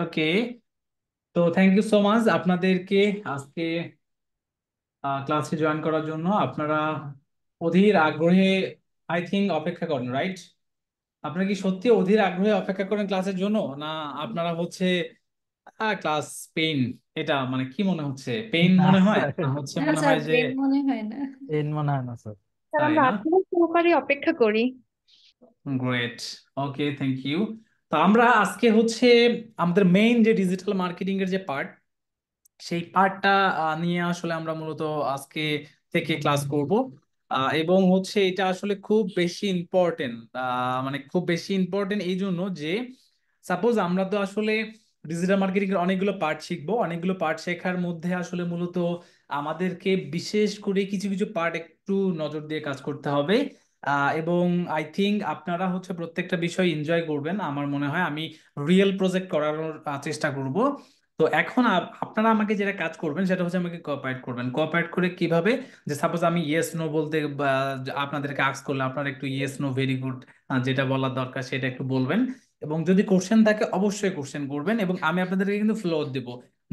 ওকে। তো thank you so much আপনাদেরকে আজকে ক্লাসে জয়েন করার জন্য। আপনারা অধীর আগ্রহে আই থিঙ্ক অপেক্ষা করেন, রাইট? আপনারা কি সত্যি অধীর আগ্রহে অপেক্ষা করেন ক্লাসের জন্য, না আপনারা হচ্ছে ক্লাস পেইন, এটা মানে কি মনে হচ্ছে, পেইন না মনে হয়, স্যার, না হচ্ছে না মনে স্যার, হয় যে পেন মনে হয় না। পেন মনে হয় না স্যার। স্যার, তাই আমরা না? আগ্রহ সহকারে অপেক্ষা করি। গ্রেট। Okay, thank you. তো আমরা আজকে হচ্ছে আমাদের মেইন যে ডিজিটাল মার্কেটিং এর যে পার্ট, সেই পার্টটা নিয়ে আসলে আমরা মূলত আজকে থেকে ক্লাস করব। এবং হচ্ছে এটা আসলে খুব বেশি ইম্পর্টেন্ট, মানে খুব বেশি ইম্পর্টেন্ট এই জন্য যে সাপোজ আমরা তো আসলে ডিজিটাল মার্কেটিং এর অনেকগুলো পার্ট শিখবো, অনেকগুলো পার্ট শেখার মধ্যে আসলে মূলত আমাদেরকে বিশেষ করে কিছু কিছু পার্ট একটু নজর দিয়ে কাজ করতে হবে। এবং আই থিংক আপনারা হচ্ছে প্রত্যেকটা বিষয় এনজয় করবেন আমার মনে হয়। আমি রিয়েল প্রজেক্ট করানোর চেষ্টা করব। তো এখন আপনারা আমাকে যেটা কাজ করবেন সেটা হচ্ছে আমাকে কোঅপারেট করবেন। কোঅপারেট করে কিভাবে, যে সাপোজ আমি ইয়েস নো বলতে বা আপনাদেরকে আস্ক করলে আপনারা একটু ইয়েস নো ভেরি গুড যেটা বলার দরকার সেটা একটু বলবেন। এবং যদি কোশ্চেন থাকে অবশ্যই কোশ্চেন করবেন, এবং আমি আপনাদেরকে কিন্তু ফ্লোর দেব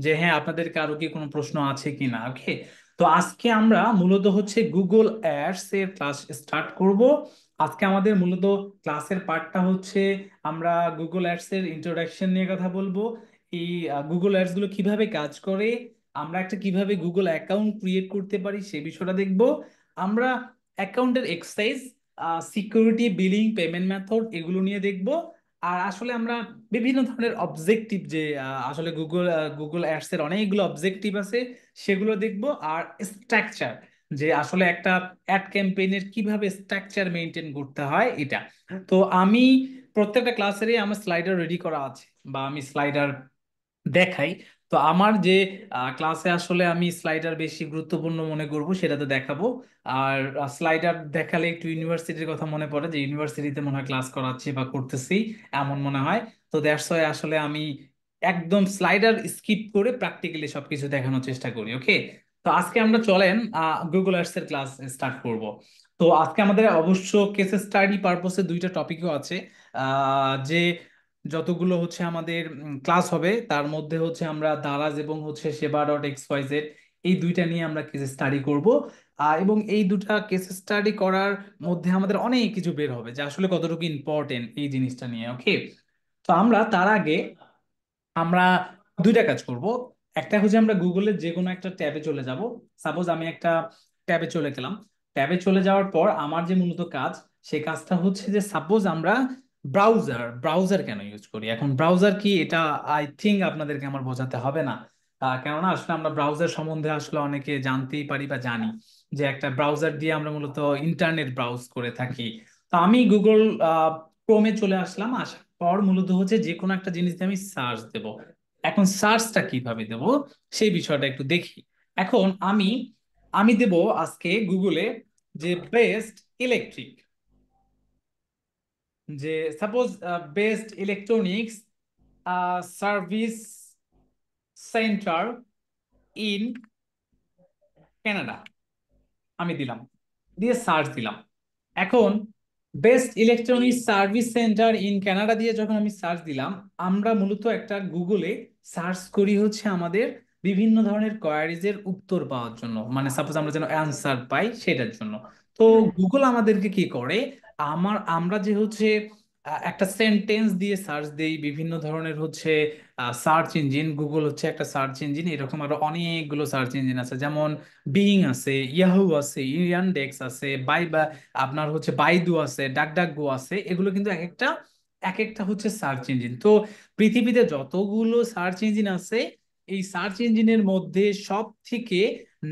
যে হ্যাঁ আপনাদেরকে আরো কি কোনো প্রশ্ন আছে কিনা। ওকে। তো আজকে আমরা মূলত হচ্ছে গুগল অ্যাডস এর ক্লাস স্টার্ট করব। আজকে আমাদের মূলত ক্লাসের পার্টটা হচ্ছে আমরা গুগল অ্যাডস এর ইন্ট্রোডাকশন নিয়ে কথা বলবো। এই গুগল অ্যাডস গুলো কিভাবে কাজ করে, আমরা একটা কিভাবে গুগল অ্যাকাউন্ট ক্রিয়েট করতে পারি সে বিষয়টা দেখব আমরা। অ্যাকাউন্টের exercise, security, billing, payment method এগুলো নিয়ে দেখব। আর আসলে আমরা বিভিন্ন ধরনের অবজেক্টিভ যে আসলে গুগল অ্যাডস এর অনেকগুলো অবজেক্টিভ আছে সেগুলো দেখব। আর স্ট্রাকচার, যে আসলে একটা অ্যাড ক্যাম্পেইনের কিভাবে স্ট্রাকচার মেনটেন করতে হয় এটা। তো আমি প্রত্যেকটা ক্লাসেরই আমার স্লাইডার রেডি করা আছে, বা আমি স্লাইডার দেখাই। তো আমার যে ক্লাসে আসলে আমি স্লাইডার বেশি গুরুত্বপূর্ণ মনে করব সেটাতে দেখাবো। আর স্লাইডার দেখালে একটু ইউনিভার্সিটির কথা মনে পড়ে, যে ইউনিভার্সিটিতে মনে হয় ক্লাস করাচ্ছি বা করতেছি, এমন মনে হয়। তো দ্যাটস ওয়াই আসলে আমি একদম স্লাইডার স্কিপ করে প্র্যাকটিক্যালি সবকিছু দেখানোর চেষ্টা করি। ওকে। তো আজকে আমরা চলেন গুগল আর্টস এর ক্লাস স্টার্ট করব। তো আজকে আমাদের অবশ্য কেস স্টাডি পারপসে দুইটা টপিকও আছে। যে যতগুলো হচ্ছে আমাদের ক্লাস হবে তার মধ্যে হচ্ছে আমরা দারাজ এবং হচ্ছে সেবা ডট এক্স ওয়াই জেড এই দুইটা নিয়ে আমরা কেস স্টাডি করব। এবং এই দুটা কেস স্টাডি করার মধ্যে আমাদের অনেক কিছু বের হবে যে আসলে কতটুকু ইম্পর্টেন্ট এই জিনিসটা নিয়ে। ওকে। তো আমরা তার আগে আমরা দুইটা কাজ করব। একটা হচ্ছে আমরা গুগলের যে কোনো একটা ট্যাবে চলে যাব। সাপোজ আমি একটা ট্যাবে চলে গেলাম। ট্যাবে চলে যাওয়ার পর আমার যে মূলত কাজ, সেই কাজটা হচ্ছে যে সাপোজ আমরা ব্রাউজার ব্রাউজার কেন ইউজ করি, এখন ব্রাউজার কি এটা আই থিংক আপনাদেরকে আমার বোঝাতে হবে না। কেননা আসলে আমরা ব্রাউজার সম্বন্ধে আসলে অনেকে জানতেই পারি বা জানি যে একটা ব্রাউজার দিয়ে আমরা মূলত ইন্টারনেট ব্রাউজ করে থাকি। তো আমি গুগল ক্রোমে চলে আসলাম, আসার পর মূলত হচ্ছে যে কোনো একটা জিনিস দিয়ে আমি সার্চ দেব। এখন সার্চটা কিভাবে দেব সেই বিষয়টা একটু দেখি। এখন আমি আমি দেব আজকে গুগলে যে বেস্ট ইলেকট্রিক, যে suppose best electronics service centre in Canada, আমি দিলাম, দিয়ে সার্চ দিলাম। এখন best electronic service centre in Canada দিয়ে যখন আমি সার্চ দিলাম, আমরা মূলত একটা গুগলে সার্চ করি হচ্ছে আমাদের বিভিন্ন ধরনের কোয়ারিজের উত্তর পাওয়ার জন্য, মানে সাপোজ আমরা যেন অ্যান্সার পাই সেটার জন্য। তো হুম। গুগল আমাদেরকে কি করে, আমরা যে হচ্ছে একটা সেন্টেন্স দিয়ে সার্চ দেই বিভিন্ন ধরনের হচ্ছে সার্চ ইঞ্জিন, গুগল হচ্ছে একটা সার্চ ইঞ্জিন, এরকম আরো অনেকগুলো সার্চ ইঞ্জিন আছে, যেমন বিং আছে, ইয়াহু আছে, ইয়ানডেক্স আছে, আপনার হচ্ছে বাইদু আছে, ডাকডাকগো আছে। এগুলো কিন্তু এক একটা হচ্ছে সার্চ ইঞ্জিন। তো পৃথিবীতে যতগুলো সার্চ ইঞ্জিন আছে, এই সার্চ ইঞ্জিনের মধ্যে সব থেকে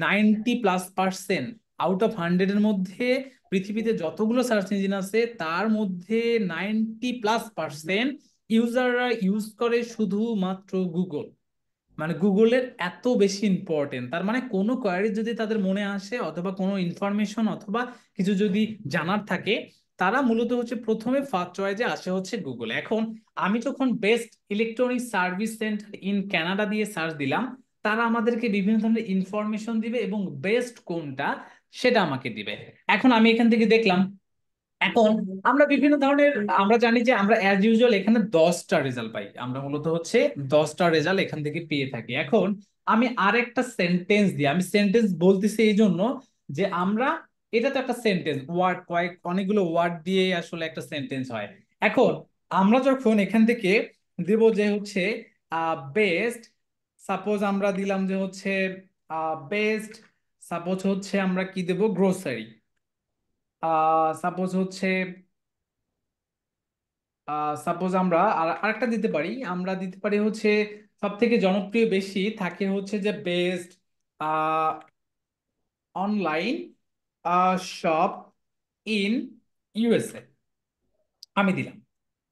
90+% আউট অফ 100 এর মধ্যে পৃথিবীতে যতগুলো সার্চ ইঞ্জিন আছে তার মধ্যে 90+% ইউজাররা ইউজ করে শুধুমাত্র গুগল। মানে গুগলের এত বেশি ইম্পর্টেন্ট, তার মানে কোনো কোয়ারি যদি তাদের মনে আসে অথবা কোনো ইনফরমেশন অথবা কিছু যদি জানার থাকে, তারা মূলত হচ্ছে প্রথমে ফার্স্ট চয়েসে আসে হচ্ছে গুগল। এখন আমি যখন best electronic service centre in Canada দিয়ে সার্চ দিলাম, তারা আমাদেরকে বিভিন্ন ধরনের ইনফরমেশন দিবে এবং বেস্ট কোনটা সেটা আমাকে দিবে। এখন আমি এখান থেকে দেখলাম এখন আমরা বিভিন্ন ধরনের, আমরা জানি যে আমরা অ্যাজ ইউজুয়াল এখানে 10টা রেজাল্ট পাই, আমরা মূলত হচ্ছে 10টা রেজাল্ট এখান থেকে পেয়ে থাকি। এখন আমি আরেকটা সেন্টেন্স দিই, আমি সেন্টেন্স বলতেছি এই জন্য যে আমরা, এটা তো একটা সেন্টেন্স, ওয়ার্ড অনেকগুলো ওয়ার্ড দিয়ে আসলে একটা সেন্টেন্স হয়। এখন আমরা যখন এখান থেকে দেব যে হচ্ছে বেস্ট, সাপোজ আমরা দিলাম যে হচ্ছে বেস্ট, সাপোজ হচ্ছে আমরা কি দেব, গ্রোসারি, সাপোজ হচ্ছে, সাপোজ আমরা আরেকটা দিতে পারি, আমরা দিতে পারি হচ্ছে সব থেকে জনপ্রিয় বেশি থাকে হচ্ছে যে best online shop in USA, আমি দিলাম।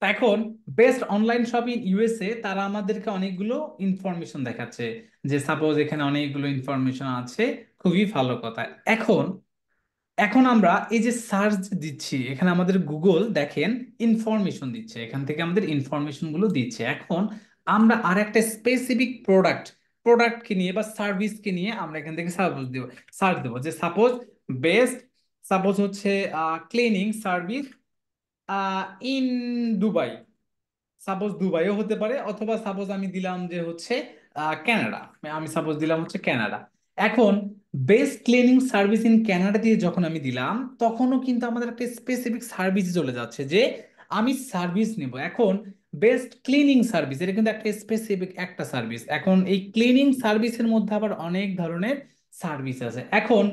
তা এখন best online shop in USA তারা আমাদেরকে অনেকগুলো ইনফরমেশন দেখাচ্ছে, যে সাপোজ এখানে অনেকগুলো ইনফরমেশন আছে, খুবই ভালো কথা। এখন এখন আমরা এই যে সার্চ দিচ্ছি, এখানে আমাদের গুগল দেখেন ইনফরমেশন দিচ্ছে, এখান থেকে আমাদের ইনফরমেশন গুলো দিচ্ছে। এখন আমরা আর একটা স্পেসিফিক প্রোডাক্টকে নিয়ে বা সার্ভিসকে নিয়ে আমরা এখান থেকে সার্চ দেবো, যে সাপোজ বেস্ট, সাপোজ হচ্ছে cleaning service in Dubai, suppose দুবাইও হতে পারে, অথবা সাপোজ আমি দিলাম যে হচ্ছে কানাডা, আমি সাপোজ দিলাম হচ্ছে কানাডা। এখন best cleaning service in Canada দিয়ে যখন আমি দিলাম, তখনও কিন্তু আমাদের একটা স্পেসিফিক সার্ভিস চলে যাচ্ছে, যে আমি সার্ভিস নিব। এখন বেস্ট ক্লিনিং সার্ভিস এটা কিন্তু একটা স্পেসিফিক একটা সার্ভিস। এখন এই ক্লিনিং সার্ভিসের মধ্যে আবার অনেক ধরনের সার্ভিস আছে। এখন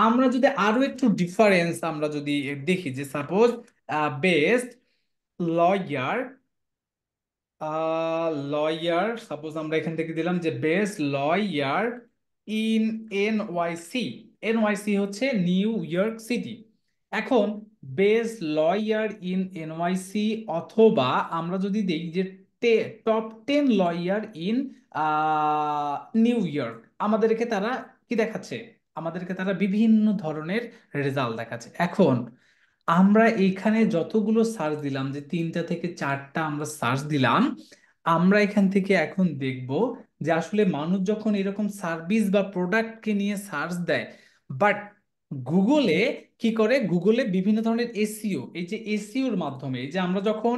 আমরা যদি আরো একটু ডিফারেন্স আমরা যদি দেখি, যে suppose best lawyer, lawyer, suppose আমরা এখান থেকে দিলাম যে best lawyer in NYC, NYC হচ্ছে নিউ ইয়র্ক সিটি। এখন বেস্ট লয়ার ইন এনওয়াইসি, অথবা আমরা যদি দেখি যে top 10 lawyer in new York, আমাদেরকে তারা কি দেখাচ্ছে, আমাদেরকে তারা বিভিন্ন ধরনের রেজাল্ট দেখাচ্ছে। এখন আমরা এইখানে যতগুলো সার্চ দিলাম, যে 3টা থেকে 4টা আমরা সার্চ দিলাম, আমরা এখান থেকে এখন দেখব যে আসলে মানুষ যখন এরকম সার্ভিস বা প্রোডাক্টকে নিয়ে সার্চ দেয়, বাট গুগলে কি করে, গুগলে বিভিন্ন ধরনের এসইও, এই যে এসইওর মাধ্যমে, এই যে আমরা যখন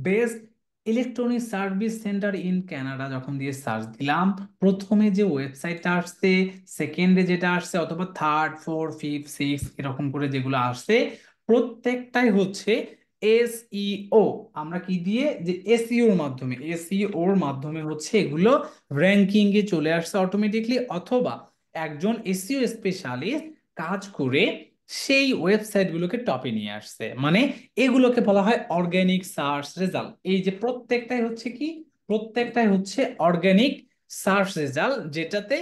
best electronic service centre in Canada যখন দিয়ে সার্চ দিলাম, প্রথমে যে ওয়েবসাইটটা আসছে, সেকেন্ডে যেটা আসছে, অথবা থার্ড, ফোর, ফিফথ, সিক্স এরকম করে যেগুলো আসছে, প্রত্যেকটাই হচ্ছে এসইও। আমরা কি দিয়ে, যে এসইওর মাধ্যমে, এসইওর মাধ্যমে হচ্ছে এগুলো র্যাঙ্কিং এ চলে আসছে অটোমেটিকলি, অথবা একজন এসইও স্পেশালিস্ট কাজ করে সেই ওয়েবসাইট গুলোকে টপে নিয়ে আসছে। মানে এগুলোকে বলা হয় অর্গানিক সার্চ রেজাল্ট। এই যে প্রত্যেকটাই হচ্ছে কি, প্রত্যেকটাই হচ্ছে অর্গানিক সার্চ রেজাল্ট, যেটাতে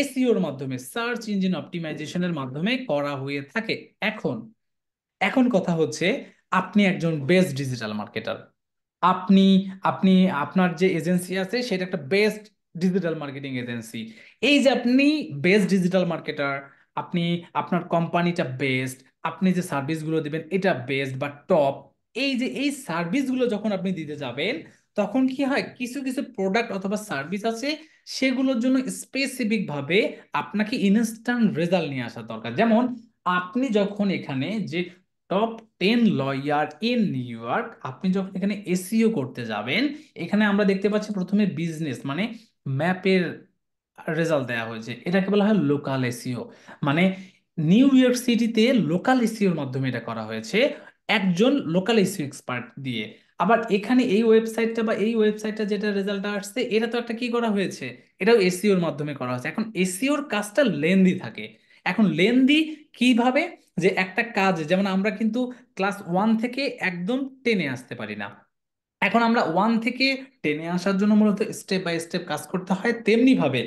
এসইওর মাধ্যমে, সার্চ ইঞ্জিন অপটিমাইজেশনের মাধ্যমে করা হয়ে থাকে। এখন এখন কথা হচ্ছে, আপনি একজন বেস্ট ডিজিটাল মার্কেটার, আপনি আপনি আপনার যে এজেন্সি আছে সেটা একটা বেস্ট ডিজিটাল মার্কেটিং এজেন্সি। এই যে আপনি বেস্ট ডিজিটাল মার্কেটার, আপনি, আপনার কোম্পানিটা বেস্ট, আপনি যে সার্ভিসগুলো দিবেন এটা বেস্ট বা টপ, এই যে এই সার্ভিসগুলো যখন আপনি দিতে যাবেন, তখন কি হয়, কিছু কিছু প্রোডাক্ট অথবা সার্ভিস আছে, সেগুলোর জন্য স্পেসিফিক ভাবে আপনাকে ইনস্ট্যান্ট রেজাল্ট নিয়ে আসা দরকার। যেমন আপনি যখন এখানে যে top 10 lawyer in new York, আপনি যখন এখানে এসইও করতে যাবেন, এখানে আমরা দেখতে পাচ্ছি প্রথমে বিজনেস মানে ম্যাপের রেজাল্ট দেওয়া হয়েছে, এটাকে বলা হয় লোকাল এসইও। মানে নিউ ইয়র্ক সিটিতে লোকাল এসইওর মাধ্যমে এটা করা হয়েছে, একজন লোকাল এসইও এক্সপার্ট দিয়ে। আবার এখানে এই ওয়েবসাইটটা বা এই ওয়েবসাইটটা যেটা রেজাল্ট আসছে, এটা তো একটা কি করা হয়েছে, এটাও এসইওর মাধ্যমে করা হয়েছে। এখন এসইওর কাজটা লেন্দি থাকে। এখন লেন্দি কিভাবে, যে একটা কাজ, যেমন আমরা কিন্তু ক্লাস 1 থেকে একদম 10-এ আসতে পারি না, এখন আমরা 1 থেকে 10-এ আসার জন্য মূলত স্টেপ বাই স্টেপ কাজ করতে হয়। তেমনি ভাবে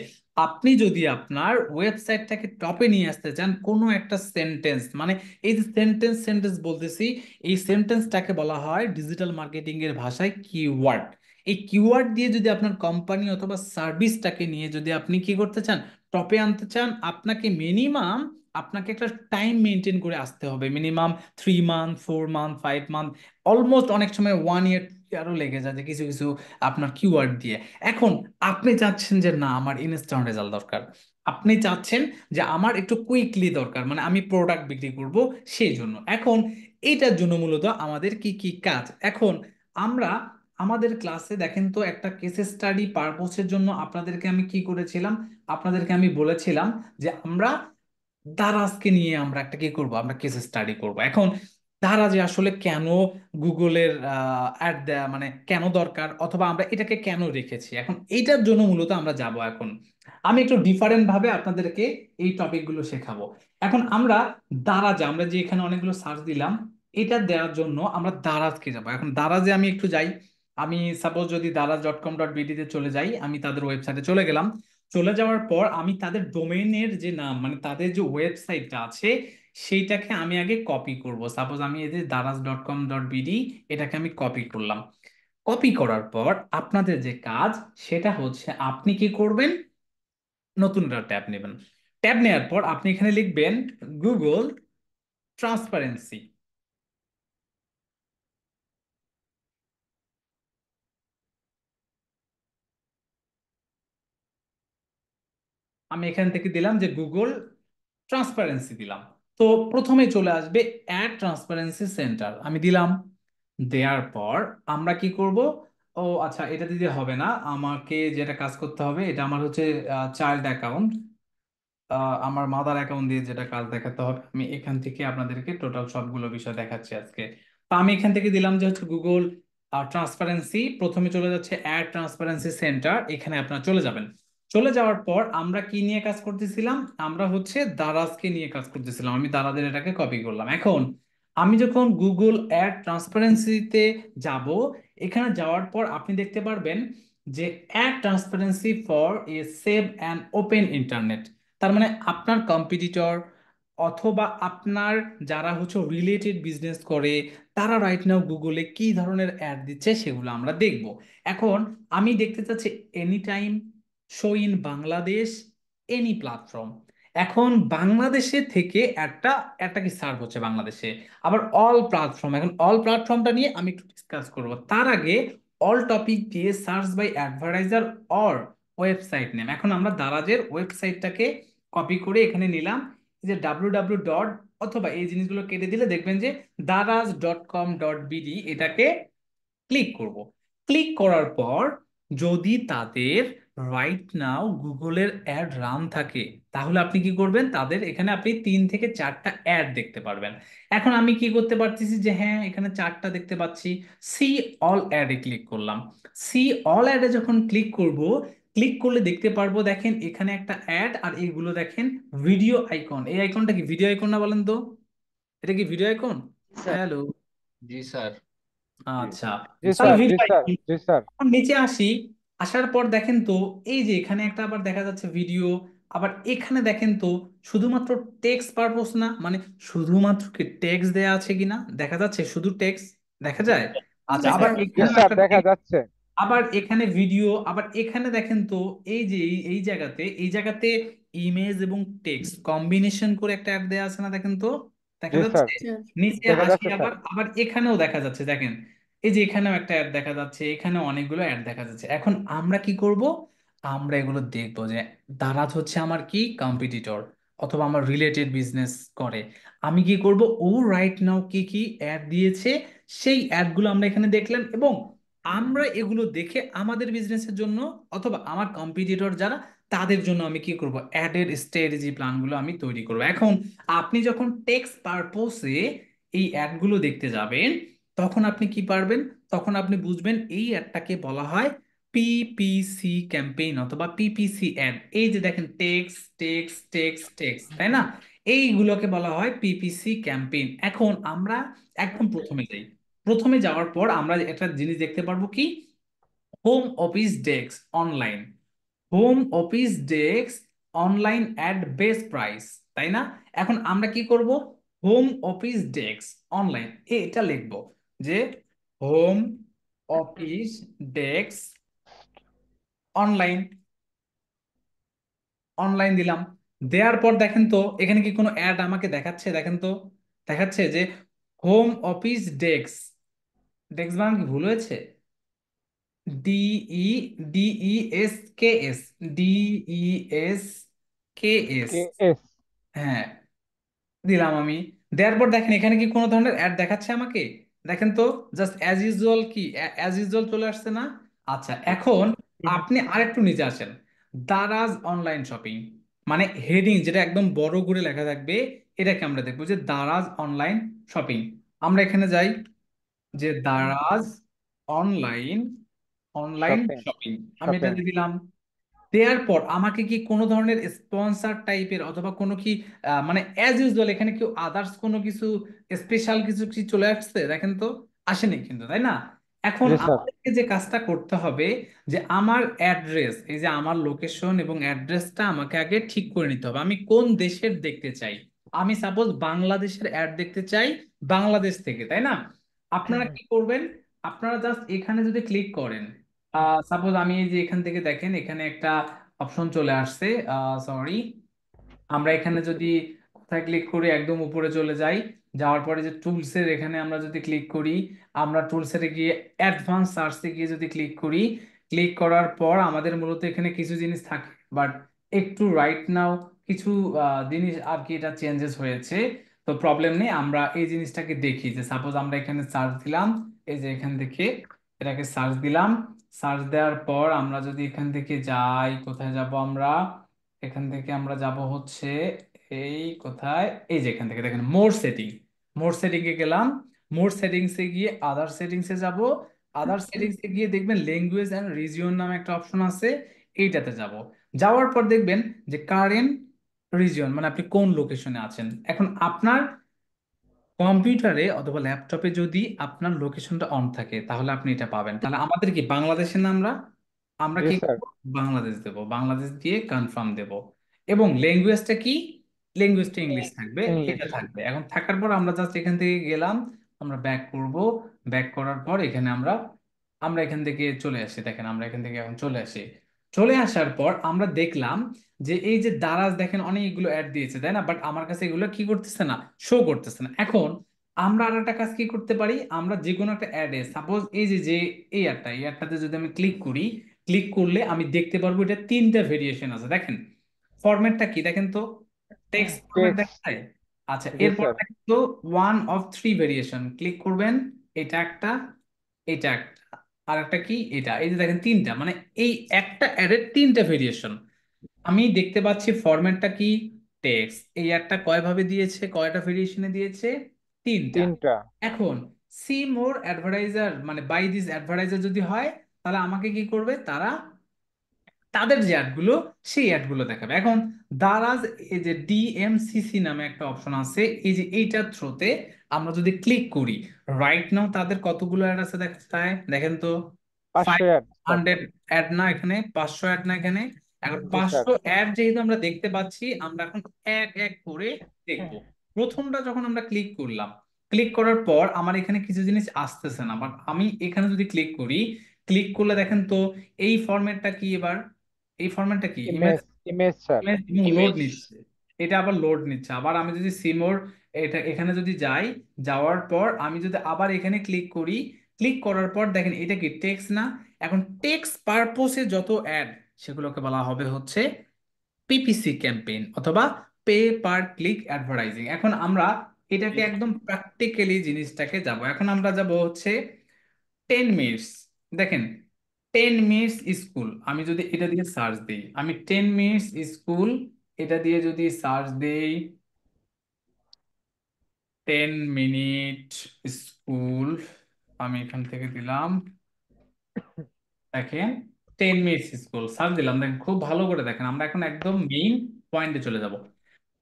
আপনি যদি আপনার ওয়েবসাইটটাকে টপে নিয়ে আসতে চান, কোনো একটা সেন্টেন্স, মানে এই যে সেন্টেন্স সেন্টেন্স বলতেছি, এই সেন্টেন্সটাকে বলা হয় ডিজিটাল মার্কেটিং এর ভাষায় কিওয়ার্ড। এই কিওয়ার্ড দিয়ে যদি আপনার কোম্পানি অথবা সার্ভিসটাকে নিয়ে যদি আপনি কি করতে চান, টপে আনতে চান, আপনাকে মিনিমাম, আপনাকে একটা টাইম মেনটেন করে আসতে হবে, minimum 3 month, 4 month, 5 month, almost অনেক সময় 1 ইয়ার আরো লেগে যায়, যে কিছু কিছু আপনার কিওয়ার্ড দিয়ে। এখন আপনি চাচ্ছেন যে না, আমার ইনস্ট্যান্ট রেজাল্ট দরকার, আপনি চাচ্ছেন যে আমার একটু কুইকলি দরকার, মানে আমি প্রোডাক্ট বিক্রি করব সেই জন্য। এখন এইটার জন্য মূলত আমাদের কি কি কাজ। এখন আমরা আমাদের ক্লাসে দেখেন তো একটা কেস স্টাডি পারপোসের জন্য আপনাদেরকে আমি কি করেছিলাম, আপনাদেরকে আমি বলেছিলাম যে আমরা দারাজকে নিয়ে আমরা একটা কি করব, আমরা কেস স্টাডি করব। এখন দারাজে আসলে কেন গুগলের অ্যাড দেয়া মানে কেন দরকার, অথবা আমরা এটাকে কেন রেখেছি, এখন এইটার জন্য মূলত আমরা যাব। এখন আমি একটু ডিফারেন্ট ভাবে আপনাদেরকে এই টপিকগুলো শেখাবো। এখন আমরা দারাজে, আমরা যে এখানে অনেকগুলো সার্চ দিলাম, এটা দেওয়ার জন্য আমরা দারাজকে যাব। এখন দারাজে আমি একটু যাই, আমি সাপোজ যদি daraz.com.bd তে চলে যাই, আমি তাদের ওয়েবসাইটে চলে গেলাম। চলে যাওয়ার পর আমি তাদের ডোমেইনের যে নাম মানে তাদের যে ওয়েবসাইটটা আছে সেইটাকে আমি আগে কপি করব। সাপোজ আমি এই যে daraz.com.bd, এটাকে আমি কপি করলাম। কপি করার পর আপনাদের যে কাজ সেটা হচ্ছে আপনি কি করবেন, নতুন একটা ট্যাব নেবেন। ট্যাব নেওয়ার পর আপনি এখানে লিখবেন গুগল ট্রান্সপারেন্সি। আমি এখান থেকে দিলাম যে গুগল ট্রান্সপারেন্সি দিলাম। তো প্রথমে চলে আসবে অ্যাড ট্রান্সপারেন্সি সেন্টার, আমি দিলাম। দেওয়ার পর আমরা কি করব, ও আচ্ছা এটা দিতে হবে না, আমাকে যেটা কাজ করতে হবে, এটা আমার হচ্ছে চাইল্ড অ্যাকাউন্ট, আমার মাদার অ্যাকাউন্ট দিয়ে যেটা কাজ দেখাতে হবে, আমি এখান থেকে আপনাদেরকে টোটাল সবগুলো বিষয় দেখাচ্ছি আজকে। তো আমি এখান থেকে দিলাম যে হচ্ছে গুগল ট্রান্সপারেন্সি, প্রথমে চলে যাচ্ছে অ্যাড ট্রান্সপারেন্সি সেন্টার, এখানে আপনারা চলে যাবেন। চলে যাওয়ার পর আমরা কি নিয়ে কাজ করতেছিলাম, আমরা হচ্ছে দারাজকে নিয়ে কাজ করতেছিলাম, আমি দারাজের এটাকে কপি করলাম। এখন আমি যখন গুগল অ্যাড ট্রান্সপারেন্সিতে যাব, এখানে যাওয়ার পর আপনি দেখতে পারবেন যে ad transparency for a safe and open internet. তার মানে আপনার কম্পিটিটর অথবা আপনার যারা হচ্ছে রিলেটেড বিজনেস করে তারা রাইট নাও গুগলে কি ধরনের অ্যাড দিচ্ছে সেগুলো আমরা দেখব। এখন আমি দেখতে চাচ্ছি any time, show in Bangladesh, any platform. এখন বাংলাদেশে থেকে একটা একটা কি সার্ভ হচ্ছে বাংলাদেশে, আবার অল প্ল্যাটফর্ম। এখন অল প্ল্যাটফর্মটা নিয়ে আমি একটু ডিসকাস করব, তার আগে অল টপিক দিয়ে search by advertiser or website name. এখন আমরা দারাজের ওয়েবসাইটটাকে কপি করে এখানে নিলাম, এই যে www. অথবা এই জিনিসগুলো কেটে দিলে দেখবেন যে daraz.com.bd, এটাকে ক্লিক করব। ক্লিক করার পর যদি তাদের রাইট নাও গুগলের অ্যাড রান থাকে, তাহলে আপনি কি করবেন, তাদের এখানে আপনি 3 থেকে 4টা অ্যাড দেখতে পারবেন। এখন আমি কি করতে পারতেছি যে হ্যাঁ এখানে 4টা দেখতে পাচ্ছি, সি অল অ্যাডে ক্লিক করলাম। সি অল অ্যাডে যখন ক্লিক করব, ক্লিক করলে দেখতে পারবো, দেখেন এখানে একটা অ্যাড, আর এইগুলো দেখেন ভিডিও আইকন। এই আইকনটা কি ভিডিও আইকন না বলেন তো, এটা কি ভিডিও আইকন? স্যার। হ্যালো। জি স্যার। জি আচ্ছা, জি তাহলে স্যার, জি ভিডিও স্যার, আইকন। জি স্যার। এখন নিচে আসি, আসার পর দেখেন তো এই যে এখানে একটা আবার দেখা যাচ্ছে ভিডিও, আবার এখানে দেখেন তো শুধুমাত্র টেক্সট পারপোজ না, মানে শুধুমাত্র কি টেক্সট দেয়া আছে কিনা দেখা যাচ্ছে, শুধু টেক্সট দেখা যায়। আচ্ছা, জি আবার স্যার। জি এখানেও স্যার, একটা দেখা যাচ্ছে। আবার এখানে ভিডিও, আবার এখানে দেখেন তো এই যে এই জায়গাতে ইমেজ এবং টেক্সট কম্বিনেশন করে একটা অ্যাড দেওয়া আছে না, দেখেন তো দেখা জি স্যার, যাচ্ছে। স্যার। নিচে দেখা আসি, যাচ্ছে স্যার। আবার আবার এখানেও দেখা যাচ্ছে, দেখেন এই যে এখানেও একটা অ্যাড দেখা যাচ্ছে, এখানে অনেকগুলো অ্যাড দেখা যাচ্ছে। এখন আমরা কি করব, আমরা এগুলো দেখবো যে দারাজ হচ্ছে আমার কি কম্পিটিটর অথবা আমার রিলেটেড বিজনেস করে, আমি কি করব, ও রাইট নাও কি কি অ্যাড দিয়েছে সেই অ্যাডগুলো আমরা এখানে দেখলাম, এবং আমরা এগুলো দেখে আমাদের বিজনেসের জন্য অথবা আমার কম্পিটিটর যারা তাদের জন্য আমি কি করব, অ্যাডের স্ট্র্যাটেজি প্ল্যানগুলো আমি তৈরি করব। এখন আপনি যখন টেক্সট পারপোসে এই অ্যাডগুলো দেখতে যাবেন, তখন আপনি কি পারবেন, তখন আপনি বুঝবেন এই অ্যাডটাকে বলা হয় পিপিসি ক্যাম্পেইন অথবা পিপিসি অ্যাড। এই যে দেখেন টেক্সট টেক্সট টেক্সট টেক্সট, তাই না, এইগুলোকে বলা হয় পিপিসি ক্যাম্পেইন। এখন আমরা একদম প্রথমে যাই, প্রথমে যাওয়ার পর আমরা একটা জিনিস দেখতে পারবো কি, home office desk online, home office desk online at best price, তাই না। এখন আমরা কি করব, হোম অফিস ডেস্ক অনলাইন এটা লিখবো, যে home office desk online, online দিলাম। দেওয়ার পর দেখেন তো এখানে কি কোনো অ্যাড আমাকে দেখাচ্ছে, দেখেন তো দেখাচ্ছে যে হোম অফিস ডেস্ক, ডেস্ক বানান কি ভুল হয়েছে, D E, DESKS, DESKS, K S. হ্যাঁ দিলাম আমি। দেওয়ার পর দেখেন এখানে কি কোনো ধরনের অ্যাড দেখাচ্ছে আমাকে? দেখেন তো, জাস্ট অ্যাজ ইউজুয়াল, কি অ্যাজ ইউজুয়াল চলে আসছে না? আচ্ছা, এখন আপনি আরেকটু নিচে আসেন। দারাজ অনলাইন শপিং, মানে হেডিং যেটা একদম বড় করে লেখা থাকবে, এটাকে আমরা দেখবো যে দারাজ অনলাইন শপিং। আমরা এখানে যাই, যে Daraz online online shopping. Shopping, আমি শপিং। এটাতে দিলাম। দেওয়ার পর আমাকে কি কোনো ধরনের স্পন্সর টাইপের অথবা কোনো কি মানে অ্যাজ ইউজুয়াল এখানে কি আদার্স কোনো কিছু স্পেশাল কিছু কি চলে আসছে? দেখেন তো, আসেনি কিন্তু, তাই না? এখন জি স্যার। আমাদেরকে যে কাজটা করতে হবে, যে আমার অ্যাড্রেস, এই যে আমার লোকেশন এবং অ্যাড্রেসটা আমাকে আগে ঠিক করে নিতে হবে। আমি কোন দেশের দেখতে চাই? আমি সাপোজ বাংলাদেশের অ্যাড দেখতে চাই, বাংলাদেশ থেকে, তাই না? আপনারা কি করবেন? আপনারা জাস্ট এখানে যদি ক্লিক করেন, সাপোজ আমি এই যে এখান থেকে দেখেন এখানে একটা অপশন চলে আসছে, সরি, আমরা এখানে যদি কোথায় ক্লিক করি, একদম উপরে চলে যাই, যাওয়ার পরে যে টুলসের এখানে আমরা যদি ক্লিক করি, আমরা টুলসের গিয়ে অ্যাডভান্স সার্চে গিয়ে যদি ক্লিক করি, ক্লিক করার পর আমাদের মূলত এখানে কিছু জিনিস থাকে, বাট একটু রাইট নাও কিছু জিনিস আর কি এটা চেঞ্জেস হয়েছে। তো প্রবলেম নেই, আমরা এই জিনিসটাকে দেখি, যে সাপোজ আমরা এখানে সার্চ দিলাম, এই যে এখান থেকে এটাকে সার্চ দিলাম। সার্চ দেওয়ার পর আমরা যদি এখান থেকে যাই, কোথায় যাব আমরা? এখান থেকে আমরা যাব হচ্ছে এই কোথায়, এই যে এখান থেকে দেখেন মোর সেটিং, মোর সেটিং এ গেলাম। মোর সেটিংস এ গিয়ে আদার সেটিংস এ যাব। আদার সেটিংস এ গিয়ে দেখবেন ল্যাঙ্গুয়েজ এন্ড রিজিয়ন নামে একটা অপশন আছে, এইটাতে যাব। যাওয়ার পর দেখবেন যে কারেন্ট রিজিয়ন, মানে আপনি কোন লোকেশনে আছেন। এখন আপনার কম্পিউটারে অথবা ল্যাপটপে যদি আপনার লোকেশনটা অন থাকে তাহলে আপনি এটা পাবেন। তাহলে আমাদের কি বাংলাদেশের না, আমরা আমরা জি কি স্যার। করব? বাংলাদেশ দেব, বাংলাদেশ দিয়ে কনফার্ম দেব। এবং ল্যাঙ্গুয়েজটা কি? ল্যাঙ্গুয়েজটা ইংলিশ থাকবে, এটা ইংলিশ। থাকবে। এখন থাকার পর আমরা জাস্ট এখান থেকে গেলাম, আমরা ব্যাক করব। ব্যাক করার পর এখানে আমরা আমরা এখান থেকে চলে আসি, দেখেন আমরা এখান থেকে এখন চলে আসি। চলে আসার পর আমরা দেখলাম যে এই যে দারাজ দেখেন অনেকগুলো অ্যাড দিয়েছে, তাই না? বাট আমার কাছে এগুলো কি করতেছে না, শো করতেছে না। এখন আমরা আর একটা কাজ কি করতে পারি, আমরা যে কোনো একটা অ্যাডে সাপোজ এই যে যে এই অ্যাডটা, এই অ্যাডটাতে যদি আমি ক্লিক করি, ক্লিক করলে আমি দেখতে পারবো এটা তিনটা ভেরিয়েশন আছে। দেখেন ফরম্যাটটা কি, দেখেন তো, টেক্সট ফরম্যাট টেক্সট। দেখায়। আচ্ছা, জি এরপর স্যার। দেখেন তো one of three variation, click করবেন, এটা একটা, এটা একটা, আর একটা কি এটা, এই যে দেখেন তিনটা, মানে এই একটা অ্যাডের তিনটা ভেরিয়েশন আমি দেখতে পাচ্ছি। ফরম্যাটটা কি, টেক্সট। এই একটা কয় ভাবে দিয়েছে, কয়টা ভেরিয়েশনে দিয়েছে? তিনটা। তিনটা। এখন সি মোর অ্যাডভার্টাইজার, মানে বাই দিস অ্যাডভার্টাইজার যদি হয়, তাহলে আমাকে কি করবে তারা, তাদের যে অ্যাডগুলো, সেই অ্যাডগুলো দেখাবে। এখন দারাজ, এই যে ডিএমসিসি নামে একটা অপশন আছে, এই যে এইটার থ্রোতে আমরা যদি ক্লিক করি, রাইট নাও তাদের কতগুলো অ্যাড আছে দেখায়, দেখেন তো। 500 five ad sir. Hundred ad না এখানে, 500 অ্যাড না এখানে। এখন জি স্যার। 500 অ্যাড যেহেতু আমরা দেখতে পাচ্ছি, আমরা এখন এক এক করে দেখবো। প্রথমটা যখন আমরা ক্লিক করলাম, ক্লিক করার পর আমার এখানে কিছু জিনিস আসতেছে না, বাট আমি এখানে যদি ক্লিক করি, ক্লিক করলে দেখেন তো এই ফরম্যাটটা কি এবার, এই ফরম্যাটটা কি, image, image. Image sir. Image এবং লোড নিচ্ছে। এটা আবার লোড নিচ্ছে। আবার আমি যদি সিমোর, এটা এখানে যদি যাই, যাওয়ার পর আমি যদি আবার এখানে ক্লিক করি, ক্লিক করার পর দেখেন এটা কি টেক্সট না? এখন টেক্সট পারপোসে যত অ্যাড, সেগুলোকে বলা হবে হচ্ছে পিপিসি ক্যাম্পেইন অথবা পে পার ক্লিক অ্যাডভার্টাইজিং। এখন আমরা এটাকে একদম প্র্যাকটিক্যালি জিনিসটাকে যাব। এখন আমরা যাব হচ্ছে 10 মিনিটস, দেখেন 10 মিনিটস স্কুল, আমি যদি এটা দিয়ে সার্চ দিই, আমি 10 মিনিটস স্কুল এটা দিয়ে যদি সার্চ দিই, 10 মিনিট স্কুল, আমি এখান থেকে দিলাম, দেখেন 10 মিনিটস স্কুল সার্চ দিলাম, দেখেন খুব ভালো করে দেখেন, আমরা এখন একদম মেইন পয়েন্টে চলে যাব।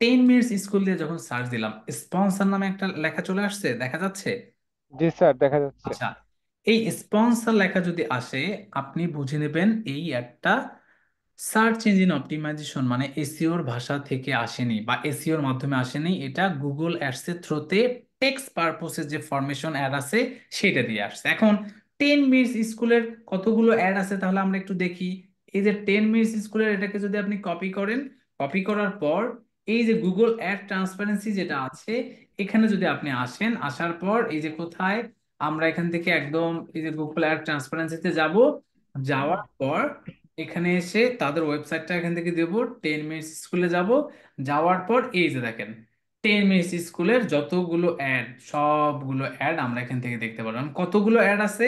10 মিনিটস স্কুল দিয়ে যখন সার্চ দিলাম, স্পন্সর নামে একটা লেখা চলে আসছে, দেখা যাচ্ছে? জি স্যার, দেখা যাচ্ছে। আচ্ছা, এই স্পন্সর লেখা যদি আসে, আপনি বুঝে নেবেন এই একটা সার্চ ইঞ্জিন অপটিমাইজেশন, মানে এসইওর ভাষা থেকে আসেনি বা এসইওর মাধ্যমে আসেনি, এটা গুগল অ্যাডস এর থ্রোতে টেক্সট পারপোসে যে ফরমেশন অ্যাড আছে সেটা দিয়ে আসছে। এখন 10 মিনিটস স্কুলের কতগুলো অ্যাড আছে তাহলে আমরা একটু দেখি। এই যে 10 মিনিটস স্কুলের, এটাকে যদি আপনি কপি করেন, কপি করার পর এই যে গুগল অ্যাড ট্রান্সপারেন্সি যেটা আছে, এখানে যদি আপনি আসেন, আসার পর এই যে কোথায়, আমরা এখান থেকে একদম এই যে গুগল অ্যাড ট্রান্সপারেন্সিতে যাব। যাওয়ার পর এখানে এসে তাদের ওয়েবসাইটটা এখান থেকে দেবো, 10 মিনিটস স্কুলে যাব। যাওয়ার পর এই যে দেখেন টেমিস স্কুলের যতগুলো অ্যাড, সবগুলো অ্যাড আমরা এখান থেকে দেখতে পারলাম। কতগুলো অ্যাড আছে,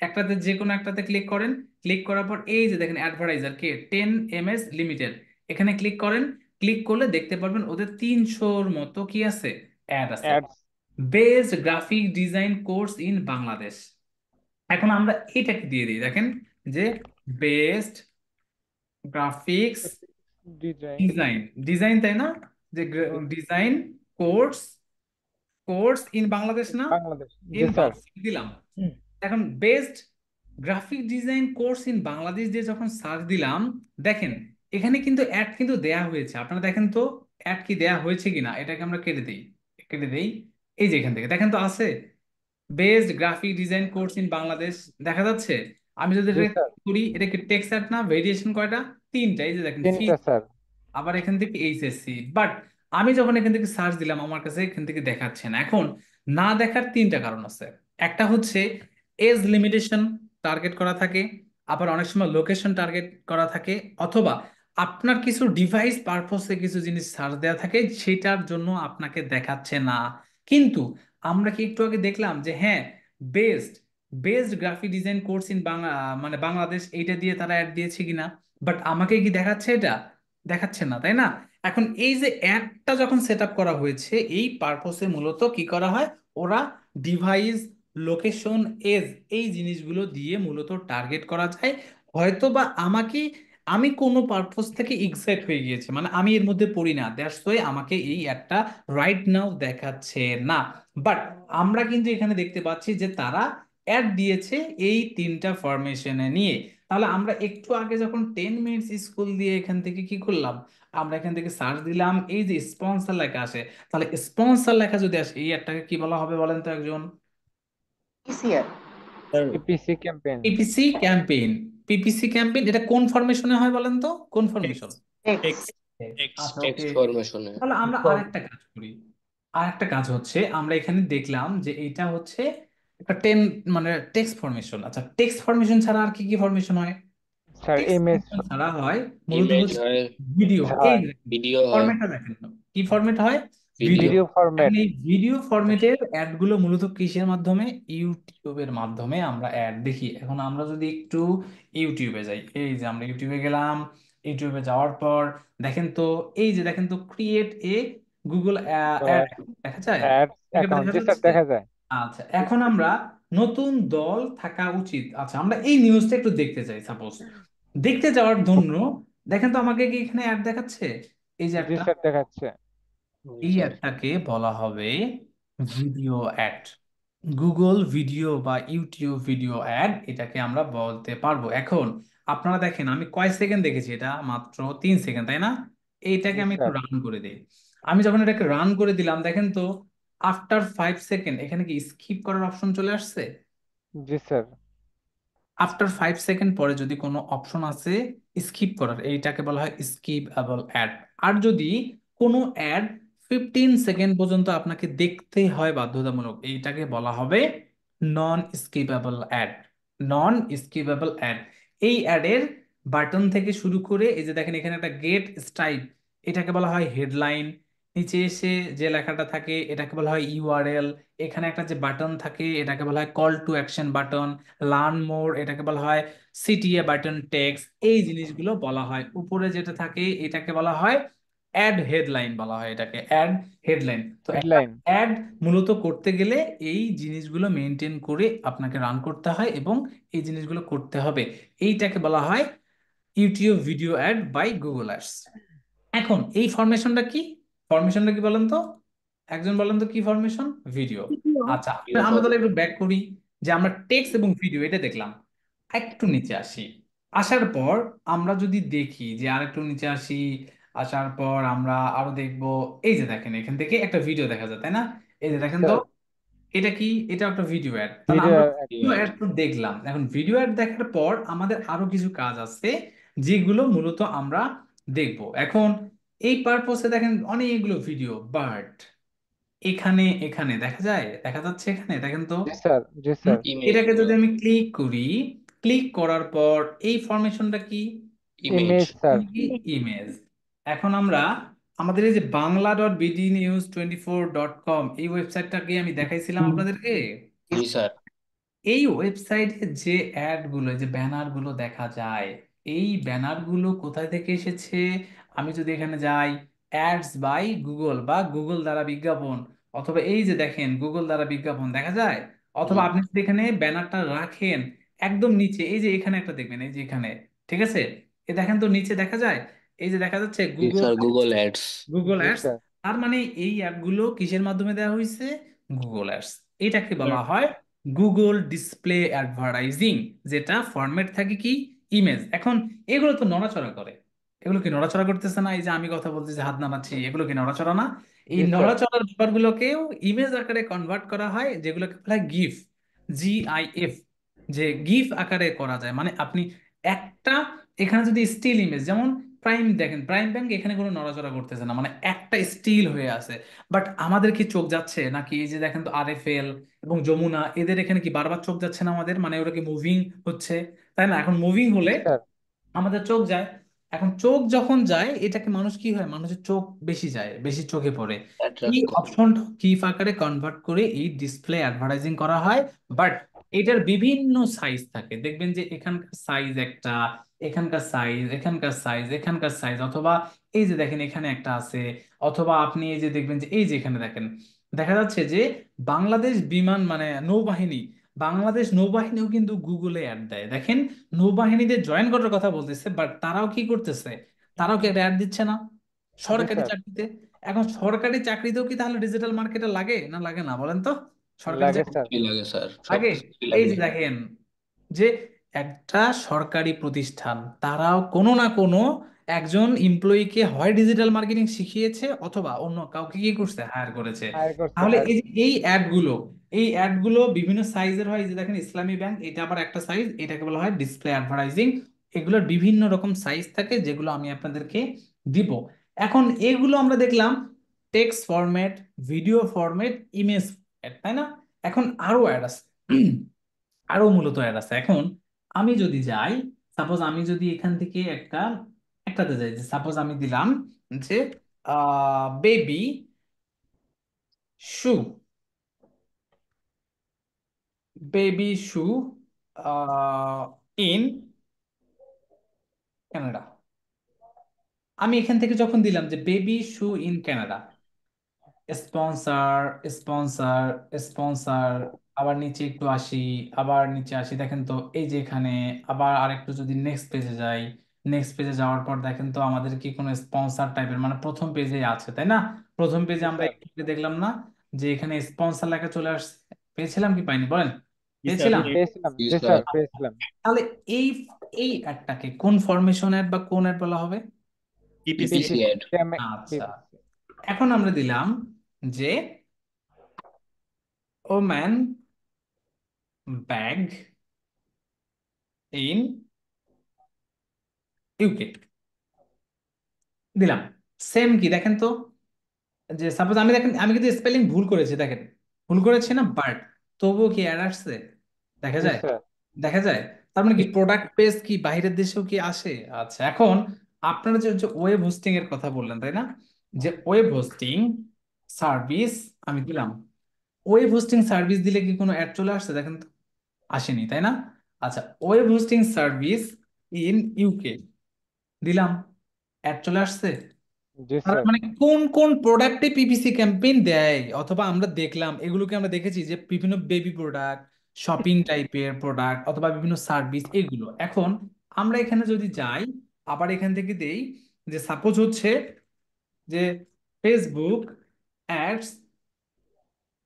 একটাতে যে কোনো একটাতে ক্লিক করেন। ক্লিক করার পর এই যে দেখেন অ্যাডভার্টাইজার কে 10 MS লিমিটেড, এখানে ক্লিক করেন। ক্লিক করলে দেখতে পারবেন ওদের 300-র মতো কি আছে, অ্যাড আছে। Ads. Best graphic design course in Bangladesh. এখন আমরা এটাকে দিয়ে দিই, দেখেন যে best graphics design design, design তাই না, যে design course, course in Bangladesh না, বাংলাদেশ। জি ইন স্যার। বাংলাদেশ দিলাম। এখন best graphic design course in Bangladesh দিয়ে যখন সার্চ দিলাম, দেখেন এখানে কিন্তু অ্যাড কিন্তু দেয়া হয়েছে। আপনারা দেখেন তো অ্যাড কি দেয়া হয়েছে কিনা, এটাকে আমরা কেটে দিই, কেটে দেই। এই যে এখান থেকে দেখেন তো আছে best graphic design course in Bangladesh, দেখা যাচ্ছে। আমি যদি জি এটা স্যার। করি, এটা কি টেক্সট অ্যাড না, ভেরিয়েশন কয়টা, তিনটা। এই যে দেখেন ফি, তিনটা স্যার। আবার এখান থেকে এইচএসসি। বাট আমি যখন এখান থেকে সার্চ দিলাম আমার কাছে এখান থেকে দেখাচ্ছে না। এখন না দেখার তিনটা কারণ আছে। একটা হচ্ছে এজ লিমিটেশন টার্গেট করা থাকে, আবার অনেক সময় লোকেশন টার্গেট করা থাকে, অথবা আপনার কিছু ডিভাইস পারপসে কিছু জিনিস সার্চ দেওয়া থাকে, সেটার জন্য আপনাকে দেখাচ্ছে না। কিন্তু আমরা কি একটু আগে দেখলাম যে হ্যাঁ, best best graphic design course in মানে বাংলাদেশ, এইটা দিয়ে তারা অ্যাড দিয়েছে কিনা। বাট আমাকে কি দেখাচ্ছে এটা, দেখাচ্ছে না, তাই না? এখন এই যে অ্যাডটা যখন সেট আপ করা হয়েছে, এই পারপসে মূলত কি করা হয়, ওরা ডিভাইস, লোকেশন, এজ, এই জিনিসগুলো দিয়ে মূলত টার্গেট করা যায়। হয়তো বা আমাকে, আমি কোনো পারপস থেকে এক্সাইট হয়ে গিয়েছে, মানে আমি এর মধ্যে পড়ি না, দ্যাটস ওয়াই আমাকে এই অ্যাডটা রাইট নাও দেখাচ্ছে না। বাট আমরা কিন্তু এখানে দেখতে পাচ্ছি যে তারা অ্যাড দিয়েছে এই তিনটা ফরমেশনে নিয়ে। তাহলে আমরা একটু আগে যখন 10 মিনিটস স্কুল দিয়ে এখান থেকে কি করলাম, আমরা এখান থেকে সার্চ দিলাম, এই যে স্পন্সর লেখা আসে, তাহলে স্পন্সর লেখা যদি আসে এই অ্যাডটাকে কি বলা হবে বলেন তো একজন? TCR sir. PPC campaign. PPC campaign. PPC campaign এটা কোন ফরমেশনে হয় বলেন তো, কোন ফরমেশন? এক্স আচ্ছা, ওকে। টেক্সট ফরমেশনে। তাহলে আমরা আরেকটা কাজ করি। আরেকটা কাজ হচ্ছে, আমরা এখানে দেখলাম যে এইটা হচ্ছে একটা মানে টেক্সট ফরমেশন। আচ্ছা, টেক্সট ফরমেশন ছাড়া আর কি কি ফরমেশন হয়? Sir text image. ফরমেশন ছাড়া হয় মূলত ইমেজ হচ্ছে হয়, ভিডিও। এই হয়। ভিডিও হয়, ফরম্যাটটা দেখেন তো, কি ফরম্যাট হয়, ভিডিও। ভিডিও। ভিডিও এখন ফরম্যাট। এই ভিডিও ফরম্যাটের অ্যাড গুলো মূলত কিসের মাধ্যমে, ইউটিউবের মাধ্যমে আমরা অ্যাড দেখি। এখন আমরা যদি একটু ইউটিউবে যাই, এই যে আমরা ইউটিউবে গেলাম, ইউটিউবে যাওয়ার পর দেখেন তো, এই যে দেখেন তো ক্রিয়েট এ গুগল অ্যাড, দেখা যায়, অ্যাডস জায়গাটা অ্যাকাউন্ট। দেখা জি স্যার, যাচ্ছে। দেখা যায়। আচ্ছা, এখন আমরা নতুন দল থাকা উচিত, আচ্ছা আমরা এই নিউজটা একটু দেখতে চাই সাপোজ। দেখতে যাওয়ার জন্য দেখেন তো আমাকে কি এখানে অ্যাড দেখাচ্ছে, এই যে জি একটা, স্যার, দেখাচ্ছে। জি এই স্যার। অ্যাডটাকে বলা হবে ভিডিও অ্যাড। গুগল ভিডিও বা ইউটিউব ভিডিও অ্যাড, এটাকে আমরা বলতে পারবো। এখন আপনারা দেখেন আমি কয় সেকেন্ড দেখেছি, এটা মাত্র 3 সেকেন্ড, তাই না? এইটাকে জি আমি একটু স্যার। রান করে দিই। আমি যখন এটাকে রান করে দিলাম, দেখেন তো আফটার 5 সেকেন্ড এখানে কি স্কিপ করার অপশন চলে আসছে। জি স্যার। আফটার 5 সেকেন্ড পরে যদি কোনো অপশন আছে স্কিপ করার, এইটাকে বলা হয় স্কিপএবল অ্যাড। আর যদি কোনো অ্যাড 15 সেকেন্ড পর্যন্ত আপনাকে দেখতে হয় বাধ্যতামূলক, এইটাকে বলা হবে non skippable ad. Non skippable ad. এই অ্যাডের বাটন থেকে শুরু করে এই যে দেখেন এখানে একটা গেট স্টাইল, এটাকে বলা হয় হেডলাইন। নিচে এসে যে লেখাটা থাকে এটাকে বলা হয় ইউআরএল। এখানে একটা যে বাটন থাকে এটাকে বলা হয় call to action button. Learn more এটাকে বলা হয় সিটিএ বাটন টেক্সট। এই জিনিসগুলো বলা হয়। উপরে যেটা থাকে এটাকে বলা হয় অ্যাড হেডলাইন, বলা হয় এটাকে অ্যাড হেডলাইন। তো একটা হেডলাইন। অ্যাড মূলত করতে গেলে এই জিনিসগুলো মেনটেন করে আপনাকে রান করতে হয় এবং এই জিনিসগুলো করতে হবে। এইটাকে বলা হয় YouTube video ad by Google ads. এখন এই ফরমেশনটা কি, ফরমেশনটা কি বলেন তো, একজন বলেন তো কি ফরমেশন, ভিডিও। ভিডিও। আচ্ছা, ভিডিও আমরা তাহলে একটু ফরম্যাট। ব্যাক করি, যে আমরা টেক্সট এবং ভিডিও এটা দেখলাম। একটু নিচে আসি, আসার পর আমরা যদি দেখি যে আরেকটু নিচে আসি, আসার পর আমরা আরো দেখব, এই যে দেখেন এখান থেকে একটা ভিডিও দেখা যায়, তাই না? এই যে জি দেখেন তো, স্যার। এটা কি, এটা একটা ভিডিও অ্যাড। তাহলে ভিডিও আমরা ভিডিও ভিডিও অ্যাড। অ্যাড তো দেখলাম, এখন ভিডিও অ্যাড দেখার পর আমাদের আরো কিছু কাজ আছে যেগুলো মূলত আমরা দেখব এখন। এই পারপসে দেখেন অনেকগুলো ভিডিও, বাট এখানে এখানে দেখা যায়, দেখা যাচ্ছে এখানে দেখেন তো। জি স্যার। জি হুম, স্যার। ইমেজ এটাকে গুলো, যদি আমি ক্লিক করি, ক্লিক করার পর এই ফরমেশনটা কি, ইমেজ। Image sir. ইমেজ। এখন আমরা আমাদের এই যে bangla.bdnews24.com এই ওয়েবসাইটটাকে আমি দেখাইছিলাম আপনাদেরকে। জি স্যার। এই ওয়েবসাইটে যে অ্যাড গুলো যে ব্যানার গুলো দেখা যায়, এই ব্যানার গুলো কোথায় থেকে এসেছে? আমি যদি এখানে যাই অ্যাডস বাই গুগল বা গুগল দ্বারা বিজ্ঞাপন, অথবা এই যে দেখেন গুগল দ্বারা বিজ্ঞাপন দেখা যায়, জি অথবা আপনি যদি এখানে ব্যানারটা রাখেন একদম নিচে, এই যে এখানে একটা দেখবেন, এই যে এখানে, ঠিক আছে, এ দেখেন তো নিচে দেখা যায়, এই যে দেখা যাচ্ছে জি Google, sir, Google ads. Google জি অ্যাডস। স্যার। তার মানে এই অ্যাডগুলো কিসের মাধ্যমে দেওয়া হয়েছে? Google ads. এটাকে বলা হয় গুগল ডিসপ্লে অ্যাডভার্টাইজিং, যেটা ফরম্যাট থাকে কি ইমেজ। এখন এগুলো তো নড়াচড়া করে, এগুলো কি নড়াচড়া করতেছে না? এই যে আমি কথা বলতেছি, হাত নাড়াচ্ছি, এগুলো কি নড়াচড়া না? এই জি স্যার। নড়াচড়ার ব্যাপারগুলোকেও ইমেজ আকারে কনভার্ট করা হয়, যেগুলোকে বলা হয় গিফ, GIF। যে গিফ আকারে করা যায়, মানে আপনি একটা, এখানে যদি স্টিল ইমেজ, যেমন প্রাইম দেখেন, প্রাইম ব্যাংক এখানে কোনো নড়াচড়া করতেছে না, মানে একটা স্টিল হয়ে আছে। বাট আমাদের কি চোখ যাচ্ছে নাকি? এই যে দেখেন তো RFL এবং যমুনা, এদের এখানে কি বারবার চোখ যাচ্ছে না আমাদের? মানে ওরা কি মুভিং হচ্ছে, তাই না? এখন মুভিং জি হলে স্যার। আমাদের চোখ যায়। এখন চোখ যখন যায়, এটাকে মানুষ কি হয়, মানুষের চোখ বেশি যায়, বেশি চোখে পড়ে। এই অ্যাট্রাক্ট করে। অপশনটা কিফ আকারে কনভার্ট করে এই ডিসপ্লে অ্যাডভার্টাইজিং করা হয়। বাট এটার বিভিন্ন সাইজ থাকে, দেখবেন যে এখানকার সাইজ একটা, এখানকার সাইজ, এখানকার সাইজ, এখানকার সাইজ, অথবা এই যে দেখেন এখানে একটা আছে, অথবা আপনি এই যে দেখবেন যে এই যে এখানে দেখেন, দেখা যাচ্ছে যে বাংলাদেশ বিমান মানে নৌবাহিনী, বাংলাদেশ নৌবাহিনীও কিন্তু গুগলে অ্যাড দেয়, দেখেন। নৌবাহিনীদের জয়েন করার কথা বলতেছে, বাট তারাও কি করতেছে? তারাও কি একটা অ্যাড দিচ্ছে না জি সরকারি স্যার। চাকরিতে? এখন সরকারি চাকরিতেও কি তাহলে ডিজিটাল মার্কেটে লাগে না লাগে না, বলেন তো? সরকারি লাগে চাকরি স্যার। কি লাগে স্যার, সব লাগে। কিছুই এই লাগে। যে দেখেন যে একটা সরকারি প্রতিষ্ঠান, তারাও কোনো না কোনো একজন এমপ্লয়িকে হয় ডিজিটাল মার্কেটিং শিখিয়েছে, অথবা অন্য কাউকে কি করছে, হায়ার করেছে। হায়ার করছে, তাহলে হায়ার এই যে করছে। এই অ্যাডগুলো, এই অ্যাডগুলো বিভিন্ন সাইজের হয়। এই যে দেখেন ইসলামী ব্যাংক, এটা আবার একটা সাইজ, এটাকে বলা হয় ডিসপ্লে অ্যাডভার্টাইজিং। এগুলোর বিভিন্ন রকম সাইজ থাকে, যেগুলো আমি আপনাদেরকে দিব। এখন এগুলো আমরা দেখলাম text format, video format, image, তাই না? এখন আরো অ্যাড আছে, আরো মূলত অ্যাড আছে। এখন আমি যদি যাই, সাপোজ আমি যদি এখান থেকে একটাতে যাই, যে সাপোজ আমি দিলাম যে baby shoe, baby shoe in Canada. আমি এখান থেকে যখন দিলাম যে baby shoe in Canada, sponsor, sponsor, sponsor, আবার নিচে একটু আসি, আবার নিচে আসি, দেখেন তো এই যে এখানে, আবার আরেকটু যদি নেক্সট পেজে যাই, নেক্সট পেজে যাওয়ার পর দেখেন তো আমাদের কি কোনো স্পন্সর টাইপের, মানে প্রথম পেজে আছে, তাই না? প্রথম পেজে জি আমরা স্যার। একটু আগে দেখলাম না যে এখানে স্পন্সর লেখা চলে আসছে? পেয়েছিলাম কি পাইনি বলেন? জি স্যার, পেয়েছিলাম। পেয়েছিলাম, জি জি স্যার। স্যার, পেয়েছিলাম। তাহলে এই এই অ্যাডটাকে কোন ফরমেশন অ্যাড বা কোন অ্যাড বলা হবে? PPC PPC PPC. অ্যাড। আচ্ছা, এখন আমরা দিলাম যে ওম্যান ব্যাগ ইন ইউকে দিলাম। সেম কি দেখেন তো, যে সাপোজ আমি দেখেন আমি কিন্তু স্পেলিং ভুল করেছি, দেখেন ভুল করেছি না, বাট তবুও কি অ্যাড আসছে? দেখা জি যায়, স্যার। দেখা যায়। তার মানে কি প্রোডাক্ট পেজ কি বাইরের দেশেও কি আসে? আচ্ছা, এখন আপনারা যে ওয়েব হোস্টিং এর কথা বললেন, তাই না? যে ওয়েব হোস্টিং সার্ভিস আমি দিলাম, ওয়েব হোস্টিং সার্ভিস দিলে কি কোনো অ্যাড চলে আসছে? দেখেন তো, আসেনি, তাই না? আচ্ছা, web hosting service in UK দিলাম, অ্যাড চলে আসছে। জি তার স্যার। মানে কোন কোন প্রোডাক্টে পিপিসি ক্যাম্পেইন দেয়, অথবা আমরা দেখলাম এগুলোকে, আমরা দেখেছি যে বিভিন্ন বেবি প্রোডাক্ট, শপিং টাইপের প্রোডাক্ট, অথবা বিভিন্ন সার্ভিস, এগুলো। এখন আমরা এখানে যদি যাই, আবার এখান থেকে দেই যে সাপোজ হচ্ছে যে Facebook ads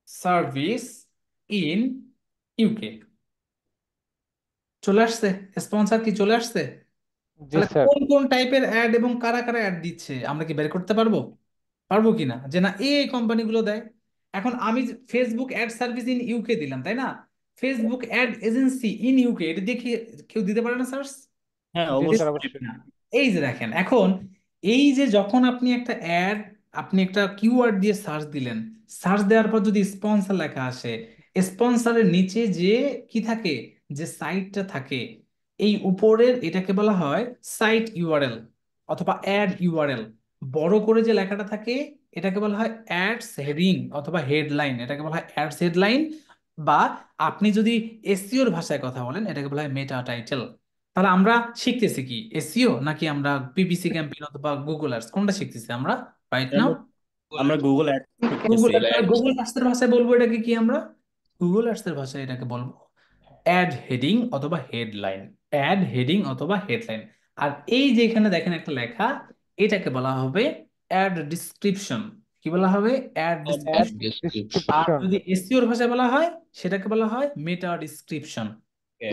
service in UK, চলে আসছে, স্পন্সর কি চলে আসছে? জি তাহলে স্যার। কোন কোন টাইপের অ্যাড এবং কারা কারা অ্যাড দিচ্ছে আমরা কি বের করতে পারবো? পারবো কিনা যে না এই কোম্পানিগুলো দেয়? এখন আমি Facebook ad service in UK দিলাম, তাই না? Facebook ad agency in UK, এটা দেখি কেউ দিতে পারে না সার্চ? হ্যাঁ জি স্যার, অবশ্যই। অবশ্যই। না। এই যে দেখেন, এখন এই যে যখন আপনি একটা অ্যাড, আপনি একটা কিওয়ার্ড দিয়ে সার্চ দিলেন, সার্চ দেওয়ার পর যদি স্পন্সর লেখা আসে, স্পন্সরের নিচে যে কি থাকে, যে সাইটটা থাকে, এই উপরের এটাকে বলা হয় সাইট ইউআরএল অথবা অ্যাড ইউআরএল। বড় করে যে লেখাটা থাকে এটাকে বলা হয় অ্যাডস হেডিং অথবা হেডলাইন, এটাকে বলা হয় অ্যাডস হেডলাইন, বা আপনি যদি এসইওর ভাষায় কথা বলেন এটাকে বলা হয় মেটা টাইটেল। তাহলে আমরা শিখতেছি কি, এসইও নাকি আমরা পিপিসি ক্যাম্পেইন অথবা গুগল অ্যাডস, কোনটা শিখতেছি আমরা রাইট নাও? আমরা আমরা গুগল অ্যাড গুগল শিখতেছি। Google ads. Ads, গুগল অ্যাডসের ভাষায় বলবো এটাকে কি আমরা? গুগল অ্যাডসের ভাষায় এটাকে বলবো অ্যাড হেডিং অথবা হেডলাইন, অ্যাড হেডিং অথবা হেডলাইন। আর এই যে এখানে দেখেন একটা লেখা, এটাকে বলা হবে অ্যাড ডিসক্রিপশন। কি বলা হবে? Ad ad description. description, আর ডিসক্রিপশন। যদি এসইওর ভাষায় বলা হয় সেটাকে বলা হয় মেটা ডিসক্রিপশন।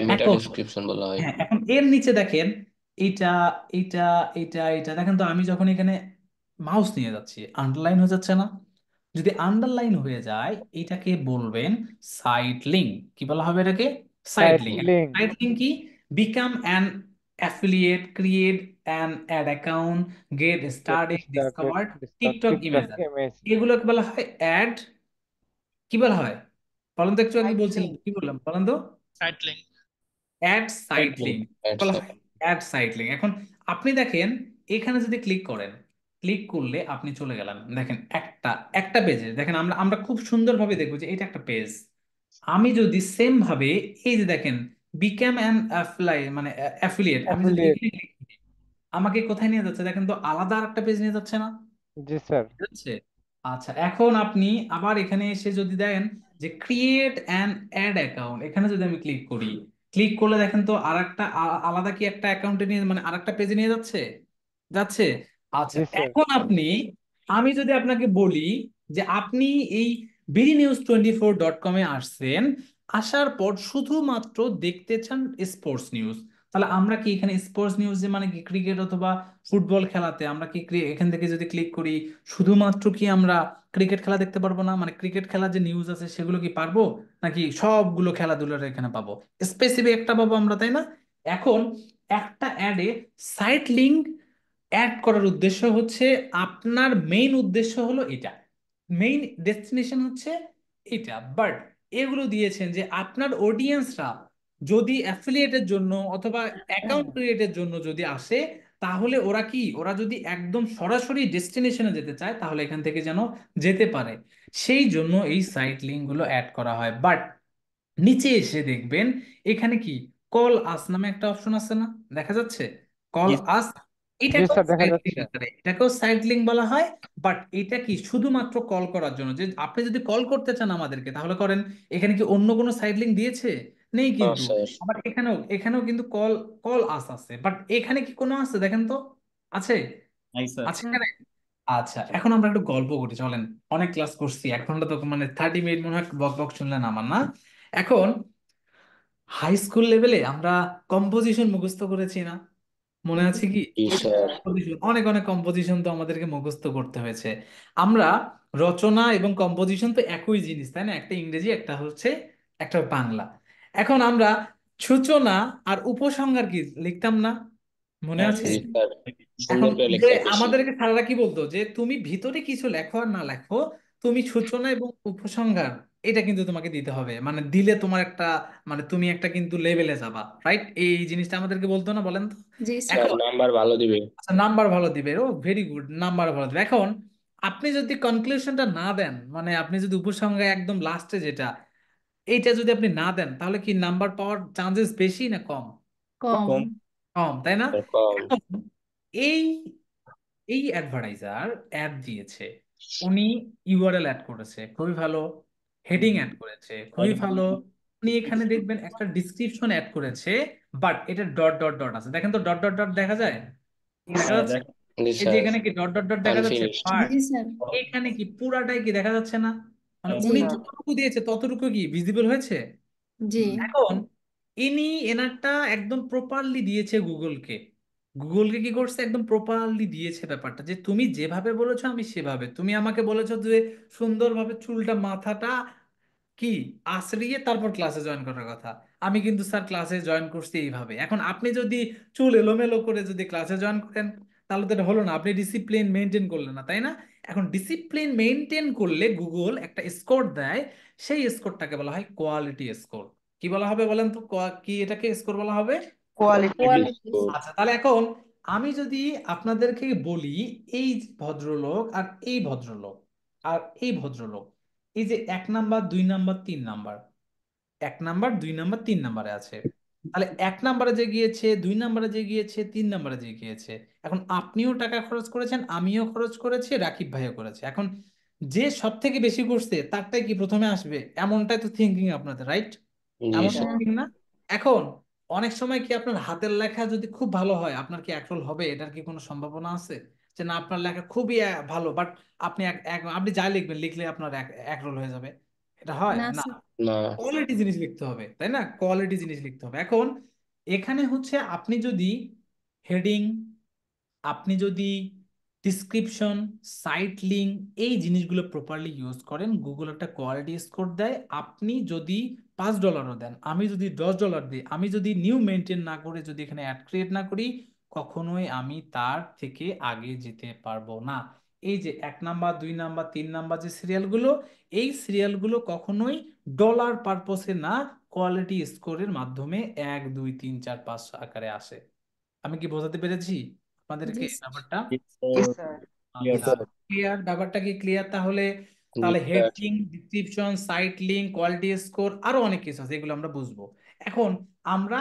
meta এখন description বলা হয়। হ্যাঁ, এখন এর নিচে দেখেন এইটা, এইটা, এইটা দেখেন তো, আমি যখন এখানে মাউস নিয়ে যাচ্ছি আন্ডারলাইন হয়ে যাচ্ছে না? যদি আন্ডারলাইন হয়ে যায় এটাকে বলবেন সাইড লিঙ্ক। কি বলা হবে এটাকে? Side site link. Link. Side link কি? Become an affiliate, create an ad account, get get started, started, discovered discount, TikTok TikTok image. Image. এগুলোকে বলা হয় অ্যাড, কি বলা হয় বলেন তো? একটু আগে সাইট বলছিলাম, লিঙ্ক। কি বললাম বলেন তো? অ্যাড সাইট লিঙ্ক Ads বলা site, হয়, অ্যাড সাইট লিঙ্ক। এখন আপনি দেখেন এখানে যদি ক্লিক করেন, ক্লিক করলে আপনি চলে গেলেন দেখেন একটা একটা পেজে। দেখেন আমরা আমরা খুব সুন্দরভাবে দেখবো যে এটা একটা পেজ। আমি যদি সেম ভাবে এই যে দেখেন বিকাম অ্যান অ্যাফলাই মানে অ্যাফিলিয়েট, আমি যদি অ্যাফিলিয়েট। এখানে click করি, আমাকে কোথায় নিয়ে যাচ্ছে দেখেন তো? আলাদা একটা পেজ নিয়ে যাচ্ছে না? জি স্যার। যাচ্ছে। আচ্ছা, এখন আপনি আবার এখানে এসে যদি দেন যে ক্রিয়েট অ্যান অ্যাড অ্যাকাউন্ট, এখানে যদি আমি ক্লিক করি, ক্লিক করলে দেখেন তো আরেকটা আলাদা কি একটা অ্যাকাউন্টে নিয়ে মানে আরেকটা পেজে নিয়ে যাচ্ছে, যাচ্ছে। আচ্ছা, জি স্যার। এখন আপনি, আমি যদি আপনাকে বলি যে আপনি এই BDNews24.com-এ আসছেন, আসার পর শুধুমাত্র দেখতে চান স্পোর্টস নিউজ, তাহলে আমরা কি এখানে স্পোর্টস নিউজে মানে কি ক্রিকেট অথবা ফুটবল খেলাতে আমরা কি এখান থেকে যদি ক্লিক করি শুধুমাত্র কি আমরা ক্রিকেট খেলা দেখতে পারবো না? মানে ক্রিকেট খেলার যে নিউজ আছে সেগুলো কি পারবো, নাকি সবগুলো খেলাধুলার এখানে পাবো? স্পেসিফিক একটা পাবো আমরা, তাই না? এখন একটা অ্যাডে সাইট লিংক অ্যাড করার উদ্দেশ্য হচ্ছে, আপনার মেইন উদ্দেশ্য হলো এটা, মেইন ডেস্টিনেশন হচ্ছে এটা, বাট এগুলো দিয়েছেন যে আপনার অডিয়েন্সরা যদি অ্যাফিলিয়েটের জন্য অথবা অ্যাকাউন্ট ক্রিয়েটের জন্য যদি আসে, তাহলে ওরা কি, ওরা যদি একদম সরাসরি ডেস্টিনেশনে যেতে চায় তাহলে এখান থেকে যেন যেতে পারে, সেই জন্য এই সাইট লিঙ্ক গুলো অ্যাড করা হয়। বাট নিচে এসে দেখবেন এখানে কি কল আস নামে একটা অপশন আছে না? দেখা যাচ্ছে কল জি আস। জি এটাকেও স্যার, দেখা সাইড লিঙ্ক যাচ্ছে। আকারে, এটাকেও সাইড লিঙ্ক বলা হয়। বাট এটা কি শুধুমাত্র কল করার জন্য, যে আপনি যদি কল করতে চান আমাদেরকে তাহলে করেন। এখানে কি অন্য কোনো সাইড লিঙ্ক দিয়েছে? নেই না কিন্তু। স্যার, আবার এখানেও এখানেও কিন্তু কল কল আস আছে, বাট এখানে কি কোনো আছে দেখেন তো? আছে? নাই স্যার। আছে এখানে? আচ্ছা, এখন আমরা একটু গল্প করি চলেন। অনেক ক্লাস করছি, 1 ঘন্টা তো মানে 30 মিনিট মনে হয় বক বক শুনলেন আমার, না? এখন হাই স্কুল লেভেলে আমরা কম্পোজিশন মুখস্থ করেছি না? মনে আছে কি? জি জি স্যার, স্যার। Composition, অনেক অনেক কম্পোজিশন তো আমাদেরকে মুখস্থ করতে হয়েছে। আমরা রচনা এবং কম্পোজিশন তো একই জিনিস, তাই না? একটা ইংরেজি, একটা হচ্ছে একটা বাংলা। এখন আমরা সূচনা আর উপসংহার কি লিখতাম না? মনে হ্যাঁ আছে? জি স্যার, এখন সুন্দর করে যে লিখতাম বেশি। আমাদেরকে স্যাররা কি বলতো যে তুমি ভিতরে কিছু লেখো আর না লেখো, তুমি সূচনা এবং উপসংহার এটা কিন্তু তোমাকে দিতে হবে, মানে দিলে তোমার একটা মানে তুমি একটা কিন্তু লেভেলে যাবা, রাইট? এই জিনিসটা আমাদেরকে বলতো না, বলেন তো? জি স্যার। স্যার এখন নাম্বার ভালো দিবে। আচ্ছা, নাম্বার ভালো দিবে, ও ভেরি গুড, নাম্বার ভালো দিবে। এখন আপনি যদি কনক্লুশনটা না দেন, মানে আপনি যদি উপসংহার একদম লাস্টে যেটা, এইটা যদি আপনি না দেন, তাহলে কি নাম্বার পাওয়ার চান্সেস বেশি না কম? কম। কম। কম, তাই না? কম। এখন এই এই অ্যাডভার্টাইজার অ্যাড দিয়েছে, উনি ইউআরএল অ্যাড করেছে, খুবই ভালো। হেডিং অ্যাড করেছে, খুবই ভালো। উনি এখানে দেখবেন একটা ডিসক্রিপশন অ্যাড করেছে, বাট এটা ডট ডট ডট আছে, দেখেন তো ডট ডট ডট দেখা যায়? দেখা হ্যাঁ যাচ্ছে? দেখ। জি এই যে স্যার, এখানে কি ডট ডট ডট দেখা যাচ্ছে? আনফিনিশড। But G sir. এখানে কি পুরাটাই কি দেখা যাচ্ছে না? মানে হ্যাঁ জি উনি স্যার। স্যার। যতটুকু দিয়েছে ততটুকু কি ভিজিবল হয়েছে? জি। এখন এনারটা একদম প্রপারলি দিয়েছে গুগলকে। গুগলকে কি করছে, একদম প্রপারলি দিয়েছে ব্যাপারটা, যে তুমি যেভাবে বলেছো আমি সেভাবে, তুমি আমাকে বলেছো যে সুন্দরভাবে চুলটা মাথাটা কি আঁচড়িয়ে তারপর ক্লাসে জয়েন করার কথা। আমি কিন্তু স্যার ক্লাসে জয়েন করছি এইভাবে। এখন আপনি যদি চুল এলোমেলো করে যদি ক্লাসে জয়েন করেন তাহলে তো এটা হলো না, আপনি ডিসিপ্লিন মেনটেন করলেন না, তাই না? এখন ডিসিপ্লিন মেনটেন করলে গুগল একটা স্কোর দেয়, সেই স্কোরটাকে বলা হয় কোয়ালিটি স্কোর। কি বলা হবে বলেন তো? কি এটাকে স্কোর বলা হবে? কোয়ালিটি। কোয়ালিটি। আচ্ছা, তাহলে এখন আমি যদি আপনাদেরকে বলি এই ভদ্রলোক আর এই ভদ্রলোক আর এই ভদ্রলোক, এই যে 1 number 2 number 3 number, 1 number 2 number 3 নাম্বারে আছে, তাহলে 1 নাম্বারে যে গিয়েছে, 2 নাম্বারে যে গিয়েছে, 3 নাম্বারে যে গিয়েছে, এখন আপনিও টাকা খরচ করেছেন, আমিও খরচ করেছি, রাকিব ভাইও করেছে। এখন যে সব থেকে বেশি করছে তারটাই কি প্রথমে আসবে, এমনটাই তো থিঙ্কিং আপনাদের, রাইট? জি এমন স্যার। থিঙ্কিং না? এখন অনেক সময় কি আপনার হাতের লেখা যদি খুব ভালো হয় আপনার কি একরোল হবে? এটার কি কোনো সম্ভাবনা আছে যে না আপনার লেখা খুবই ভালো, বাট আপনি আপনি যাই লিখবেন, লিখলে আপনার একরোল হয়ে যাবে? এটা হয় না না। স্যার। না কোয়ালিটি জিনিস লিখতে হবে, তাই না? কোয়ালিটি জিনিস লিখতে হবে। এখন এখানে হচ্ছে আপনি যদি হেডিং, আপনি যদি ডিসক্রিপশন, সাইট লিঙ্ক, এই জিনিসগুলো প্রপারলি ইউজ করেন, গুগল একটা কোয়ালিটি স্কোর দেয়। আপনি যদি $5 দেন, আমি যদি $10 দিই, আমি যদি নিউ মেনটেন না করে যদি এখানে অ্যাড ক্রিয়েট না করি, কখনোই আমি তার থেকে আগে যেতে পারবো না। এই যে 1 নাম্বার 2 নাম্বার 3 নাম্বার যে সিরিয়ালগুলো, এই সিরিয়ালগুলো কখনোই ডলার পারপসে না, কোয়ালিটি স্কোরের মাধ্যমে 1 2 3 4 5 আকারে আসে। আমি কি বোঝাতে পেরেছি জি আপনাদেরকে স্যার। ব্যাপারটা? Yes, আচ্ছা, sir. ক্লিয়ার? ব্যাপারটা কি ক্লিয়ার তাহলে? জি তাহলে sir. Heading, description, site link, quality score, আরো অনেক কিছু আছে, এগুলো আমরা বুঝবো। এখন আমরা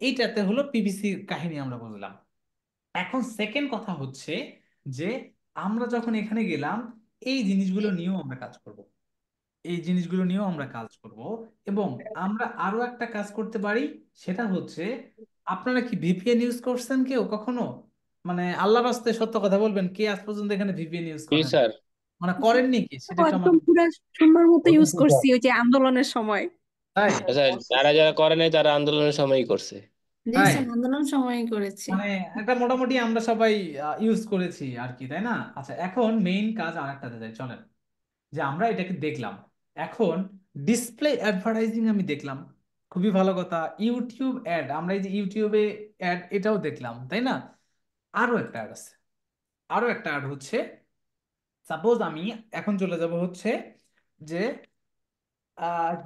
এইটাতে হলো পিপিসি কাহিনী আমরা বুঝলাম। এখন সেকেন্ড কথা হচ্ছে যে আমরা যখন এখানে গেলাম, এই জিনিসগুলো নিয়েও আমরা কাজ করব, এই জিনিসগুলো নিয়েও আমরা কাজ করব। এবং আমরা আরো একটা কাজ করতে পারি, সেটা হচ্ছে আপনারা কি ভিপিএন ইউজ করছেন কেউ কখনো? মানে আল্লাহর রাস্তে সত্য কথা বলবেন, কে আজ পর্যন্ত এখানে ভিপিএন ইউজ জি করেন? স্যার। মানে করেননি কি সেটা ও একটু একদম আমাকে পুরা সুন্দর মতো বলুন ইউজ তো। করছি ওই যে আন্দোলনের সময়। তাই? আচ্ছা, যারা যারা করে নাই তারা আন্দোলনের সময়ই করছে। জি তাই স্যার, আন্দোলন সময়ই করেছি। মানে একটা মোটামুটি আমরা সবাই ইউজ করেছি আর কি, তাই না? আচ্ছা, এখন মেইন কাজ আর একটাতে যাই, চলেন। যে আমরা এটাকে দেখলাম, এখন ডিসপ্লে অ্যাডভার্টাইজিং আমি দেখলাম, খুবই ভালো কথা। ইউটিউব অ্যাড, আমরা এই যে ইউটিউবে অ্যাড, এটাও দেখলাম, তাই না? আরো একটা অ্যাড আছে, আরো একটা অ্যাড হচ্ছে, সাপোজ আমি এখন চলে যাব হচ্ছে যে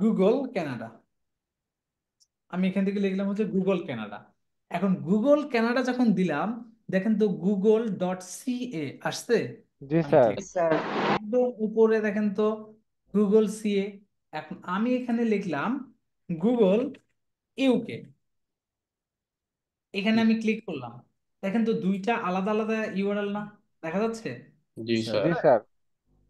গুগল কানাডা, আমি এখান থেকে লিখলাম হচ্ছে গুগল কানাডা। এখন গুগল কানাডা যখন দিলাম, দেখেন তো google.ca আসছে। Yes, আমি sir. ক্লিক একদম উপরে দেখেন তো গুগল সিএ। এখন আমি এখানে লিখলাম গুগল ইউকে, এখানে আমি ক্লিক করলাম, দেখেন তো দুইটা আলাদা আলাদা ইউআরএল না দেখা যাচ্ছে? জি স্যার। স্যার।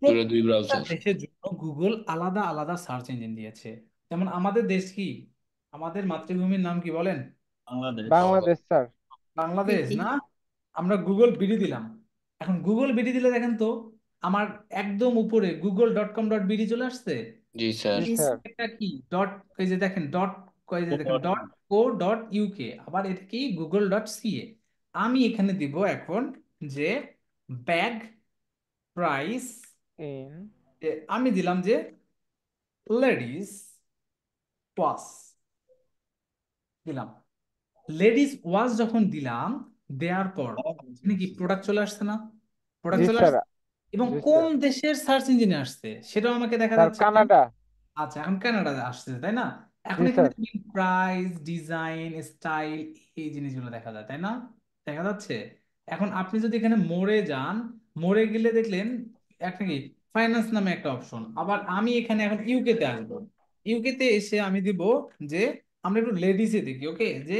Yes, sir. দুটো দুই প্রত্যেকটা ব্রাউজার। দেশের জন্য গুগল আলাদা আলাদা সার্চ ইঞ্জিন দিয়েছে। যেমন আমাদের দেশ কি, আমাদের মাতৃভূমির নাম কি বলেন? বাংলাদেশ। Bangladesh, sir. বাংলাদেশ জি। না? আমরা গুগল বিডি দিলাম, এখন গুগল বিডি দিলে দেখেন তো আমার একদম উপরে google.com.bd চলে আসছে। জি স্যার। Yes, জি sir. স্যার। এটা কি ডট, এই যে দেখেন ডট, এই যে দেখেন ডট কো ডট ইউকে, আবার এটা কি গুগল.সিএ। আমি এখানে দিব এখন যে ব্যাগ প্রাইস, In. আমি দিলাম যে লেডিস ওয়াশ দিলাম। লেডিস ওয়াশ যখন দিলাম, দেওয়ার পর এখানে কি প্রোডাক্ট চলে আসছে না? প্রোডাক্ট Yes, চলে sir. আসছে, এবং Yes, কোন sir. দেশের সার্চ ইঞ্জিনে আসছে সেটাও আমাকে দেখা Sir, যাচ্ছে, তাই না? Canada. আচ্ছা, এখন কানাডা আসছে, তাই না? এখন Yes, এখানে sir. প্রাইস, ডিজাইন, স্টাইল, এই জিনিসগুলো দেখা যায়, তাই না? দেখা যাচ্ছে। এখন আপনি যদি এখানে মোড়ে যান, মোড়ে গেলে দেখলেন একটা কি ফাইন্যান্স নামে একটা অপশন। আবার আমি এখানে এখন ইউকে তে আসবো, ইউকে তে এসে আমি দিব যে আমরা একটু লেডিসে দেখি, ওকে, যে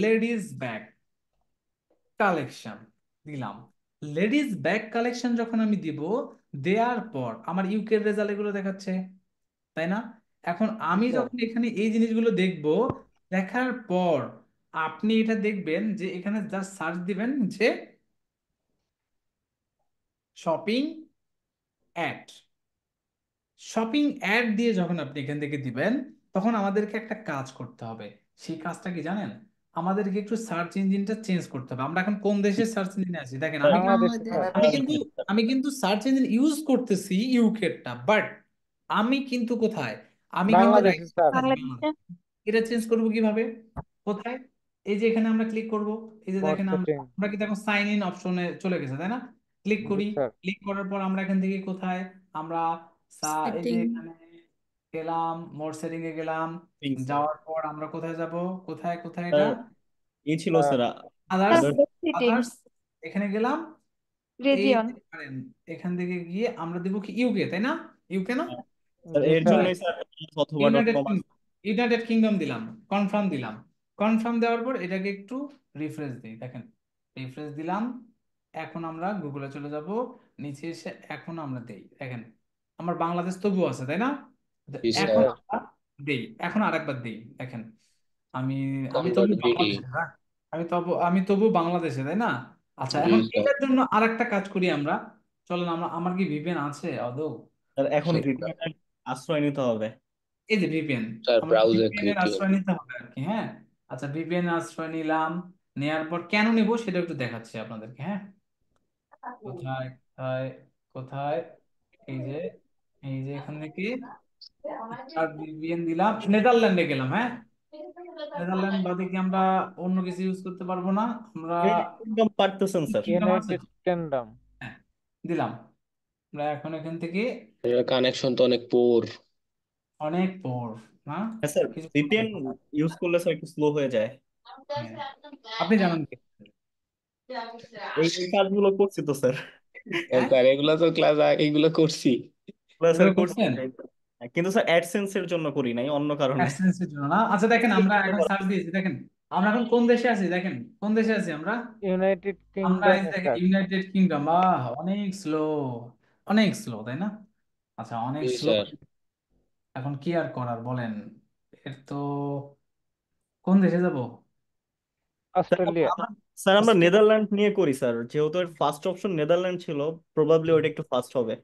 লেডিস ব্যাগ কালেকশন দিলাম। লেডিস ব্যাগ কালেকশন যখন আমি দিব, দেওয়ার পর আমার ইউকের রেজাল্ট এগুলো দেখাচ্ছে, তাই না? এখন Yes, আমি sir. যখন এখানে এই জিনিসগুলো দেখব, দেখার পর আপনি এটা দেখবেন যে এখানে জাস্ট সার্চ দিবেন যে শপিং অ্যাড। শপিং অ্যাড দিয়ে যখন আপনি এখান থেকে দিবেন, তখন আমাদেরকে একটা কাজ করতে হবে। সেই কাজটা কি জানেন? আমাদেরকে একটু সার্চ ইঞ্জিনটা চেঞ্জ করতে হবে। আমরা এখন কোন দেশের সার্চ ইঞ্জিনে আছি দেখেন, আমি কিন্তু Bangladesh, sir. আমি কিন্তু আমি কিন্তু সার্চ ইঞ্জিন ইউজ করতেছি ইউকেটা, বাট আমি কিন্তু কোথায়, আমি কিন্তু Bangladesh, রাইট sir. বাংলাদেশে। এটা চেঞ্জ করব কিভাবে? কোথায়? এই যে এখানে আমরা ক্লিক করব, এই যে More দেখেন আমরা setting. আমরা কিন্তু এখন সাইন ইন অপশনে চলে গেছে, তাই না? ক্লিক করি, Yes, sir. ক্লিক করার পর আমরা এখান থেকে কোথায়, আমরা এই যে সেটিং। এখানে গেলাম, মোর সেটিং এ গেলাম, যাওয়ার পর আমরা কোথায় যাব, কোথায় কোথায় এটা, এই ছিল Sir. Sir others, Visiting others এখানে গেলাম, এই region. যে পারেন এখান থেকে গিয়ে আমরা দেবো কি ইউকে, তাই না? ইউকে না? স্যার জি এর স্যার। জন্যই স্যার অথবা ডট ইউনাইটেড কম আছে। কিংডম, ইউনাইটেড কিংডম দিলাম, কনফার্ম দিলাম। কনফার্ম দেওয়ার পর এটাকে একটু রিফ্রেশ দিই, দেখেন রিফ্রেশ দিলাম। এখন আমরা গুগলে চলে যাব, নিচে এসে এখন আমরা দেই, দেখেন আমার বাংলাদেশ তবুও আছে, তাই না? তো জি জি এখন স্যার। স্যার। আমরা দেই, এখন আরেকবার দেই, দেখেন আমি আমি কম তবু ডট বিডি। বাংলাদেশে, হ্যাঁ আমি তবু বাংলাদেশে, তাই না? আচ্ছা জি এখন স্যার। এটার জন্য আরেকটা কাজ করি আমরা, চলেন আমরা, আমার কি ভিপিএন আছে আদৌ? স্যার এখন স্যার ভিপিএন এর আশ্রয় নিতে হবে। এই যে ভিপিএন, আমার ব্রাউজার ভিপিএন এর ভিডিও। আশ্রয় নিতে হবে আর কি, হ্যাঁ। আচ্ছা ভিপিএন আশ্রয় নিলাম, নেয়ার পর কেন নিব সেটা একটু দেখাচ্ছি আপনাদেরকে, হ্যাঁ। কোথায় কোথায় কোথায়, এই যে এই যে এখান থেকে স্টার্ট ভিপিএন দিলাম, নেদারল্যান্ডে গেলাম, হ্যাঁ। নেদারল্যান্ড বাদে কি আমরা অন্য কিছু ইউজ করতে পারবো না? আমরা একদম পারতেছেন স্যার। কিংডম আছে ইউনাইটেড তো? কিংডম। হ্যাঁ দিলাম। আমরা এখন এখান থেকে কানেকশন তো অনেক পোর। অনেক পর না, হ্যাঁ স্যার, কিছু করার ভিপিএন নেই। ইউজ করলে স্যার একটু স্লো হয়ে যায়। হ্যাঁ আপনি জানেন কি? এই কাজগুলো করছি তো স্যার। হ্যাঁ স্যার এগুলো তো ক্লাস এগুলো করছি। এগুলো স্যার এগুলো করছি, করছেন কিন্তু স্যার অ্যাডসেন্স এর জন্য করি নাই, অন্য কারণে। অ্যাডসেন্সের জন্য না? আচ্ছা দেখেন আমরা এখন সার্চ দিয়েছি, দেখেন আমরা এখন কোন দেশে আছি, দেখেন কোন দেশে আছি আমরা। ইউনাইটেড আমরা এই যে কিংডমে দেখেন স্যার। ইউনাইটেড কিংডম, অনেক স্লো, অনেক স্লো, তাই না? আচ্ছা অনেক জি স্লো। স্যার। এখন কি আর করার বলেন, এর তো কোন দেশে যাব? Sir Australia. স্যার আমরা নেদারল্যান্ড নিয়ে করি স্যার, যেহেতু এর ফার্স্ট অপশন নেদারল্যান্ড ছিল, প্রবাবলি ওইটা একটু ফার্স্ট হবে।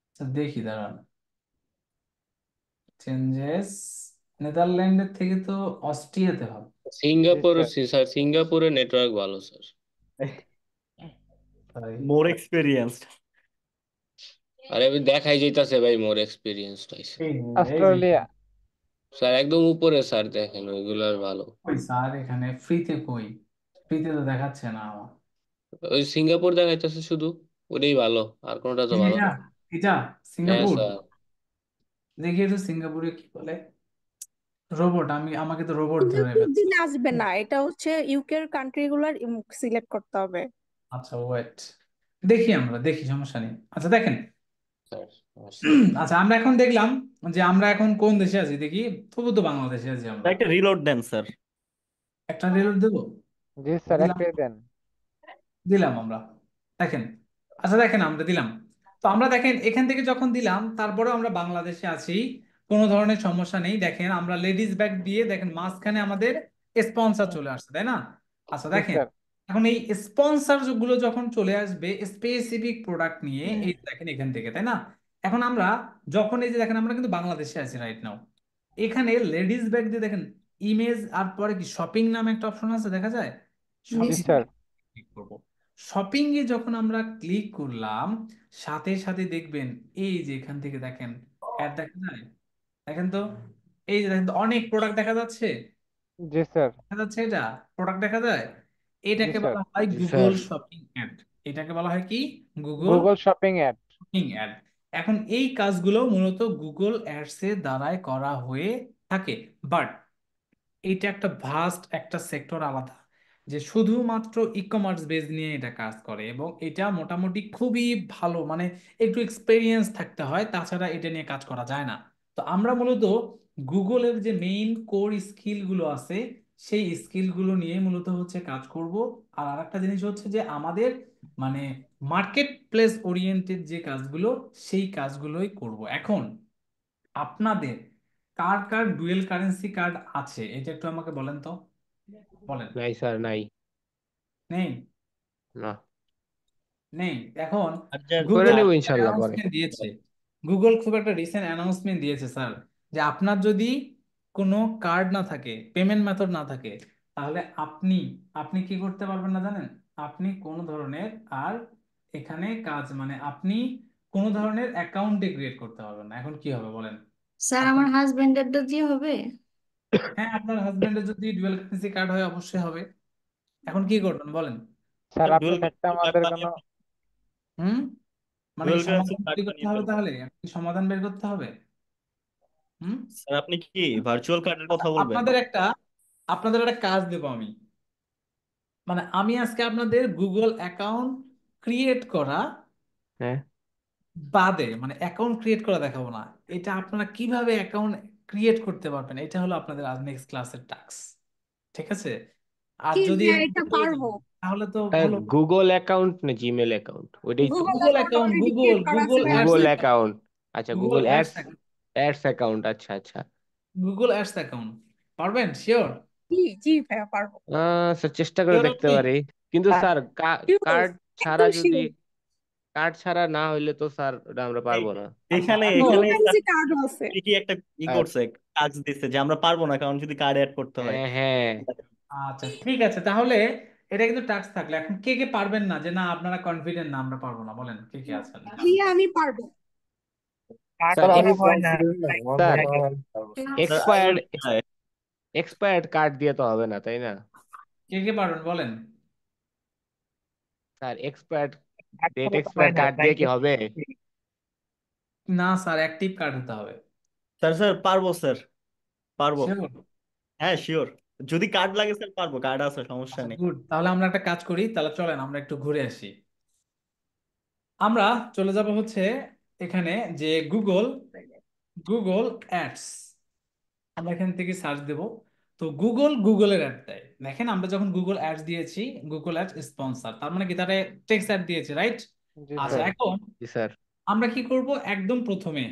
আচ্ছা, দেখি দাঁড়ান, চেঞ্জেস, নেদারল্যান্ডের থেকে তো অস্ট্রিয়াতে হবে। জি সিঙ্গাপুর, স্যার। স্যার সিঙ্গাপুরের নেটওয়ার্ক ভালো স্যার। তাই মোর এক্সপিরিয়েন্সড। আরে আমি দেখাই যাইতাছে ভাই মোর এক্সপিরিয়েন্স পাইছে। এই এই যে অস্ট্রেলিয়া। স্যার একদম উপরে স্যার, দেখেন ওইগুলার ভালো। কই স্যার, এখানে ফ্রিতে কই, ফ্রিতে তো দেখাচ্ছে না আমার। ওই সিঙ্গাপুর দেখাইতেছে শুধু, ওটাই ভালো, আর কোনোটা তো এই যে ভালো এটা, না। এটা হ্যাঁ সিঙ্গাপুর, স্যার। দেখি তো সিঙ্গাপুরে কি বলে। রোবট, আমাকে তো রোবট ধরে সিঙ্গাপুর ফেলছে। দিলে আসবে না, এটা হচ্ছে ইউকের কান্ট্রি গুলার সিলেক্ট করতে হবে। আচ্ছা ওয়েট, দেখি আমরা দেখি, সমস্যা নেই। আচ্ছা দেখেন, স্যার আসছে। আচ্ছা আমরা এখন দেখলাম যে আমরা এখন কোন দেশে আছি, দেখি তবু তো বাংলাদেশে আছি আমরা। একটা রিলোড দেন স্যার। একটা রেল দেবো, জি স্যার, দিলাম, একটাই দেন। দিলাম আমরা, দেখেন। আচ্ছা দেখেন আমরা দিলাম, তো আমরা দেখেন এখান থেকে যখন দিলাম তারপরেও আমরা বাংলাদেশে আছি, কোনো ধরনের সমস্যা নেই। দেখেন আমরা লেডিস ব্যাগ দিয়ে, দেখেন মাঝখানে আমাদের স্পন্সর চলে আসছে, তাই না? আচ্ছা জি দেখেন স্যার। এখন এই স্পন্সর গুলো যখন চলে আসবে স্পেসিফিক প্রোডাক্ট নিয়ে, এই যে দেখেন এখান থেকে, তাই না? এখন আমরা যখন এই যে দেখেন আমরা কিন্তু বাংলাদেশে আছি রাইট নাও, এখানে লেডিস ব্যাগ দিয়ে দেখেন ইমেজ, আর পরে কি শপিং নামে একটা অপশন আছে, দেখা যায় জি জি শপিং, স্যার। ক্লিক করব। শপিং এ যখন আমরা ক্লিক করলাম, সাথে সাথে দেখবেন এই যে এখান থেকে দেখেন অ্যাড দেখা যায়, দেখেন তো, এই যে দেখেন তো অনেক প্রোডাক্ট দেখা যাচ্ছে, জি স্যার। দেখা যাচ্ছে এটা প্রোডাক্ট দেখা যায়। জি এটাকে স্যার। বলা হয় জি গুগল স্যার। শপিং অ্যাড, এটাকে বলা হয় কি, Google Google shopping ad. Shopping ad. এখন এই কাজগুলো মূলত গুগল অ্যাডস এর দ্বারাই করা হয়ে থাকে, বাট এইটা একটা ভাস্ট একটা সেক্টর আলাদা, যে শুধুমাত্র ই কমার্স বেস নিয়ে এটা কাজ করে, এবং এটা মোটামুটি খুবই ভালো, মানে একটু এক্সপেরিয়েন্স থাকতে হয়, তাছাড়া এটা নিয়ে কাজ করা যায় না। তো আমরা মূলত গুগলের যে মেইন কোর স্কিল গুলো আছে, সেই স্কিল গুলো নিয়ে মূলত হচ্ছে কাজ করব। আর আরেকটা জিনিস হচ্ছে যে আমাদের মানে মার্কেট প্লেস ওরিয়েন্টেড যে কাজগুলো, সেই কাজগুলোই করব। এখন আপনাদের কার কার ডুয়েল কারেন্সি কার্ড আছে এটা একটু আমাকে বলেন তো, বলেন। নাই স্যার নাই। নেই, না। নেই। এখন আর যার করে গুগল নেবো যার- ইনশাল্লাহ পরে। অ্যানাউন্সমেন্ট দিয়েছে, গুগল খুব একটা রিসেন্ট অ্যানাউন্সমেন্ট দিয়েছে স্যার, যে আপনার যদি কোনো কার্ড না থাকে, পেমেন্ট মেথড না থাকে, তাহলে আপনি আপনি কি করতে পারবেন না জানেন? আপনি কোনো ধরনের আর এখানে কাজ, মানে আপনি কোনো ধরনের অ্যাকাউন্টে ক্রিয়েট করতে পারবেন না। এখন কি হবে বলেন? স্যার আপনি, আমার হাজবেন্ডেরটা দিয়ে হবে? হ্যাঁ আপনার হাজবেন্ডের যদি ডুয়াল কারেন্সি কার্ড হয় অবশ্যই হবে। এখন কি করবেন বলেন? স্যার, ডুয়েল আপনার একটা কারেন্সি আমাদের কার্ডটা কোনো। হুম, মানে কি ডুয়েল কারেন্সি সমাধান তৈরি কার্ডটা করতে নিয়ে হবে, ফেলবো। তাহলে কি সমাধান বের করতে হবে? হুম, স্যার আপনি কি ভার্চুয়াল কার্ডের আচ্ছা কথা বলবেন? আপনাদের একটা কাজ দেবো আমি, মানে আমি আজকে আপনাদের গুগল অ্যাকাউন্ট ক্রিয়েট করা হ্যাঁ বাদে, মানে অ্যাকাউন্ট ক্রিয়েট করা দেখাবো না, এটা আপনারা কিভাবে অ্যাকাউন্ট ক্রিয়েট করতে পারবেন এটা হলো আপনাদের আজ নেক্সট ক্লাসের টাস্ক। ঠিক আছে? আর কি যদি ভাইয়া, এর এটা মধ্যে হয়ে পারবো। যায় তাহলে তো তাই ভালো। গুগল অ্যাকাউন্ট না জিমেল অ্যাকাউন্ট ওইটাই তো Google Google account account, already Google create করা আছে গুগল ভাইয়া, অ্যাডস গুগল বুঝছেন? অ্যাকাউন্ট, অ্যাকাউন্ট আচ্ছা Google Google ads ads account, ads account আচ্ছা আচ্ছা গুগল অ্যাডস অ্যাকাউন্ট পারবেন? শিওর? জি জি ভাইয়া, পারবো। স্যার চেষ্টা করে শিওর দেখতে আপনি? পারি কিন্তু স্যার শিওর, কার্ড ছাড়া একদম যদি শিওর। কার্ড ছাড়া না হইলে তো স্যার ওটা আমরা পারবো না এখানে এখন এখানে ইমার্জেন্সি কার্ডও আছে। কি একটা আর করছে, টাস্ক দিচ্ছে যে আমরা পারবো না কারণ যদি কার্ড অ্যাড করতে হয়। হ্যাঁ হ্যাঁ আচ্ছা ঠিক আছে, তাহলে এটা কিন্তু টাস্ক থাকলে এখন কে কে পারবেন না, যে না আপনারা কনফিডেন্ট না আমরা পারবো না, বলেন কে কে আছেন? ভাইয়া আমি পারবো। স্যার আমি কনফিডেন্ট না, আমার স্যার মনে হয় আমি পারবো। Sir, I expired will try. Expired card দিয়ে তো হবে না তাই না কে কে পারবেন বলেন? স্যার এক্সপায়ার্ড ডেট এখনো তো হয় এক্সপায়ার না, কার্ড তাই দিয়ে কি কি? হবে না স্যার, অ্যাক্টিভ কার্ড হতে হবে। স্যার পারবো স্যার, পারবো। শিওর? হ্যাঁ শিওর, যদি কার্ড লাগে স্যার পারবো, কার্ড আছে, সমস্যা আচ্ছা নেই। গুড, তাহলে আমরা একটা কাজ করি, তাহলে চলেন আমরা একটু ঘুরে আসি। আমরা চলে যাব হচ্ছে এখানে, যে গুগল গুগল অ্যাডস, আমরা এখান থেকে সার্চ দেব। তো গুগলের অ্যাড দেয়, দেখেন আমরা যখন গুগল অ্যাডস দিয়েছি, গুগল অ্যাডস স্পন্সর, তার মানে কি তারা টেক্সট অ্যাড দিয়েছে, রাইট? জি আচ্ছা স্যার। এখন জি স্যার আমরা কি করব, একদম প্রথমে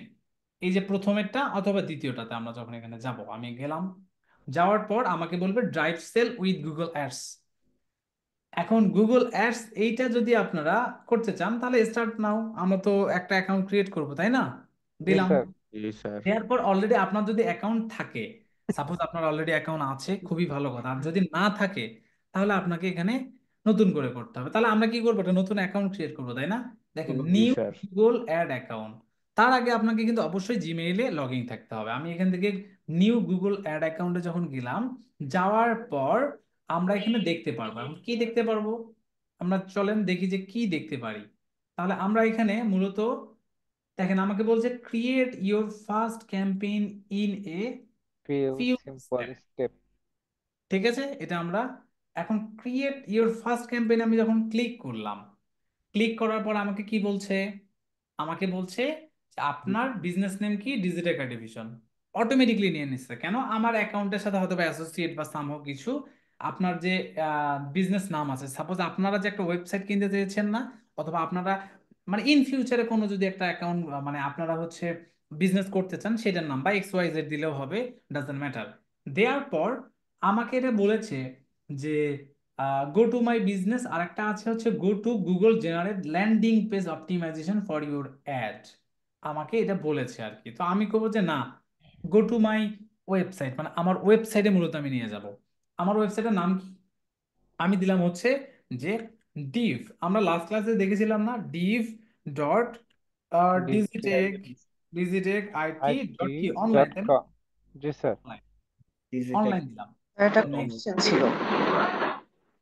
এই যে প্রথমেরটা অথবা দ্বিতীয়টাতে আমরা যখন এখানে যাব, আমি গেলাম, যাওয়ার পর আমাকে বলবে drive sale with Google ads. এখন গুগল অ্যাডস এইটা যদি আপনারা করতে চান তাহলে স্টার্ট নাও, আমরা তো একটা অ্যাকাউন্ট ক্রিয়েট করব তাই না? জি দিলাম। স্যার। জি স্যার এরপর অলরেডি আপনার যদি অ্যাকাউন্ট থাকে, সাপোজ আপনার অলরেডি অ্যাকাউন্ট আছে, খুবই ভালো কথা। আর যদি না থাকে তাহলে আপনাকে এখানে নতুন করে করতে হবে। তাহলে আমরা কি করবো, একটা নতুন অ্যাকাউন্ট ক্রিয়েট করবো তাই না? দেখেন, জি new sir Google ad account, তার আগে আপনাকে কিন্তু অবশ্যই জিমেইলে লগ ইন থাকতে হবে। আমি এখান থেকে নিউ গুগল অ্যাড অ্যাকাউন্টে যখন গেলাম, যাওয়ার পর আমরা এখানে দেখতে পারবো, এখন কি দেখতে পারবো, আমরা চলেন দেখি যে কি দেখতে পারি। তাহলে আমরা এখানে মূলত দেখেন আমাকে বলছে create your first campaign in a few few simple step. Step. ঠিক আছে, এটা আমরা এখন ক্রিয়েট ইওর ফার্স্ট ক্যাম্পেইন আমি যখন ক্লিক করলাম, ক্লিক করার পর আমাকে কি বলছে, আমাকে বলছে যে আপনার বিজনেস নেম কি, ডিজিটাল ডিভিশন। অটোমেটিকলি নিয়ে নিচ্ছে, কেন? আমার অ্যাকাউন্টের সাথে হয়তো অ্যাসোসিয়েট বা সামহাও কিছু আপনার যে বিজনেস নাম আছে, সাপোজ আপনারা যে একটা ওয়েবসাইট কিনতে চেয়েছেন না, অথবা আপনারা মানে ইন ফিউচারে কোনো যদি একটা অ্যাকাউন্ট মানে আপনারা হচ্ছে বিজনেস করতে চান, সেটার নাম বা এক্স ওয়াই জেড দিলেও হবে, ডাজন্ট ম্যাটার। দেওয়ার পর আমাকে এটা বলেছে যে গো টু মাই বিজনেস, আর একটা আছে হচ্ছে go to Google generate landing page optimisation for your ad. আমাকে এটা বলেছে আর কি, তো আমি করবো যে না, গো টু মাই ওয়েবসাইট, মানে আমার ওয়েবসাইটে মূলত আমি নিয়ে যাব। আমার ওয়েবসাইটের নাম কি, আমি দিলাম হচ্ছে যে ডিভ, আমরা লাস্ট ক্লাসে দেখেছিলাম না, Depp dot Digitech Digitech, Digitech IT IT dot কি অনলাইন, ডট তাই না? কম। জি স্যার। ডিজিটেক। অনলাইন দিলাম। একটা নেক্সট কোশ্চেন ছিল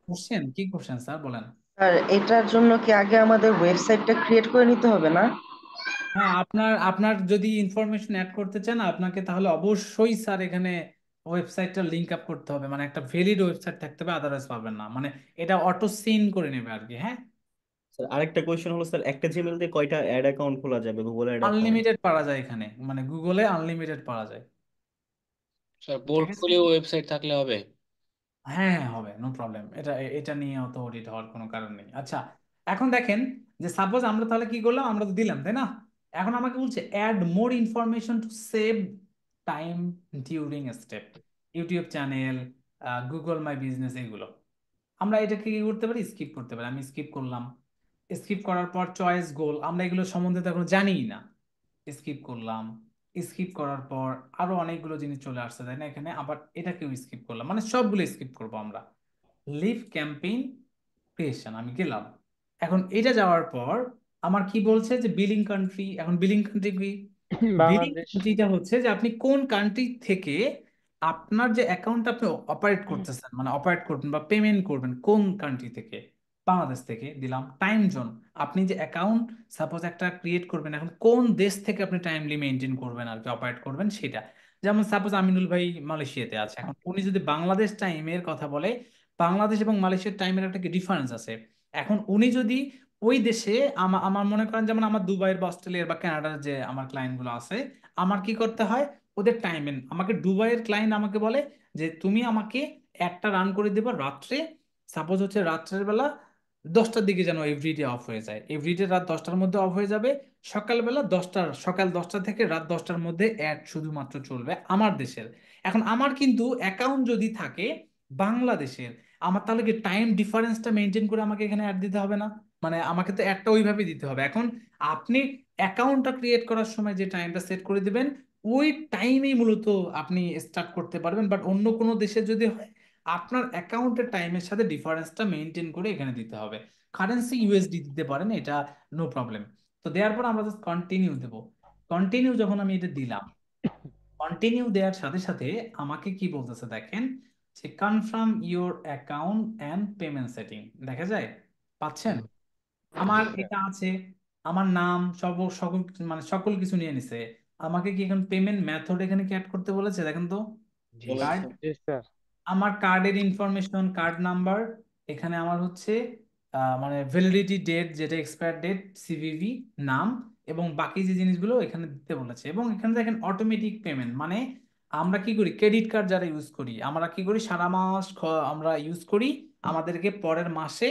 কোশ্চেন, কি কোশ্চেন স্যার বলেন? স্যার, এটার জন্য কি আগে আমাদের ওয়েবসাইটটা ক্রিয়েট করে নিতে হবে না? হ্যাঁ, আপনার আপনার যদি ইনফরমেশন অ্যাড করতে চান আপনাকে, তাহলে অবশ্যই স্যার এখানে ওয়েবসাইটটা লিংক আপ করতে হবে, মানে একটা ভ্যালিড ওয়েবসাইট থাকতে হবে, আদারওয়াইজ পাবেন না, মানে এটা অটো সিন করে নেবে আর কি। হ্যাঁ, স্যার আরেকটা কোয়েশ্চেন হলো স্যার, একটা জিমেল দিয়ে কয়টা অ্যাড অ্যাকাউন্ট খোলা যাবে, গুগল অ্যাড অ্যাকাউন্ট? আনলিমিটেড পাওয়া যায় এখানে, মানে গুগলে আনলিমিটেড পাওয়া যায়। স্যার ঠিক আছে, পোর্টফোলিও ওয়েবসাইট থাকলে হবে হ্যাঁ হ্যাঁ হবে, নো প্রবলেম, এটা নিয়ে অত অডিট হওয়ার কোনো কারণ নেই। আচ্ছা এখন দেখেন, যে সাপোজ আমরা তাহলে কি করলাম, আমরা তো দিলাম তাই না? এখন আমাকে বলছে add more information to save time during step, YouTube channel, Google my business, এগুলো আমরা এটাকে কি করতে পারি, স্কিপ করতে পারি। আমি স্কিপ করলাম, স্কিপ করার পর চয়েস গোল, আমরা এগুলো সম্বন্ধে তো এখন জানিই না, স্কিপ করলাম। স্কিপ করার পর আরো অনেকগুলো জিনিস চলে আসছে তাই না এখানে, আবার এটাকেও স্কিপ করলাম, মানে সবগুলো স্কিপ করবো আমরা। লিভ ক্যাম্পেইন ক্রিয়েশন আমি গেলাম। এখন এটা যাওয়ার পর আমার কি বলছে যে বিলিং কান্ট্রি, এখন বিলিং কান্ট্রি কি, বিলিং বাংলাদেশ। কান্ট্রিটা হচ্ছে যে আপনি কোন কান্ট্রি থেকে আপনার যে অ্যাকাউন্ট আপনি অপারেট করতেছেন, মানে অপারেট করবেন বা পেমেন্ট করবেন কোন কান্ট্রি থেকে, বাংলাদেশ থেকে দিলাম। টাইম জোন, আপনি যে অ্যাকাউন্ট সাপোজ একটা ক্রিয়েট করবেন, এখন কোন দেশ থেকে আপনি টাইমলি মেনটেন করবেন আর কি অপারেট করবেন সেটা। যেমন সাপোজ আমিনুল ভাই মালয়েশিয়াতে আছে, এখন উনি যদি বাংলাদেশ টাইমের কথা বলে, বাংলাদেশ এবং মালয়েশিয়ার টাইমের একটা ডিফারেন্স আছে। এখন উনি যদি ওই দেশে আমার মনে করেন যেমন আমার দুবাইয়ের বা অস্ট্রেলিয়ার বা কানাডার যে আমার ক্লায়েন্ট গুলো আছে, আমার কি করতে হয়, ওদের টাইমে আমাকে দুবাইয়ের ক্লায়েন্ট আমাকে বলে যে তুমি আমাকে একটা রান করে দেবা রাত্রে, সাপোজ হচ্ছে রাত্রের বেলা 10টার দিকে যেন এভরিডে অফ হয়ে যায়, এভরিডে রাত 10টার মধ্যে অফ হয়ে যাবে, সকাল 10টা থেকে রাত 10টার মধ্যে অ্যাড শুধুমাত্র চলবে আমার দেশের। এখন আমার কিন্তু অ্যাকাউন্ট যদি থাকে বাংলাদেশের, আমার তাহলে কি টাইম ডিফারেন্সটা মেনটেন করে আমাকে এখানে অ্যাড দিতে হবে না? মানে আমাকে তো অ্যাডটা ওইভাবে দিতে হবে। এখন আপনি অ্যাকাউন্টটা ক্রিয়েট করার সময় যে টাইমটা সেট করে দিবেন, ওই টাইমেই মূলত আপনি স্টার্ট করতে পারবেন। বাট অন্য কোনো দেশে যদি হয়, আপনার অ্যাকাউন্টের টাইমের সাথে ডিফারেন্সটা মেনটেন করে এখানে দিতে হবে। কারেন্সি ইউএসডি দিতে পারেন, এটা নো প্রবলেম। তো দেওয়ার পর আমরা জাস্ট কন্টিনিউ দেবো। কন্টিনিউ যখন আমি এটা দিলাম, কন্টিনিউ দেওয়ার সাথে সাথে আমাকে কি বলতেছে দেখেন, যে confirm your account and payment setting, দেখা যায় পাচ্ছেন? আমার জি স্যার। এটা আছে, আমার নাম সব সকল মানে সকল কিছু নিয়ে নিছে। আমাকে কি এখন পেমেন্ট মেথড এখানে কি অ্যাড করতে বলেছে? দেখেন তো, কার্ড, জি স্যার। আমার কার্ডের ইনফরমেশন, কার্ড নাম্বার, এখানে আমার হচ্ছে মানে ভ্যালিডিটি ডেট যেটা এক্সপায়ার ডেট, সিভিভি, নাম, এবং বাকি যে জিনিসগুলো এখানে দিতে বলেছে। এবং এখানে দেখেন অটোমেটিক পেমেন্ট, মানে আমরা কি করি, ক্রেডিট কার্ড যারা ইউজ করি, আমরা কি করি সারা মাস আমরা ইউজ করি, আমাদেরকে পরের মাসে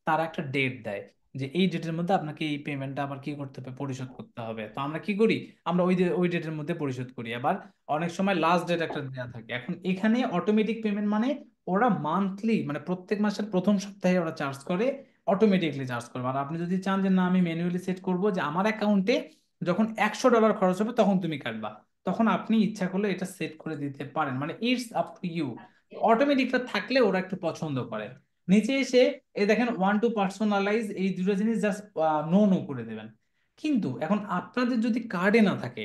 তারা একটা ডেট দেয় যে এই ডেটের মধ্যে আপনাকে এই পেমেন্টটা আবার কি করতে হবে, পরিশোধ করতে হবে। তো আমরা কি করি, আমরা ওই ডেটের মধ্যে পরিশোধ করি। আবার অনেক সময় লাস্ট ডেট একটা দেওয়া থাকে। এখন এখানে অটোমেটিক পেমেন্ট মানে ওরা মান্থলি মানে প্রত্যেক মাসের প্রথম সপ্তাহে ওরা চার্জ করে, অটোমেটিকলি চার্জ করবে। আর আপনি যদি চান যে না আমি ম্যানুয়ালি সেট করব যে আমার অ্যাকাউন্টে যখন $100 খরচ হবে তখন তুমি কাটবা, তখন আপনি ইচ্ছা করলে এটা সেট করে দিতে পারেন, মানে ইটস আপ টু ইউ। অটোমেটিকটা থাকলে ওরা একটু পছন্দ করে। নিচে এসে এই দেখেন ওয়ান টু পার্সোনালাইজ, এই দুটো জিনিস জাস্ট নো নো করে দেবেন। কিন্তু এখন আপনাদের যদি কার্ডে না থাকে,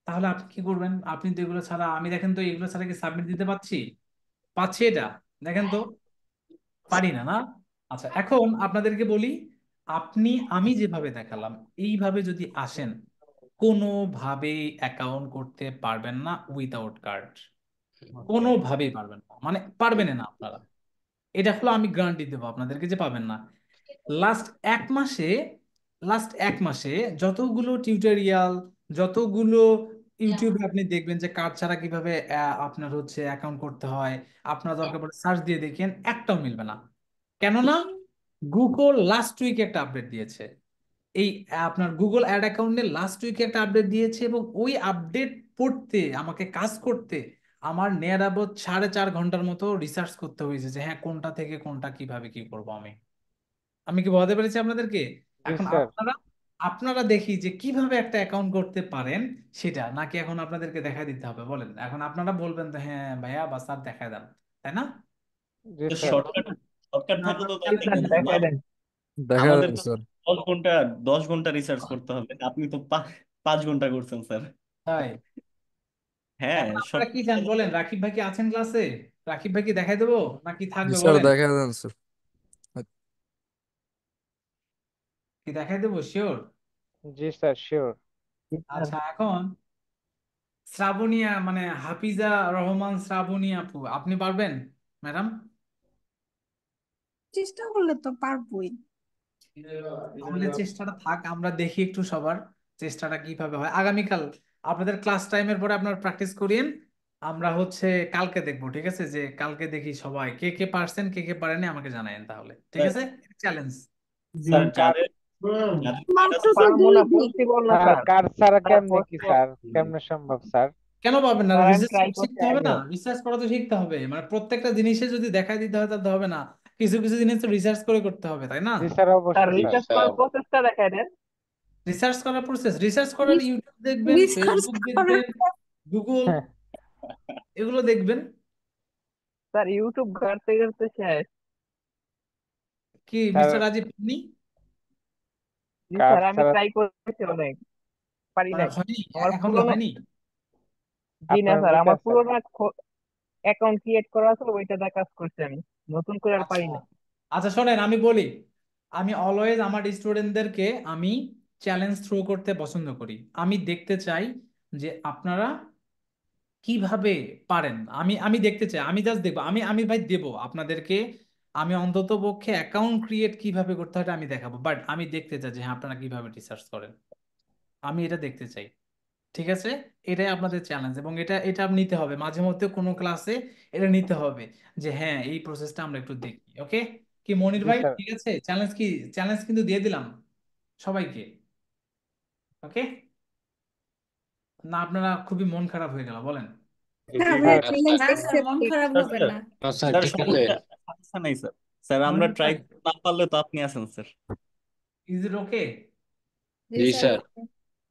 তাহলে আপনি কি করবেন? আপনি তো এগুলো ছাড়া, আমি দেখেন তো এগুলো ছাড়া কি সাবমিট দিতে পাচ্ছি এটা? দেখেন তো, পারি না, না? আচ্ছা, এখন আপনাদেরকে বলি, আমি যেভাবে দেখালাম এইভাবে যদি আসেন, কোনোভাবে অ্যাকাউন্ট করতে পারবেন না উইদাউট কার্ড, কোনোভাবেই পারবেন না, মানে পারবেন না আপনারা। এটা হলো আমি গ্যারান্টি দেবো আপনাদেরকে যে পাবেন না। লাস্ট এক মাসে লাস্ট এক মাসে যতগুলো টিউটোরিয়াল, যতগুলো ইউটিউবে আপনি দেখবেন যে কার্ড ছাড়া কিভাবে আপনার হচ্ছে অ্যাকাউন্ট করতে হয়, আপনার দরকার পড়ে সার্চ দিয়ে দেখেন, একটাও মিলবে না। কেননা গুগল লাস্ট উইকে একটা আপডেট দিয়েছে, এই আপনার গুগল অ্যাড অ্যাকাউন্টে লাস্ট উইকে একটা আপডেট দিয়েছে, এবং ওই আপডেট পড়তে আমাকে কাজ করতে আমার নিয়ার অ্যাবাউট 4.5 ঘন্টার মতো রিসার্চ করতে হয়েছে যে হ্যাঁ কোনটা থেকে কোনটা কিভাবে কি করব আমি। আমি কি বোঝাতে পেরেছি আপনাদেরকে? জি এখন স্যার। আপনারা আপনারা দেখি যে কিভাবে একটা অ্যাকাউন্ট করতে পারেন সেটা, নাকি এখন আপনাদেরকে দেখাই দিতে হবে? বলেন, এখন আপনারা বলবেন তো হ্যাঁ ভাইয়া বা স্যার দেখায় দেন, তাই না? জি স্যার। শর্টকাট শর্টকাট না, থাকলে তো কেন তাহলে দেখায় বলুন দেন? না। দেখা আমাদের যাবে তো স্যার। 10 ঘন্টা 10 ঘন্টা রিসার্চ করতে হবে, আপনি তো 5 ঘন্টা করছেন স্যার। তাই হ্যাঁ, এখন আপনারা কি শর্টকাট। চান বলেন? রাকিব ভাই কি আছেন ক্লাসে? রাকিব ভাই কি দেখাই দেবো নাকি জি থাকবে স্যার, বলেন? দেখা দেন স্যার। কি দেখাই দেবো শিওর? জি স্যার, শিওর। আচ্ছা, এখন শ্রাবণী মানে হাফিজা রহমান শ্রাবণী আপু, আপনি পারবেন ম্যাডাম? চেষ্টা করলে তো পারবোই। তাহলে চেষ্টাটা থাক, আমরা দেখি একটু সবার চেষ্টাটা কিভাবে হয়। আগামীকাল আপনাদের ক্লাস টাইমের পরে আপনারা প্র্যাকটিস করিয়েন, আমরা হচ্ছে কালকে দেখবো, ঠিক আছে? যে কালকে দেখি সবাই কে কে পারছেন, কে কে পারেনি আমাকে জানায়েন তাহলে, ঠিক আছে? চ্যালেঞ্জ। স্যার কার যাদের যাদের কার্ড মাত্র আছে তো স্যার, দুই দিন। স্যার কার ছাড়া কেমনে কি স্যার, কেমনে সম্ভব স্যার? কেন পারবেন না? রিসার্চ শিখতে হবে না? রিসার্চ করা তো শিখতে হবে, মানে প্রত্যেকটা জিনিসে যদি দেখাই দিতে হয় তাহলে হবে না, কিছু কিছু জিনিস তো রিসার্চ করে করতে হবে, তাই না? জি স্যার, অবশ্যই স্যার। রিসার্চ করার প্রসেস, রিসার্চ করার ইউটিউব দেখবেন, রিসার্চ ফেসবুক করার দেখবেন, গুগল, এগুলো দেখবেন। স্যার ইউটিউব ঘাটতে ঘাটতে শেষ। কি স্যার মিস্টার রাজীব আপনি জি কার স্যার, আমি ছাড়া ট্রাই করেছি অনেক, পারি মানে নাই। হয়নি? আমার এখন কি পুরোনো, হয়নি? জি না আপনার স্যার, মিট আমার আছে? পুরোনো অ্যাকাউন্ট ক্রিয়েট করা আছে, ওইটা দিয়ে কাজ করছি আমি, নতুন করে আর পারি আচ্ছা না। আচ্ছা, শোনেন আমি বলি, আমি অলওয়েজ আমার স্টুডেন্টদেরকে আমি চ্যালেঞ্জ থ্রো করতে পছন্দ করি। আমি দেখতে চাই যে আপনারা কিভাবে পারেন, আমি আমি দেখতে চাই, আমি জাস্ট দেখবো, আমি আমি ভাই দেবো আপনাদেরকে আমি অন্তত পক্ষে অ্যাকাউন্ট ক্রিয়েট কিভাবে করতে হয় এটা আমি দেখাবো, বাট আমি দেখতে চাই যে হ্যাঁ আপনারা কিভাবে রিসার্চ করেন, আমি এটা দেখতে চাই। ঠিক আছে, এটাই আপনাদের চ্যালেঞ্জ, এবং এটা এটা নিতে হবে মাঝে মধ্যে কোনো ক্লাসে, এটা নিতে হবে যে হ্যাঁ এই প্রসেসটা আমরা একটু দেখি। ওকে, কি মনির জি ভাই স্যার। ঠিক আছে? চ্যালেঞ্জ কি, চ্যালেঞ্জ কিন্তু দিয়ে দিলাম সবাইকে। ওকে, না আপনারা খুবই মন খারাপ হয়ে গেল বলেন? হ্যাঁ, জি আমরা স্যার চ্যালেঞ্জ না স্যার, মন অ্যাকসেপ্টেড। খারাপ স্যার হবে স্যার না। স্যার স্যার ঠিক আছে। সমস্যা নাই স্যার। স্যার আমরা মনির ট্রাই ভাই, না পারলে তো আপনি আছেন sir. Is it okay? G G sir. Sir.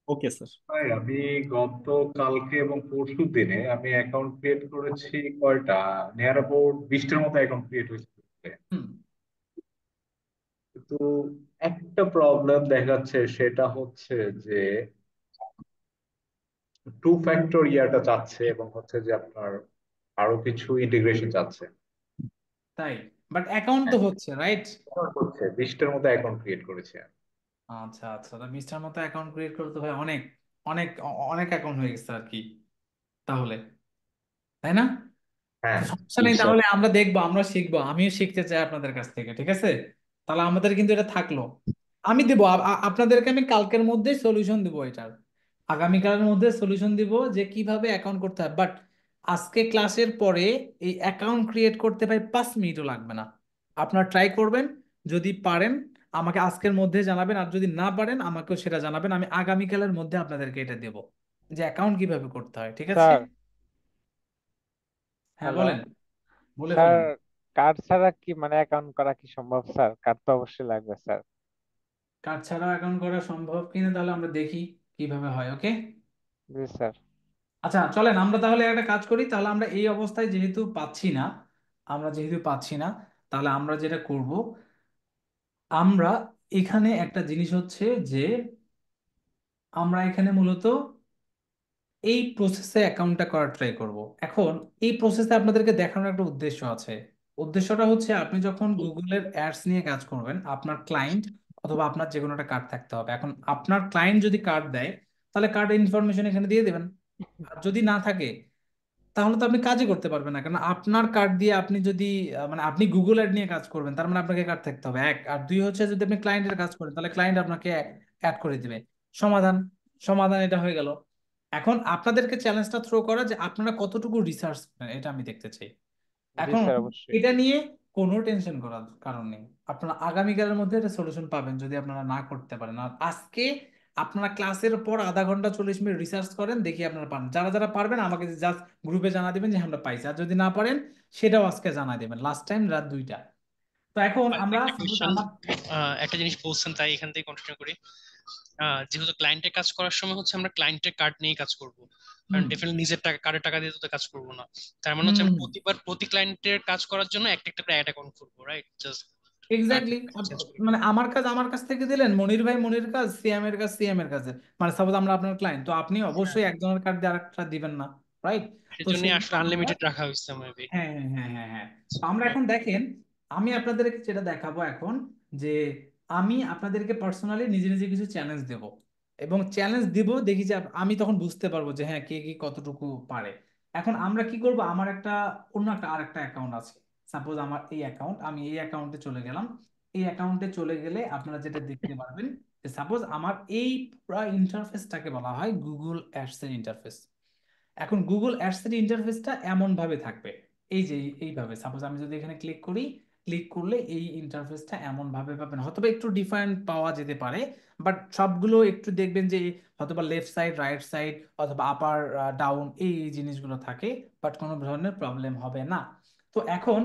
Okay sir. ভাই আমি গত কালকে এবং পরশু দিনে আমি অ্যাকাউন্ট ক্রিয়েট করেছি কয়টা, নিয়ার অ্যাবাউট 20টার মতো অ্যাকাউন্ট ক্রিয়েট হয়েছে। হুম, কিন্তু একটা প্রবলেম দেখা যাচ্ছে, সেটা হচ্ছে যে টু ফ্যাক্টর ইয়াটা চাচ্ছে এবং হচ্ছে যে আপনার আরো কিছু ইন্টিগ্রেশন চাচ্ছে। তাই, বাট অ্যাকাউন্ট তো হ্যাঁ, হচ্ছে রাইট? হচ্ছে 20টার মতো অ্যাকাউন্ট ক্রিয়েট করেছি আমি। আচ্ছা আচ্ছা, তা মিস্টার মতো অ্যাকাউন্ট ক্রিয়েট করতে ভাই অনেক অনেক অনেক অ্যাকাউন্ট হয়ে গেছে আর কি তাহলে, তাই না? হ্যাঁ। তো সমস্যা জি নেই, স্যার। তাহলে আমরা দেখবো, আমরা শিখবো, আমিও শিখতে চাই আপনাদের কাছ থেকে, ঠিক আছে? তাহলে আমাদের কিন্তু এটা থাকলো, আমি দিব আপনাদেরকে আমি কালকের মধ্যে সলিউশন দিব এটার, আগামীকালের মধ্যে সলিউশন দিব যে কিভাবে অ্যাকাউন্ট করতে হয়। বাট আজকে ক্লাসের পরে এই অ্যাকাউন্ট ক্রিয়েট করতে ভাই 5 মিনিটও লাগবে না, আপনারা ট্রাই করবেন, যদি পারেন আমাকে আজকের মধ্যে জানাবেন, আর যদি না পারেন আমাকেও সেটা জানাবেন, আমি আগামীকালের মধ্যে আপনাদেরকে এটা দেব যে অ্যাকাউন্ট কিভাবে করতে হয়, ঠিক আছে? স্যার। হ্যাঁ হ্যালো বলেন, বলে স্যার, ফেলুন। কার্ড ছাড়া কি মানে অ্যাকাউন্ট করা কি সম্ভব স্যার? কার্ড তো অবশ্যই লাগবে স্যার। কার্ড ছাড়াও অ্যাকাউন্ট করা সম্ভব কিনা তাহলে আমরা দেখি কিভাবে হয়। ওকে, জি স্যার। আচ্ছা চলেন আমরা তাহলে একটা কাজ করি, তাহলে আমরা এই অবস্থায় যেহেতু পাচ্ছি না, আমরা যেহেতু পাচ্ছি না, তাহলে আমরা যেটা করব, আমরা এখানে একটা জিনিস হচ্ছে যে আমরা এখানে মূলত এই প্রসেসে অ্যাকাউন্টটা করার ট্রাই করব। এখন এই প্রসেসে আপনাদেরকে দেখানোর একটা উদ্দেশ্য আছে, উদ্দেশ্যটা হচ্ছে আপনি যখন গুগলের অ্যাডস নিয়ে কাজ করবেন, আপনার ক্লায়েন্ট অথবা আপনার যে কোনো একটা কার্ড থাকতে হবে। এখন আপনার ক্লায়েন্ট যদি কার্ড দেয় তাহলে কার্ডের ইনফরমেশন এখানে দিয়ে দেবেন, আর যদি না থাকে তাহলে তো আপনি কাজই করতে পারবেন না, কারণ আপনার কার্ড দিয়ে আপনি যদি মানে আপনি গুগল অ্যাড নিয়ে কাজ করবেন তার মানে আপনাকে কার্ড থাকতে হবে এক, আর দুই হচ্ছে যদি আপনি ক্লায়েন্টের কাজ করেন তাহলে ক্লায়েন্ট আপনাকে অ্যাড করে দিবে। সমাধান, সমাধান এটা হয়ে গেল। এখন আপনাদেরকে চ্যালেঞ্জটা থ্রো করা যে আপনারা কতটুকু রিসার্চ করেন এটা আমি দেখতে চাই। জি এখন স্যার, অবশ্যই। এটা নিয়ে কোনো টেনশন করার কারণ নেই, আপনারা আগামীকালের মধ্যে একটা সলিউশন পাবেন যদি আপনারা না করতে পারেন। আর আজকে আপনারা ক্লাসের পর আধা ঘন্টা 40 মিনিট রিসার্চ করেন, দেখি আপনারা পান, যারা যারা পারবেন আমাকে জাস্ট গ্রুপে জানা দিবেন যে আমরা পাইছি, আর যদি না পারেন সেটাও আজকে জানা দেবেন, লাস্ট টাইম রাত 2টা। তো এখন আমরা একটা suppose কোয়েশ্চেন, আমার একটা জিনিস বলছেন তাই এখান থেকে কন্টিনিউ করি। যেহেতু ক্লায়েন্টের কাজ করার সময় হচ্ছে আমরা ক্লায়েন্টের কার্ড নিয়ে কাজ করব, কারণ হুম ডেফিনেটলি নিজের টাকা কার্ডের টাকা দিয়ে তো কাজ করব না। তার মানে হচ্ছে হুম আমরা প্রতিবার প্রতি ক্লায়েন্টের কাজ করার জন্য একটা একটা করে অ্যাড অ্যাকাউন্ট করবো, right? Just card exactly, change করে। মানে আমার কাজ আমার কাছ থেকে দিলেন, মনির ভাই মনির কাজ, সিএম এর কাজ সিএম এর কাছে, মানে সাপোজ আমরা আপনার ক্লায়েন্ট, তো আপনি অবশ্যই একজনের কার্ড দিয়ে আরেকটা দিবেন না, রাইট? তো সেজন্য সেই আসলে আনলিমিটেড রাখা হয়েছে মেবি। হ্যাঁ হ্যাঁ হ্যাঁ হ্যাঁ হ্যাঁ। তো আমরা এখন দেখেন, আমি আপনাদেরকে যেটা দেখাবো এখন, যে আমি আপনাদেরকে পার্সোনালি নিজে নিজে কিছু চ্যালেঞ্জ দেব, এবং চ্যালেঞ্জ দিব দেখি যে আমি তখন বুঝতে পারবো যে হ্যাঁ কে কি কতটুকু পারে। এখন আমরা কি করব, আমার একটা অন্য একটা আরেকটা অ্যাকাউন্ট আছে, সাপোজ আমার এই অ্যাকাউন্ট, আমি এই অ্যাকাউন্টে চলে গেলাম। এই অ্যাকাউন্টে চলে গেলে আপনারা যেটা দেখতে পারবেন যে সাপোজ আমার এই পুরো ইন্টারফেসটাকে বলা হয় গুগল অ্যাডস এর ইন্টারফেস। এখন গুগল অ্যাডস এর ইন্টারফেসটা এমন ভাবে থাকবে, এই যে এইভাবে, সাপোজ আমি যদি এখানে ক্লিক করি, ক্লিক করলে এই ইন্টারফেসটা এমন ভাবে পাবেন, হয়তো একটু ডিফারেন্ট পাওয়া যেতে পারে, বাট সবগুলো একটু দেখবেন যে হয়তো লেফট সাইড রাইট সাইড অথবা আপার ডাউন এই এই জিনিসগুলো থাকে, বাট কোনো ধরনের প্রবলেম হবে না। তো এখন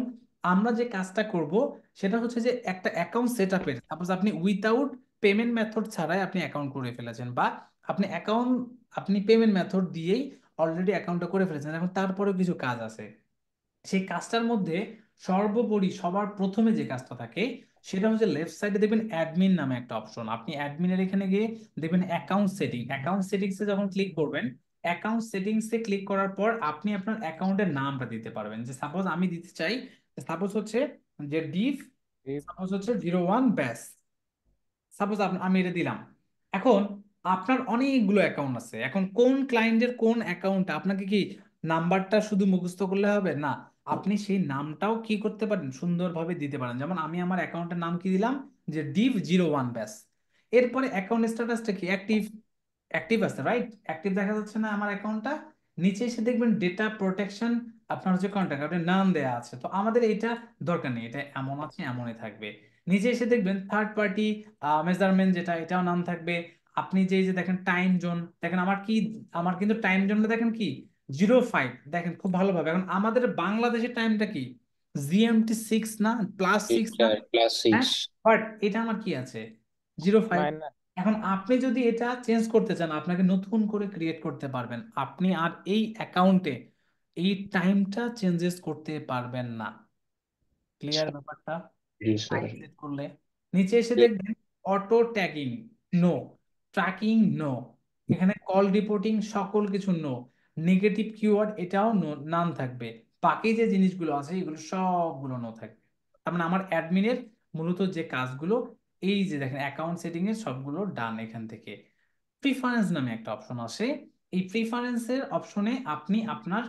আমরা যে কাজটা করব সেটা হচ্ছে যে একটা অ্যাকাউন্ট সেট আপের, সাপোজ আপনি উইথাউট পেমেন্ট মেথড ছাড়াই আপনি অ্যাকাউন্ট করে ফেলেছেন, বা আপনি অ্যাকাউন্ট আপনি পেমেন্ট মেথড দিয়েই অলরেডি অ্যাকাউন্টটা করে ফেলেছেন, এখন তারপরেও কিছু কাজ আছে। সেই কাজটার মধ্যে সর্বোপরি সবার প্রথমে যে কাজটা থাকে সেটা হচ্ছে লেফট সাইডে দেখবেন অ্যাডমিন নামে একটা অপশন, আপনি অ্যাডমিনের এখানে গিয়ে দেখবেন অ্যাকাউন্ট সেটিং, অ্যাকাউন্ট সেটিংসে যখন ক্লিক করবেন, অ্যাকাউন্ট সেটিংসে ক্লিক করার পর আপনি আপনার অ্যাকাউন্টের নামটা দিতে পারবেন, যে সাপোজ আমি দিতে চাই, সাপোজ হচ্ছে যে ডিভ, জি সাপোজ হচ্ছে 01 ব্যাস, সাপোজ আমি এটা দিলাম। এখন আপনার অনেকগুলো অ্যাকাউন্ট আছে, এখন কোন ক্লায়েন্টের কোন অ্যাকাউন্টটা আপনাকে কি নাম্বারটা শুধু মুখস্থ করলে হবে না, আপনি সেই নামটাও কি করতে পারেন, সুন্দরভাবে দিতে পারেন। যেমন আমি আমার অ্যাকাউন্টের নাম কি দিলাম, যে div01 ব্যাস। এরপরে অ্যাকাউন্ট স্ট্যাটাসটা কি, অ্যাক্টিভ। অ্যাক্টিভ আছে, রাইট? অ্যাক্টিভ দেখা যাচ্ছে না আমার অ্যাকাউন্টটা? নিচে এসে দেখবেন ডেটা প্রোটেকশন, আপনার হচ্ছে কন্ট্যাক্ট, আপনার নাম দেয়া আছে, তো আমাদের এটা দরকার নেই, এটা এমন আছে এমনই থাকবে। নিচে এসে দেখবেন থার্ড পার্টি মেজারমেন্ট, যেটা এটাও নাম থাকবে। আপনি যে এই যে দেখেন টাইম জোন, দেখেন আমার কি, আমার কিন্তু টাইম জোনটা দেখেন কি 05, দেখেন খুব ভালোভাবে। এখন আমাদের বাংলাদেশের টাইমটা কি, GMT 6 না, +6 না? হ্যাঁ, +6। বাট এটা আমার কি আছে 05। মাইনাস। এখন আপনি যদি এটা চেঞ্জ করতে চান, আপনাকে নতুন করে ক্রিয়েট করতে পারবেন, আপনি আর এই অ্যাকাউন্টে এই টাইমটা চেঞ্জেস করতে পারবেন না। ক্লিয়ার ব্যাপারটা? জি স্যার। টাইম সেট করলে নিচে এসে দেখবেন auto tagging no, tracking no, এখানে কল রিপোর্টিং সকল কিছু নো, নেগেটিভ কিওয়ার্ড এটাও নো, নাম থাকবে। বাকি যে জিনিসগুলো আছে এগুলো সবগুলো নো থাকবে। তার মানে আমার অ্যাডমিনের মূলত যে কাজগুলো, এই যে দেখেন অ্যাকাউন্ট সেটিং এর সবগুলো ডান। এখান থেকে প্রিফারেন্স নামে একটা অপশন আসে, এই প্রিফারেন্সের অপশনে আপনি আপনার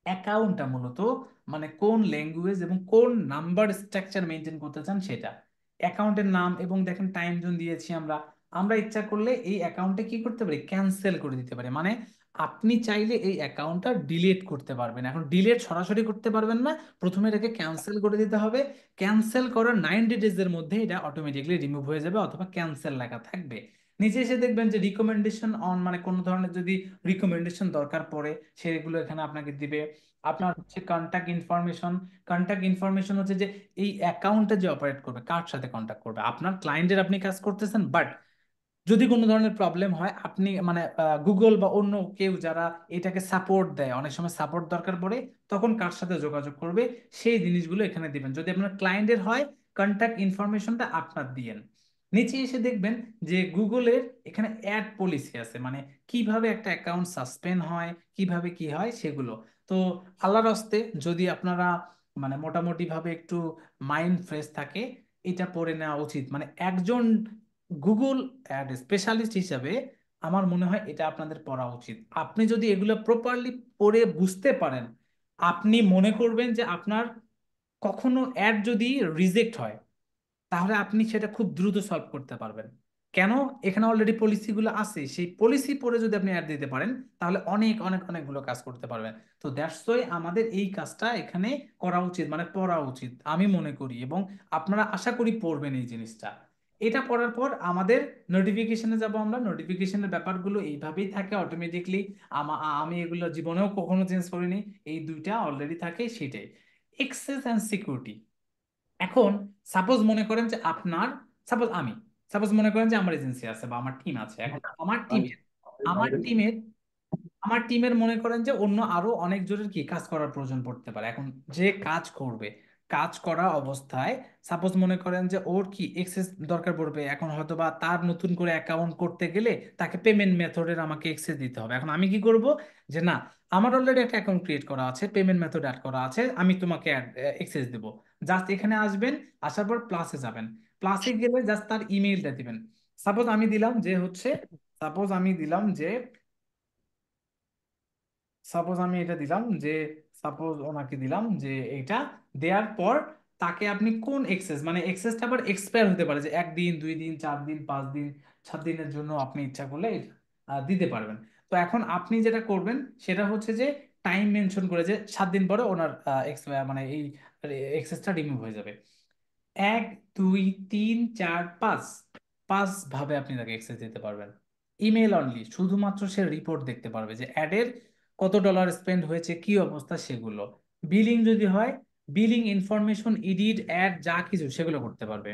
অ্যাকাউন্টটা মূলত মানে কোন ল্যাঙ্গুয়েজ এবং কোন নাম্বার স্ট্রাকচার মেনটেন করতে চান সেটা, অ্যাকাউন্টের নাম এবং দেখেন টাইম জোন দিয়েছি আমরা। আমরা ইচ্ছা করলে এই অ্যাকাউন্টে কি করতে পারি, ক্যান্সেল করে দিতে পারি। মানে আপনি চাইলে এই অ্যাকাউন্টটা ডিলিট করতে পারবেন। এখন ডিলিট সরাসরি করতে পারবেন না, প্রথমে এটাকে ক্যান্সেল করে দিতে হবে। ক্যান্সেল করার 90 ডেজের মধ্যে এটা অটোমেটিকলি রিমুভ হয়ে যাবে, অথবা ক্যান্সেল লেখা থাকবে। নিচে এসে দেখবেন যে রিকমেন্ডেশন অন, মানে কোনো ধরনের যদি রিকমেন্ডেশন দরকার পড়ে সেগুলো এখানে আপনাকে দিবে। আপনার হচ্ছে কন্ট্যাক্ট ইনফরমেশন, কন্ট্যাক্ট ইনফরমেশন হচ্ছে যে এই অ্যাকাউন্টটা যে অপারেট করবে কার সাথে কন্ট্যাক্ট করবে, আপনার ক্লায়েন্টের আপনি কাজ করতেছেন, বাট যদি কোনো ধরনের প্রবলেম হয় আপনি মানে গুগল বা অন্য কেউ যারা এটাকে সাপোর্ট দেয়, অনেক সময় সাপোর্ট দরকার পড়ে, তখন কার সাথে যোগাযোগ করবে সেই জিনিসগুলো এখানে দিবেন। যদি আপনার ক্লায়েন্টের হয়, কন্ট্যাক্ট ইনফরমেশনটা আপনার দিয়েন। নিচে এসে দেখবেন যে গুগলের এখানে অ্যাড পলিসি আছে, মানে কিভাবে একটা অ্যাকাউন্ট সাসপেন্ড হয়, কিভাবে কি হয় সেগুলো। তো আল্লাহর হস্তে যদি আপনারা মানে মোটামুটি ভাবে একটু মাইন্ড ফ্রেশ থাকে, এটা পড়ে নেওয়া উচিত। মানে একজন গুগল অ্যাড স্পেশালিস্ট হিসাবে আমার মনে হয় এটা আপনাদের পড়া উচিত। আপনি যদি এগুলো প্রপারলি পড়ে বুঝতে পারেন, আপনি মনে করবেন যে আপনার কখনো অ্যাড যদি রিজেক্ট হয়, তাহলে আপনি সেটা খুব দ্রুত সলভ করতে পারবেন। কেন? এখানে অলরেডি পলিসিগুলো আছে, সেই পলিসি পড়ে যদি আপনি অ্যাড দিতে পারেন, তাহলে অনেক অনেক অনেকগুলো কাজ করতে পারবেন। তো দ্যাটস ওয়াই আমাদের এই কাজটা এখানে করা উচিত, মানে পড়া উচিত আমি মনে করি, এবং আপনারা আশা করি পড়বেন এই জিনিসটা। এটা পড়ার পর আমাদের নোটিফিকেশনে যাব, আমরা নোটিফিকেশনের ব্যাপারগুলো এইভাবেই থাকে অটোমেটিকলি। আমি এগুলো জীবনেও কখনো চেঞ্জ করিনি, এই দুইটা অলরেডি থাকে সেটাই। Access and security. এখন সাপোজ মনে করেন যে আপনার, সাপোজ আমি, সাপোজ মনে করেন যে আমার এজেন্সি আছে বা আমার টিম আছে। এখন আমার টিমের আমার টিমের মনে করেন যে অন্য আরো অনেক জনের কি কাজ করার প্রয়োজন পড়তে পারে। এখন যে কাজ করবে, কাজ করা অবস্থায় সাপোজ মনে করেন যে ওর কি এক্সেস দরকার পড়বে, এখন হয়তো বা তার নতুন করে অ্যাকাউন্ট করতে গেলে তাকে পেমেন্ট মেথডের আমাকে এক্সেস দিতে হবে। এখন আমি কি করব, যে না, আমার অলরেডি একটা অ্যাকাউন্ট ক্রিয়েট করা আছে, পেমেন্ট মেথড অ্যাড করা আছে, আমি তোমাকে এক্সেস দেব। জাস্ট এখানে আসবেন, আসার পর প্লাসে যাবেন, প্লাসে গেলে জাস্ট তার ইমেইলটা দিবেন। সাপোজ আমি দিলাম যে হচ্ছে, সাপোজ আমি দিলাম যে সাপোজ আমি এটা দিলাম যে, সাপোজ ওনাকে দিলাম যে এইটা দেওয়ার পর তাকে আপনি কোন এক্সেস, মানে এক্সেসটা আবার এক্সপায়ার হতে পারে, যে 1 দিন 2 দিন 4 দিন 5 দিন 7 দিনের জন্য আপনি ইচ্ছা করলে এটা দিতে পারবেন। তো এখন আপনি যেটা করবেন সেটা হচ্ছে যে টাইম মেনশন করে, যে 7 দিন পরে ওনার মানে এই এক্সেসটা রিমুভ হয়ে যাবে। 1 2 3 4 5, 5 ভাবে আপনি তাকে অ্যাক্সেস দিতে পারবেন। ইমেল অনলি, শুধুমাত্র সে রিপোর্ট দেখতে পারবে যে অ্যাডের কত ডলার স্পেন্ড হয়েছে, কি অবস্থা সেগুলো। বিলিং যদি হয়, বিলিং ইনফরমেশন, এডিট, অ্যাড যা কিছু সেগুলো করতে পারবে।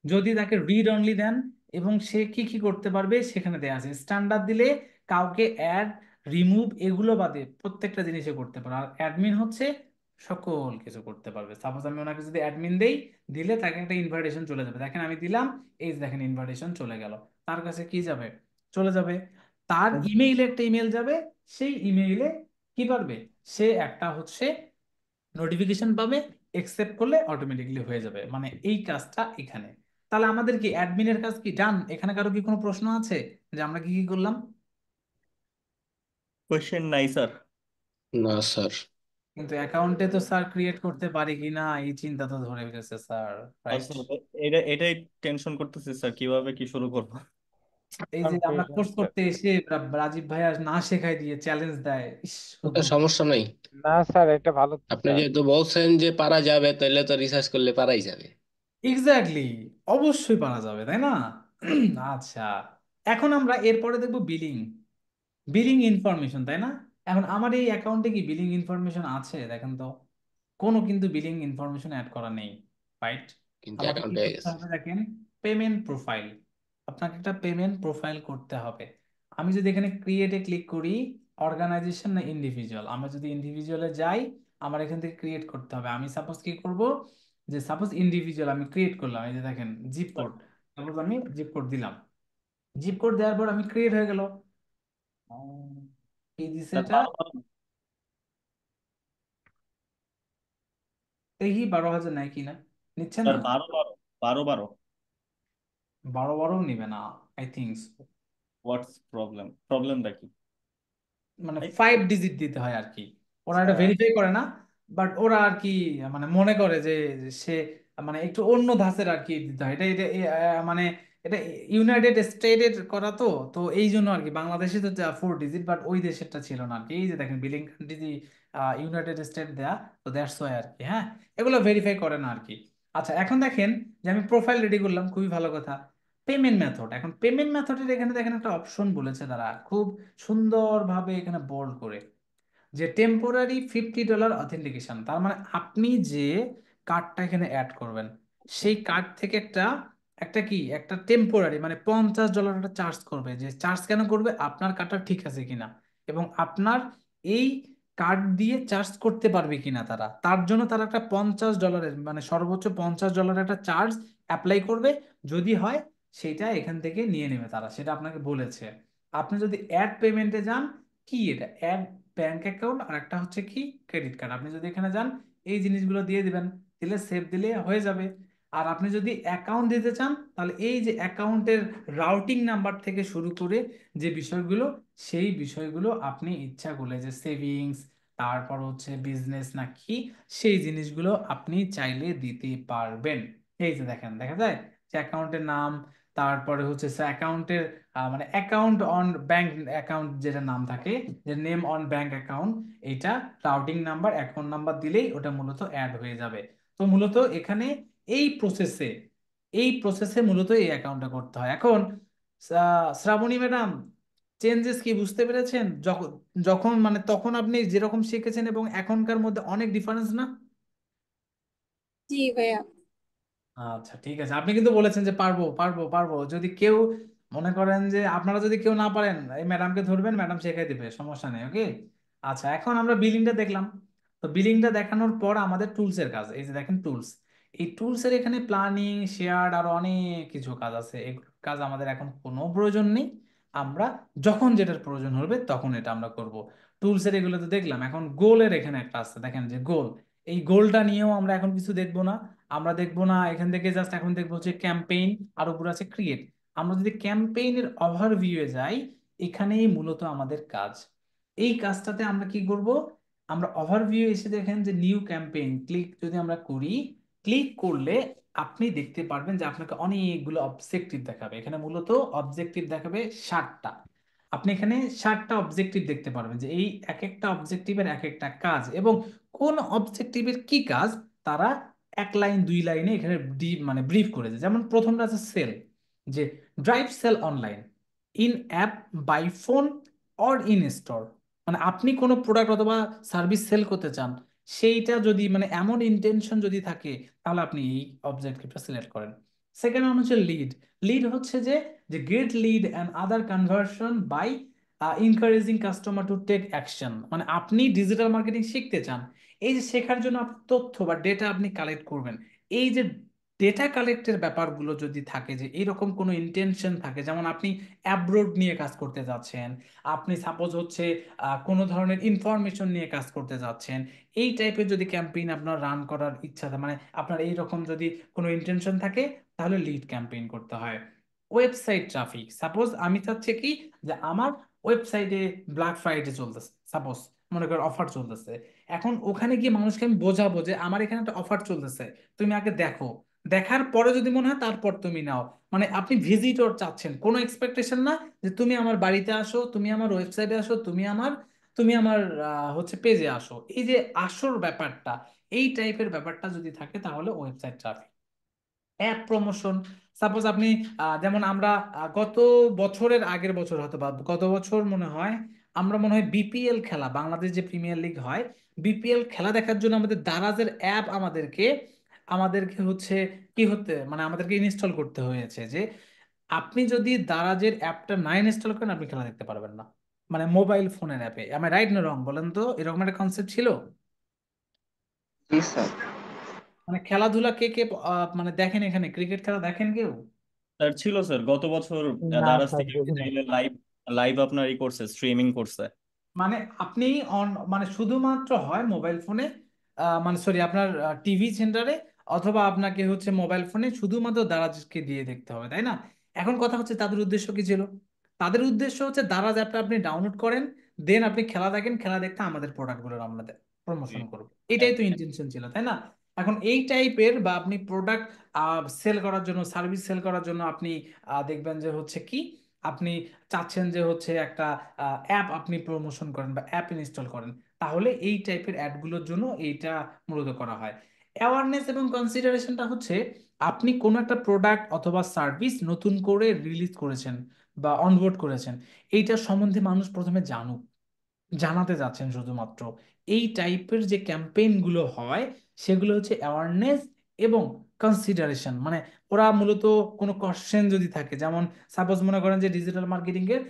যদি তাকে রিড অনলি দেন এবং সে কি কি করতে পারবে সেখানে দেয়া আছে। স্ট্যান্ডার্ড দিলে কাউকে অ্যাড, রিমুভ এগুলো বাদে প্রত্যেকটা জিনিসে করতে পারে। আর অ্যাডমিন হচ্ছে সকল কিছু করতে পারবে। সাপোজ আমি ওনাকে যদি অ্যাডমিন দেই, দিলে তাকে একটা ইনভাইটেশন চলে যাবে, দেখেন আমি দিলাম, এই যে দেখেন ইনভাইটেশন চলে গেল, তার কাছে কি যাবে, চলে যাবে। তার ইমেইলে একটা ইমেল যাবে, সেই ইমেইলে কি পারবে, সে একটা হচ্ছে নোটিফিকেশন পাবে, একসেপ্ট করলে অটোমেটিকলি হয়ে যাবে। মানে এই কাজটা এখানে। তাহলে আমাদের কি অ্যাডমিনের কাজ কি ডান? এখানে কারো কি কোনো প্রশ্ন আছে যে আমরা কি কি করলাম? কোয়েশ্চেন নাই স্যার। না স্যার। কিন্তু অ্যাকাউন্টে তো স্যার ক্রিয়েট করতে পারি কিনা এই চিন্তা তো ধরে গেছে স্যার, রাইট? আচ্ছা, এটাই টেনশন করতেছি স্যার, কিভাবে কি শুরু করবো। এই যে আমরা কনফিউশন কোর্স স্যার। করতে এসে রাজীব ভাইয়া না শেখাই দিয়ে চ্যালেঞ্জ দেয়, ইস ওটা সমস্যা নাই। না স্যার, এটা ভালো তো আপনি স্যার। যেহেতু বলছেন যে পারা যাবে, তাহলে তো রিসার্চ করলে পারাই যাবে। এক্স্যাক্টলি, অবশ্যই পারা যাবে তাই না? আচ্ছা, এখন আমরা এরপরে দেখবো বিলিং, বিলিং ইনফরমেশন, তাই না? এখন আমার এই অ্যাকাউন্টে কি বিলিং ইনফরমেশন আছে দেখেন তো? কোনো কিন্তু বিলিং ইনফরমেশন অ্যাড করা নেই, রাইট? কিন্তু আমাকে কি অ্যাকাউন্ট হয়ে করতে গেছে। হবে দেখেন, পেমেন্ট প্রোফাইল। আপনাকে একটা পেমেন্ট প্রোফাইল করতে হবে। আমি যদি এখানে ক্রিয়েটে ক্লিক করি, অর্গানাইজেশন না ইন্ডিভিজুয়াল, আমরা যদি ইন্ডিভিজুয়ালে যাই, আমার এখান থেকে ক্রিয়েট করতে হবে। আমি সাপোজ কি করব, যে সাপোজ ইন্ডিভিজুয়াল আমি ক্রিয়েট করলাম, এই যে দেখেন জিপ কোড, সাপোজ আমি জিপ কোড দিলাম, জিপ কোড দেওয়ার পর আমি ক্রিয়েট হয়ে গেল। কি দিছে স্যার এটা? 12 দেখি 12,000 নেয় কিনা, নিচ্ছে স্যার না। 12 12 বারো বারও নিবে না, আই থিঙ্ক। হোয়াটস প্রবলেমটা কি? মানে এই 5 ডিজিট দিতে হয় আর কি, ওরা এটা স্যার ভেরিফাই করে না, বাট ওরা আর কি মানে মনে করে যে সে মানে একটু অন্য ধাঁচের আর কি দিতে হয় এটা এটা মানে এটা ইউনাইটেড স্টেটের করা তো, তো এই জন্য আর কি বাংলাদেশে তো 4 ডিজিট, বাট ওই দেশেরটা ছিল না আর কি। এই যে দেখেন বিলিং কান্ট্রি ইউনাইটেড স্টেট দেয়া, তো দ্যাটস ওয়াই আর কি। হ্যাঁ, এগুলো ভেরিফাই করে না আর কি। আচ্ছা, এখন দেখেন যে আমি প্রোফাইল রেডি করলাম, খুবই ভালো কথা। পেমেন্ট মেথড, এখন পেমেন্ট মেথডের এখানে দেখেন একটা অপশন বলেছে তারা খুব সুন্দরভাবে এখানে বোল্ড করে, যে টেম্পোরারি $50 অথেন্টিকেশন। তার মানে আপনি যে কার্ডটা এখানে অ্যাড করবেন, সেই কার্ড থেকে একটা একটা কি একটা টেম্পোরারি মানে $50 একটা চার্জ করবে। যে চার্জ কেন করবে? আপনার কার্ডটা ঠিক আছে কিনা এবং আপনার এই কার্ড দিয়ে চার্জ করতে পারবে কিনা তারা, তার জন্য তারা একটা $50 মানে সর্বোচ্চ $50 একটা চার্জ অ্যাপ্লাই করবে। যদি হয় সেটা এখান থেকে নিয়ে নেবে তারা, সেটা আপনাকে বলেছে। আপনি যদি অ্যাড পেমেন্টে যান, কি এটা অ্যাড ব্যাংক অ্যাকাউন্ট আর একটা হচ্ছে কি ক্রেডিট কার্ড, আপনি যদি এখানে যান এই জিনিসগুলো দিয়ে দিবেন, দিলে সেভ দিলে হয়ে যাবে। আর আপনি যদি অ্যাকাউন্ট দিতে চান, তাহলে এই যে অ্যাকাউন্টের রাউটিং নাম্বার থেকে শুরু করে যে বিষয়গুলো, সেই বিষয়গুলো আপনি ইচ্ছা করলে যে সেভিংস, তারপর হচ্ছে বিজনেস না কি, সেই জিনিসগুলো আপনি চাইলে দিতে পারবেন। এই যে দেখেন, দেখা যায় যে অ্যাকাউন্টের নাম, তারপরে হচ্ছে অ্যাকাউন্টের মানে অ্যাকাউন্ট অন ব্যাংক অ্যাকাউন্ট যেটা নাম থাকে, যে নেম অন ব্যাংক অ্যাকাউন্ট, এইটা রাউটিং নাম্বার অ্যাকাউন্ট নাম্বার দিলেই ওটা মূলত অ্যাড হয়ে যাবে। তো মূলত এখানে এই প্রসেসে মূলত এই অ্যাকাউন্টটা করতে হয়। এখন শ্রাবণী ম্যাডাম, চেঞ্জেস কি বুঝতে পেরেছেন? যখন যখন মানে তখন আপনি যেরকম শিখেছেন এবং এখনকার মধ্যে অনেক ডিফারেন্স না? জি ভাইয়া। আচ্ছা ঠিক আছে, আপনি কিন্তু বলেছেন যে পারবো পারবো পারবো। যদি কেউ মনে করেন যে আপনারা যদি কেউ না পারেন, এই ম্যাডামকে ধরবেন, ম্যাডাম শেখাই দিবে, সমস্যা নেই, ওকে? আচ্ছা, এখন আমরা বিলিংটা দেখলাম। তো বিলিংটা দেখানোর পর আমাদের টুলসের কাজ, এই যে দেখেন টুলস, এই টুলসের এখানে প্ল্যানিং, শেয়ার আর অনেক কিছু কাজ আছে। এগুলোর কাজ আমাদের এখন কোনো প্রয়োজন নেই, আমরা যখন যেটার প্রয়োজন হবে তখন এটা আমরা করব। টুলসের এগুলো তো দেখলাম, এখন গোলের এখানে একটা আছে, দেখেন যে গোল, এই গোলটা নিয়েও আমরা এখন কিছু দেখবো না। আমরা দেখবো না এখান থেকে, জাস্ট এখন দেখবো হচ্ছে ক্যাম্পেইন, আর উপরে আছে ক্রিয়েট। আমরা যদি ক্যাম্পেইনের ওভারভিউয়ে যাই, এখানেই মূলত আমাদের কাজ। এই কাজটাতে আমরা কি করব, আমরা ওভারভিউ এসে দেখেন যে নিউ ক্যাম্পেইন ক্লিক যদি আমরা করি, ক্লিক করলে আপনি দেখতে পারবেন যে আপনাকে অনেকগুলো অবজেক্টিভ দেখাবে। এখানে মূলত অবজেক্টিভ দেখাবে 60টা। আপনি এখানে 60টা অবজেক্টিভ দেখতে পারবেন, যে এই এক একটা অবজেক্টিভের এক একটা কাজ এবং কোন অবজেক্টিভের কি কাজ তারা 1 লাইন 2 লাইনে এখানে মানে ব্রিফ করেছে। যেমন প্রথমটা আছে সেল, যে drive sale online, in app, by phone, or in store. মানে আপনি কোনো প্রোডাক্ট অথবা সার্ভিস সেল করতে চান, সেইটা যদি মানে এমন ইন্টেনশন যদি থাকে, তাহলে আপনি এই অবজেক্টিভটা সিলেক্ট করেন। সেকেন্ড ওয়ান হচ্ছে লিড। লিড হচ্ছে যে যে get lead and other conversion by encouraging customer to take action. মানে আপনি ডিজিটাল মার্কেটিং শিখতে চান, এই যে শেখার জন্য আপনি তথ্য বা ডেটা আপনি কালেক্ট করবেন। এই যে ডেটা কালেক্টের ব্যাপারগুলো যদি থাকে, যে এরকম কোনো ইন্টেনশন থাকে, যেমন আপনি অ্যাব্রোড নিয়ে কাজ করতে যাচ্ছেন, আপনি সাপোজ হচ্ছে কোনো ধরনের ইনফরমেশন নিয়ে কাজ করতে যাচ্ছেন, এই টাইপের যদি ক্যাম্পেইন আপনার রান করার ইচ্ছা থাকে, মানে আপনার এই রকম যদি কোনো ইন্টেনশন থাকে, তাহলে লিড ক্যাম্পেইন করতে হয়। ওয়েবসাইট ট্রাফিক, সাপোজ আমি চাচ্ছি কি যে আমার ওয়েবসাইটে ব্ল্যাক ফ্রাইডে চলতেছে, সাপোজ মনে করো অফার চলতেছে, এখন ওখানে গিয়ে মানুষকে আমি বোঝাবো যে আমার এখানে একটা অফার চলতেছে, তুমি আগে দেখো, দেখার পরে যদি মনে হয় তারপর তুমি নাও। মানে আপনি ভিজিটর চাচ্ছেন, কোনো এক্সপেকটেশন না যে তুমি আমার বাড়িতে আসো, তুমি আমার ওয়েবসাইটে আসো, তুমি আমার হচ্ছে পেজে আসো, এই যে আসল ব্যাপারটা, এই টাইপের ব্যাপারটা যদি থাকে তাহলে website traffic. App promotion, suppose আপনি যেমন আমরা গত বছরের আগের বছর হয়তো বা গত বছর মনে হয় আমরা মনে হয় বিপিএল খেলা, বাংলাদেশ যে প্রিমিয়ার লিগ হয়, বিপিএল খেলা দেখার জন্য আমাদের দারাজের অ্যাপ আমাদেরকে আমাদেরকে হচ্ছে কি হতে মানে আমাদেরকে ইনস্টল করতে হয়েছে যে আপনি যদি দারাজের অ্যাপটা না ইনস্টল করেন আপনি খেলা দেখতে পারবেন না, মানে মোবাইল ফোনের অ্যাপে। আমি রাইট না রং বলেন তো, এরকম একটা কনসেপ্ট ছিল। জি স্যার। মানে খেলাধুলা কে কে মানে দেখেন, এখানে ক্রিকেট খেলা দেখেন কেউ? স্যার ছিল স্যার, গত বছর না দারাজ স্যার, থেকে দেখি নাই। লাইভ লাইভ আপনার ই করছে, স্ট্রিমিং করছে। মানে আপনি মানে শুধুমাত্র হয় মোবাইল ফোনে, মানে সরি আপনার টিভি সেন্টারে, অথবা আপনাকে হচ্ছে মোবাইল ফোনে শুধুমাত্র দারাজকে দিয়ে দেখতে হবে, তাই না? এখন কথা হচ্ছে তাদের উদ্দেশ্য কি ছিল? তাদের উদ্দেশ্য হচ্ছে দারাজ অ্যাপটা আপনি ডাউনলোড করেন, দেন আপনি খেলা দেখেন, খেলা দেখতে আমাদের প্রোডাক্টগুলোর আমরা জি। প্রমোশন করবো, এটাই তো ইন্টেনশন ছিল, তাই না? এখন এই টাইপের বা আপনি প্রোডাক্ট সেল করার জন্য, সার্ভিস সেল করার জন্য আপনি দেখবেন যে হচ্ছে কি আপনি চাচ্ছেন যে হচ্ছে একটা অ্যাপ আপনি প্রমোশন করেন বা অ্যাপ ইনস্টল করেন, তাহলে এই টাইপের অ্যাডগুলোর জন্য এইটা মূলত করা হয়। অ্যাওয়ারনেস এবং কনসিডারেশনটা হচ্ছে আপনি কোনো একটা প্রোডাক্ট অথবা সার্ভিস নতুন করে রিলিজ করেছেন বা অনবোর্ড করেছেন, এইটা সম্বন্ধে মানুষ প্রথমে জানুক, জানাতে যাচ্ছেন শুধুমাত্র। এই টাইপের যে ক্যাম্পেইনগুলো হয় সেগুলো হচ্ছে অ্যাওয়ারনেস এবং কনসিডারেশন। মানে ওরা মূলত কোনো কোশ্চেন যদি থাকে, যেমন সাপোজ মনে করেন যে ডিজিটাল মার্কেটিং এর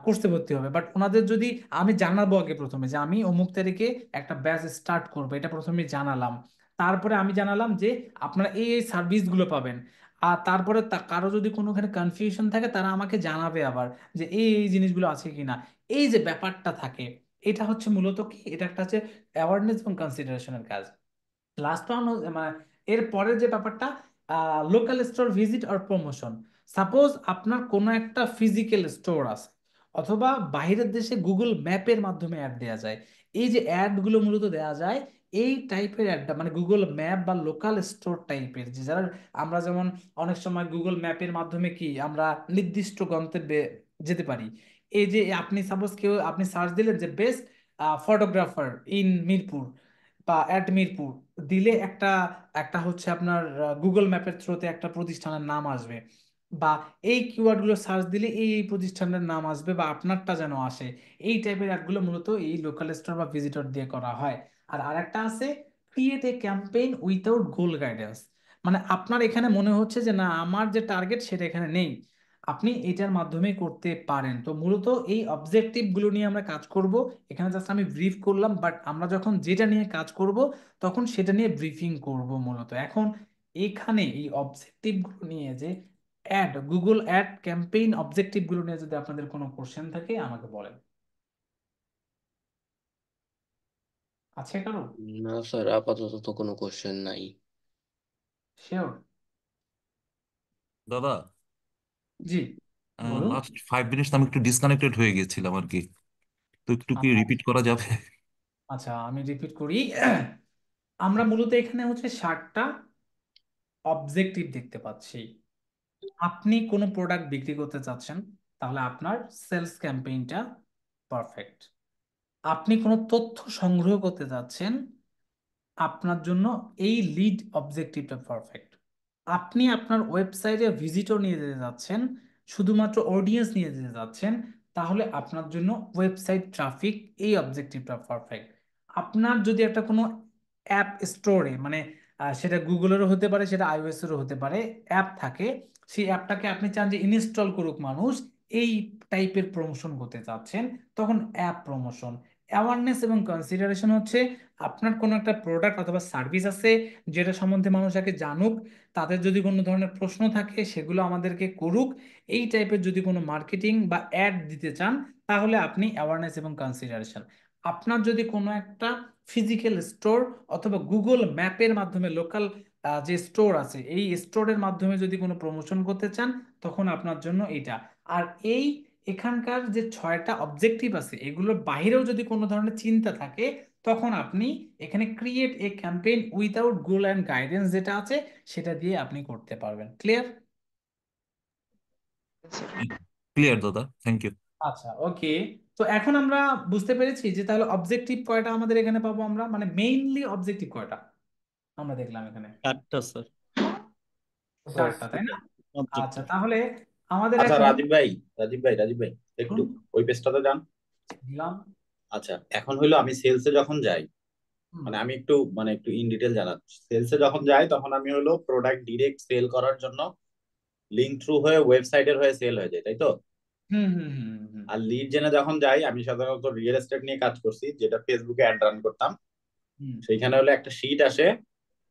কোর্সে ভর্তি হবে, বাট ওনাদের যদি আমি জানাবো আগে প্রথমে যে আমি অমুক তারিখে একটা ব্যাচ স্টার্ট করবো, এটা প্রথমে জানালাম, তারপরে আমি জানালাম যে আপনারা এই এই সার্ভিসগুলো পাবেন, আর তারপরে কারো যদি কোনোখানে কনফিউশন থাকে তারা আমাকে জানাবে আবার যে এই এই জিনিসগুলো আছে কিনা। এই যে ব্যাপারটা থাকে, এটা হচ্ছে মূলত কি, এটা একটা হচ্ছে অ্যাওয়ারনেস এবং কনসিডারেশনের কাজ। লাস্ট ওয়ান মানে এর পরের যে ব্যাপারটা, লোকাল স্টোর ভিজিট আর প্রমোশন। সাপোজ আপনার কোনো একটা ফিজিক্যাল স্টোর আছে, অথবা বাইরের দেশে গুগল ম্যাপের মাধ্যমে অ্যাড দেওয়া যায়, এই যে অ্যাডগুলো মূলত দেওয়া যায়, এই টাইপের অ্যাডটা মানে গুগল ম্যাপ বা লোকাল স্টোর টাইপের, যে যারা আমরা যেমন অনেক সময় গুগল ম্যাপের মাধ্যমে কি আমরা নির্দিষ্ট গন্তব্যে যেতে পারি। এই যে আপনি সাপোজ কেউ আপনি সার্চ দিলেন যে বেস্ট ফটোগ্রাফার ইন মিরপুর বা অ্যাট মিরপুর, দিলে একটা একটা হচ্ছে আপনার গুগল ম্যাপের থ্রুতে একটা প্রতিষ্ঠানের নাম আসবে, বা এই কিওয়ার্ডগুলো সার্চ দিলে এই এই প্রতিষ্ঠানের নাম আসবে বা আপনারটা যেন আসে। এই টাইপের অ্যাডগুলো মূলত এই লোকাল স্টোর বা ভিজিটর দিয়ে করা হয়। আর আরেকটা আছে create a campaign without goal guidance. মানে আপনার এখানে মনে হচ্ছে যে না আমার যে টার্গেট সেটা এখানে নেই, আপনি এটার মাধ্যমে করতে পারেন। তো মূলত এই অবজেক্টিভ গুলো নিয়ে আমরা কাজ করব। এখানে জাস্ট আমি ব্রিফ করলাম, বাট আমরা যখন যেটা নিয়ে কাজ করব তখন সেটা নিয়ে ব্রিফিং করব মূলত। এখন এখানে এই অবজেক্টিভ গুলো নিয়ে যে গুগল অ্যাড ক্যাম্পেইন অবজেক্টিভ গুলো নিয়ে যদি আপনাদের কোনো কোশ্চেন থাকে আমাকে বলেন। আছে কারো? না স্যার, আপাতত তো কোনো কোশ্চেন নাই। শিওর? দাদা, জি বলুন। লাস্ট 5 মিনিটস আমি একটু ডিসকানেক্টেড হয়ে গেছিলাম আর কি, তো একটু কি আচ্ছা রিপিট করা যাবে? আচ্ছা, আমি রিপিট করি। আমরা মূলত এখানে হচ্ছে 60টা অবজেক্টিভ দেখতে পাচ্ছি। আপনি কোনো প্রোডাক্ট বিক্রি করতে চাচ্ছেন, তাহলে আপনার সেলস ক্যাম্পেইনটা পারফেক্ট। আপনি কোনো তথ্য সংগ্রহ করতে যাচ্ছেন, আপনার জন্য এই লিড অবজেক্টিভটা পারফেক্ট। আপনি আপনার ওয়েবসাইটে ভিজিটর নিয়ে যেতে যাচ্ছেন, শুধুমাত্র অডিয়েন্স নিয়ে যেতে যাচ্ছেন, তাহলে আপনার জন্য ওয়েবসাইট ট্রাফিক এই অবজেক্টিভটা পারফেক্ট। আপনার যদি একটা কোনো অ্যাপ স্টোরে মানে সেটা গুগলেরও হতে পারে, সেটা আইওএস এরও হতে পারে, অ্যাপ থাকে, সেই অ্যাপটাকে আপনি চান যে ইনস্টল করুক মানুষ, এই টাইপের প্রমোশন করতে চাচ্ছেন, তখন অ্যাপ প্রমোশন। অ্যাওয়ারনেস এবং কনসিডারেশন হচ্ছে আপনার কোনো একটা প্রোডাক্ট অথবা সার্ভিস আছে যেটা সম্বন্ধে মানুষ আগে জানুক, তাদের যদি কোনো ধরনের প্রশ্ন থাকে সেগুলো আমাদেরকে করুক। এই টাইপের যদি কোনো মার্কেটিং বা অ্যাড দিতে চান তাহলে আপনি অ্যাওয়ারনেস এবং কনসিডারেশন। আপনার যদি কোনো একটা ফিজিক্যাল স্টোর অথবা গুগল ম্যাপের মাধ্যমে লোকাল যে স্টোর আছে এই স্টোরের মাধ্যমে যদি কোনো প্রমোশন করতে চান তখন আপনার জন্য এইটা। আর এই এখানকার যে 6টা অবজেক্টিভ আছে এগুলোর বাইরেও যদি কোনো ধরনের চিন্তা থাকে, তখন আপনি এখানে create a campaign without goal and guidance যেটা আছে সেটা দিয়ে আপনি করতে পারবেন। ক্লিয়ার? ক্লিয়ার দাদা, থ্যাংক ইউ। আচ্ছা, ওকে। তো এখন আমরা বুঝতে পেরেছি যে তাহলে অবজেক্টিভ কয়টা আমাদের এখানে পাবো আমরা, মানে মেইনলি অবজেক্টিভ কয়টা আমরা দেখলাম এখানে? 4টা স্যার। 4টা, তাই না? আচ্ছা, অবজেক্টিভ। তাহলে আমাদের আচ্ছা এখন রাজীব ভাই একটু ওই পেজটাতে যান। দিলাম। আচ্ছা, এখন হইলো আমি সেলসে যখন যাই, হুম, মানে আমি একটু ইন ডিটেল জানাচ্ছি। সেলসে যখন যাই তখন আমি হলো প্রোডাক্ট ডিরেক্ট সেল করার জন্য লিঙ্ক থ্রু হয়ে ওয়েবসাইটের হয়ে সেল হয়ে যায়, তাই তো? হুম, হুম, হুম, হুম, আর লিড জেনে যখন যাই, আমি সাধারণত রিয়েল এস্টেট নিয়ে কাজ করছি, যেটা ফেসবুকে অ্যাড রান করতাম। হুম, সেইখানে হলো একটা শিট আসে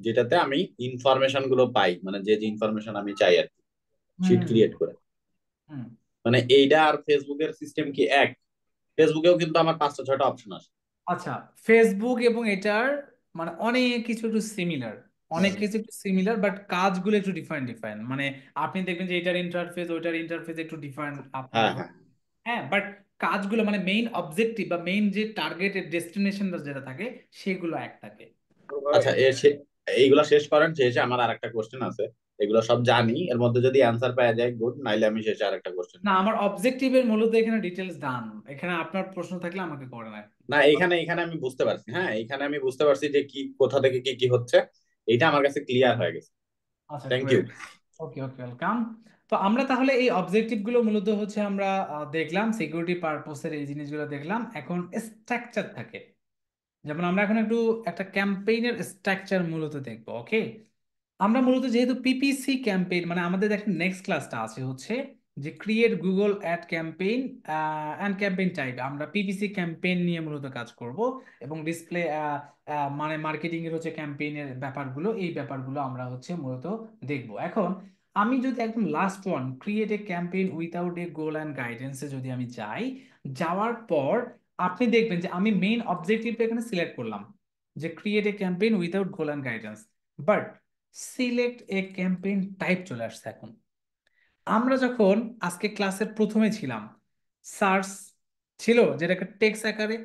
যেটাতে আমি ইনফরমেশন গুলো পাই, মানে যে যে ইনফরমেশন আমি চাই আর কি, শিট হুম, ক্রিয়েট করে। হুম। মানে এইটা আর ফেসবুকের সিস্টেম কি এক? ফেসবুকেও কিন্তু আমার 5টা 6টা অপশন আছে। আচ্ছা, ফেসবুক এবং এটার মানে অনেক কিছু একটু সিমিলার, অনেক কিছু একটু সিমিলার, বাট কাজগুলো একটু ডিফারেন্ট ডিফারেন্ট। মানে আপনি দেখবেন যে এটার ইন্টারফেস ওইটার ইন্টারফেস একটু ডিফারেন্ট আপনার। হ্যাঁ, হ্যাঁ। হ্যাঁ, বাট কাজগুলো মানে মেইন অবজেক্টিভ বা মেইন যে টার্গেটেড ডেস্টিনেশন যেটা থাকে সেগুলো এক থাকে। আচ্ছা, এইগুলা শেষ করেন, শেষে আমার আরেকটা কোশ্চেন আছে। এগুলো সব জানি, এর মধ্যে যদি অ্যান্সার পাওয়া যায় গুড, নাইলে আমি শেষে আরেকটা কোশ্চেন। না, আমার অবজেক্টিভের মূলত এখানে ডিটেলস ডান। এখানে আপনার প্রশ্ন থাকলে আমাকে করেন আর কি। না, এইখানে এইখানে আমি বুঝতে পারছি, হ্যাঁ এইখানে আমি বুঝতে পারছি যে কি কোথা থেকে কি কি হচ্ছে। এইটা আমার কাছে ক্লিয়ার হয়ে গেছে। আচ্ছা, thank you. Great. Okay, okay, welcome. তো আমরা তাহলে এই অবজেক্টিভ গুলো মূলত হচ্ছে আমরা দেখলাম, সিকিউরিটি পারপোসের এই জিনিসগুলো দেখলাম। এখন স্ট্রাকচার থাকে, যেমন আমরা এখন একটা ক্যাম্পেইনের স্ট্রাকচার মূলত দেখবো। ওকে, আমরা মূলত যেহেতু পিপিসি ক্যাম্পেইন, মানে আমাদের একটা নেক্সট ক্লাসটা আছে হচ্ছে যে create Google ad campaign and campaign type. আমরা পিপিসি ক্যাম্পেইন নিয়ে মূলত কাজ করব এবং ডিসপ্লে মানে মার্কেটিং এর হচ্ছে ক্যাম্পেইনের ব্যাপারগুলো, এই ব্যাপারগুলো আমরা হচ্ছে মূলত দেখব। এখন আমি যদি একদম last one create a campaign without a goal and গাইডেন্সে যদি আমি যাই, যাওয়ার পর আপনি দেখবেন যে আমি মেইন অবজেক্টিভটা এখানে সিলেক্ট করলাম যে create a campaign without goal and guidance, but select A campaign type চলে আসছে। এখন আমরা যখন আজকে ক্লাসের প্রথমে ছিলাম, সার্চ ছিল যেটাকে টেক্সট আকারে,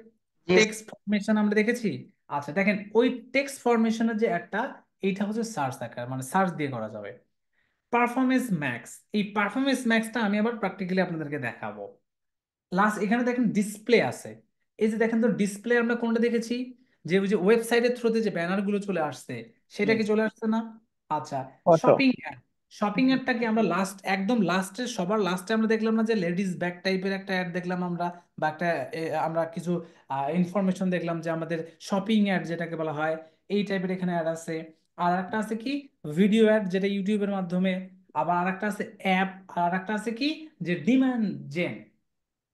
টেক্সট ফরমেশন আমরা দেখেছি। আচ্ছা দেখেন, ওই টেক্সট ফরমেশনের যে একটা, এইটা হচ্ছে সার্চ আকার, মানে সার্চ দিয়ে করা যাবে। পারফরমেন্স ম্যাক্স, এই পারফরমেন্স ম্যাক্সটা আমি আবার প্র্যাকটিক্যালি আপনাদেরকে দেখাবো। লাস্ট এখানে দেখেন ডিসপ্লে আছে, এই যে দেখেন তো ডিসপ্লে আমরা কোনটা দেখেছি, যে ওই যে ওয়েবসাইটের থ্রুতে যে ব্যানার গুলো চলে আসছে সেটা কি চলে আসছে না? আচ্ছা, ফটো। শপিং অ্যাড, শপিং অ্যাডটা কি আমরা একদম লাস্টে, সবার লাস্টে আমরা দেখলাম না যে লেডিস ব্যাগ টাইপের একটা অ্যাড দেখলাম আমরা, বা একটা আমরা কিছু ইনফরমেশন দেখলাম যে আমাদের শপিং অ্যাড যেটাকে বলা হয় এই টাইপের এখানে অ্যাড আছে। আর একটা আছে কি ভিডিও অ্যাড, যেটা ইউটিউবের মাধ্যমে। আবার আর একটা আছে অ্যাপ, আর একটা আছে কি যে ডিমান্ড জেন।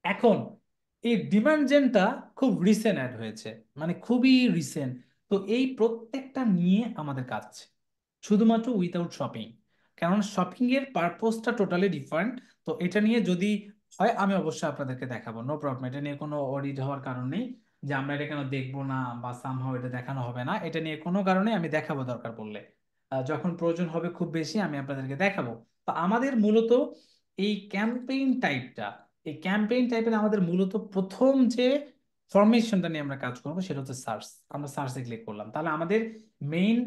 এখন এই ডিমান্ড জেনটা খুব রিসেন্ট অ্যাড হয়েছে, মানে খুবই রিসেন্ট। তো এই প্রত্যেকটা নিয়ে আমাদের কাজ আছে, শুধুমাত্র উইথাউট শপিং, কারণ শপিং এর পারপোজটা টোটালি ডিফারেন্ট। তো এটা নিয়ে যদি হয় আমি অবশ্যই আপনাদেরকে দেখাবো, নো প্রবলেম। এটা নিয়ে কোনো অডিট হওয়ার কারণ নেই যে আমরা এটা কেন দেখবো না বা সামহাও এটা দেখানো হবে না, এটা নিয়ে কোনো কারণে আমি দেখাবো দরকার পড়লে। যখন প্রয়োজন হবে খুব বেশি আমি আপনাদেরকে দেখাবো। তো আমাদের মূলত এই ক্যাম্পেইন টাইপটা, এই ক্যাম্পেইন টাইপের আমাদের মূলত প্রথম যে ফরমেশনটা নিয়ে আমরা কাজ করবো সেটা হচ্ছে সার্চ। আমরা সার্চে ক্লিক করলাম, তাহলে আমাদের মেইন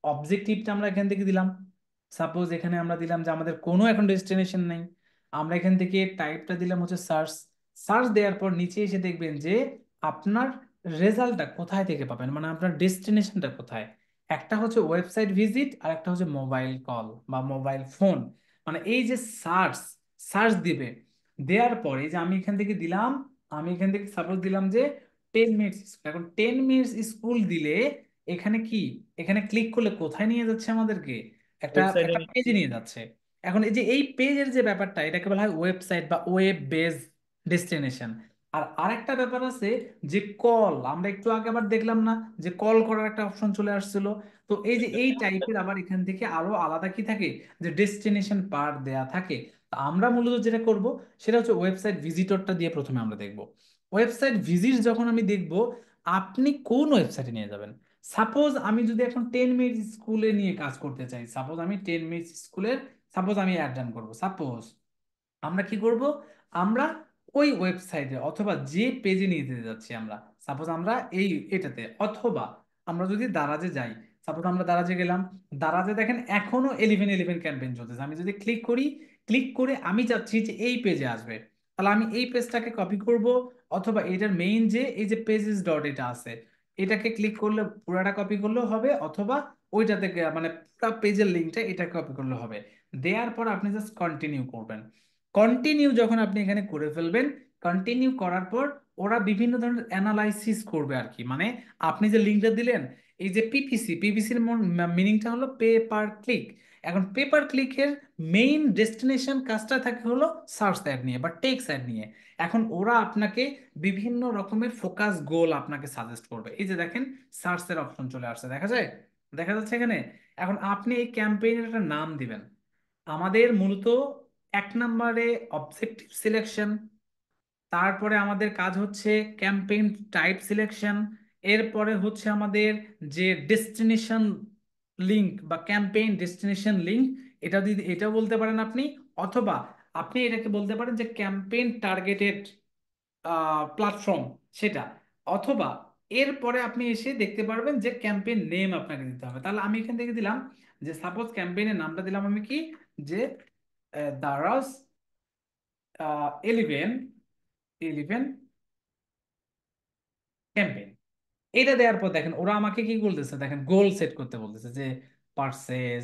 অবজেক্টিভটা আমরা এখান থেকে দিলাম। সাপোজ এখানে আমরা দিলাম যে আমাদের কোনো এখন ডেস্টিনেশন নেই, আমরা এখান থেকে টাইপটা দিলাম হচ্ছে সার্চ। সার্চ দেওয়ার পর নিচে এসে দেখবেন যে আপনার রেজাল্টটা কোথায় থেকে পাবেন, মানে আপনার ডেস্টিনেশনটা কোথায়। একটা হচ্ছে ওয়েবসাইট ভিজিট আর একটা হচ্ছে মোবাইল কল বা মোবাইল ফোন। মানে এই যে সার্চ, সার্চ দিবে, দেওয়ার পরে যে আমি এখান থেকে দিলাম, আমি এখান থেকে সাপোজ দিলাম যে 10 মিনিটস স্কুল। এখন 10 মিনিটস স্কুল দিলে এখানে কি, এখানে ক্লিক করলে কোথায় নিয়ে যাচ্ছে আমাদেরকে, একটা ওয়েবসাইটে। একটা পেজে নিয়ে যাচ্ছে। এখন এই যে এই পেজের যে ব্যাপারটা, এটাকে বলা হয় ওয়েবসাইট বা ওয়েব বেস ডেস্টিনেশন। আর আরেকটা ব্যাপার আছে যে কল, আমরা একটু আগে আবার দেখলাম না যে কল করার একটা অপশন চলে আসছিল। তো এই যে এই টাইপের আবার এখান থেকে আরো আলাদা কি থাকে, যে ডেস্টিনেশন পার দেয়া থাকে। তা আমরা মূলত যেটা করব সেটা হচ্ছে ওয়েবসাইট ভিজিটরটা দিয়ে প্রথমে আমরা দেখব। ওয়েবসাইট ভিজিট যখন আমি দেখব, আপনি কোন ওয়েবসাইটে নিয়ে যাবেন। সাপোজ আমি যদি এখন 10 মিনিট স্কুলে নিয়ে কাজ করতে চাই, সাপোজ আমি 10 মিনিট স্কুলের, সাপোজ আমি অ্যাড রান করবো, সাপোজ আমরা কি করব, আমরা ওই ওয়েবসাইটে অথবা যে পেজে নিয়ে যেতে যাচ্ছি আমরা, সাপোজ আমরা এই এটাতে, অথবা আমরা যদি দারাজে যাই, সাপোজ আমরা দারাজে গেলাম, দারাজে দেখেন এখনো 1111 ক্যাম্পেইন চলতেছে। আমি যদি ক্লিক করি, ক্লিক করে আমি চাচ্ছি যে এই পেজে আসবে, তাহলে আমি এই পেজটাকে কপি করব, অথবা এটার মেইন যে এই যে পেজেস ডট এটা আছে এটাকে ক্লিক করলে পুরাটা কপি করলেও হবে, অথবা ওইটা থেকে মানে পুরো পেজের লিঙ্কটা এটা কপি করলে হবে। দেওয়ার পর আপনি জাস্ট কন্টিনিউ করবেন। কন্টিনিউ যখন আপনি এখানে করে ফেলবেন, কন্টিনিউ করার পর ওরা বিভিন্ন ধরনের অ্যানালাইসিস করবে আর কি। মানে আপনি যে লিঙ্কটা দিলেন, এই যে পিপিসির মিনিংটা হলো পে পার ক্লিক। এখন পে পার ক্লিকের মেইন ডেস্টিনেশন কাজটা থাকে হলো সার্চ অ্যাড নিয়ে বা টেক্সট অ্যাড নিয়ে। এখন ওরা আপনাকে বিভিন্ন রকমের ফোকাস গোল আপনাকে সাজেস্ট করবে। এই যে দেখেন সার্চের অপশন চলে আসছে, দেখা যায়, দেখা যাচ্ছে এখানে। এখন আপনি এই ক্যাম্পেইনের একটা নাম দিবেন। আমাদের মূলত 1 নম্বরে অবজেক্টিভ সিলেকশন, তারপরে আমাদের কাজ হচ্ছে ক্যাম্পেইন টাইপ সিলেকশন, এরপরে হচ্ছে আমাদের যে ডেস্টিনেশন লিংক বা ক্যাম্পেইন ডেস্টিনেশন লিংক, এটা যদি এটা বলতে পারেন আপনি, অথবা আপনি এটাকে বলতে পারেন যে ক্যাম্পেইন টার্গেটেড প্ল্যাটফর্ম সেটা, অথবা এরপরে আপনি এসে দেখতে পারবেন যে ক্যাম্পেইন নেম আপনাকে দিতে হবে। তাহলে আমি এখান থেকে দিলাম যে সাপোজ ক্যাম্পেইনের নামটা দিলাম আমি কি, যে দারাজ 11 ক্যাম্পেইন। এটা দেওয়ার পর দেখেন ওরা আমাকে কি বলতেছে, দেখেন গোল সেট করতে বলতেছে যে purchase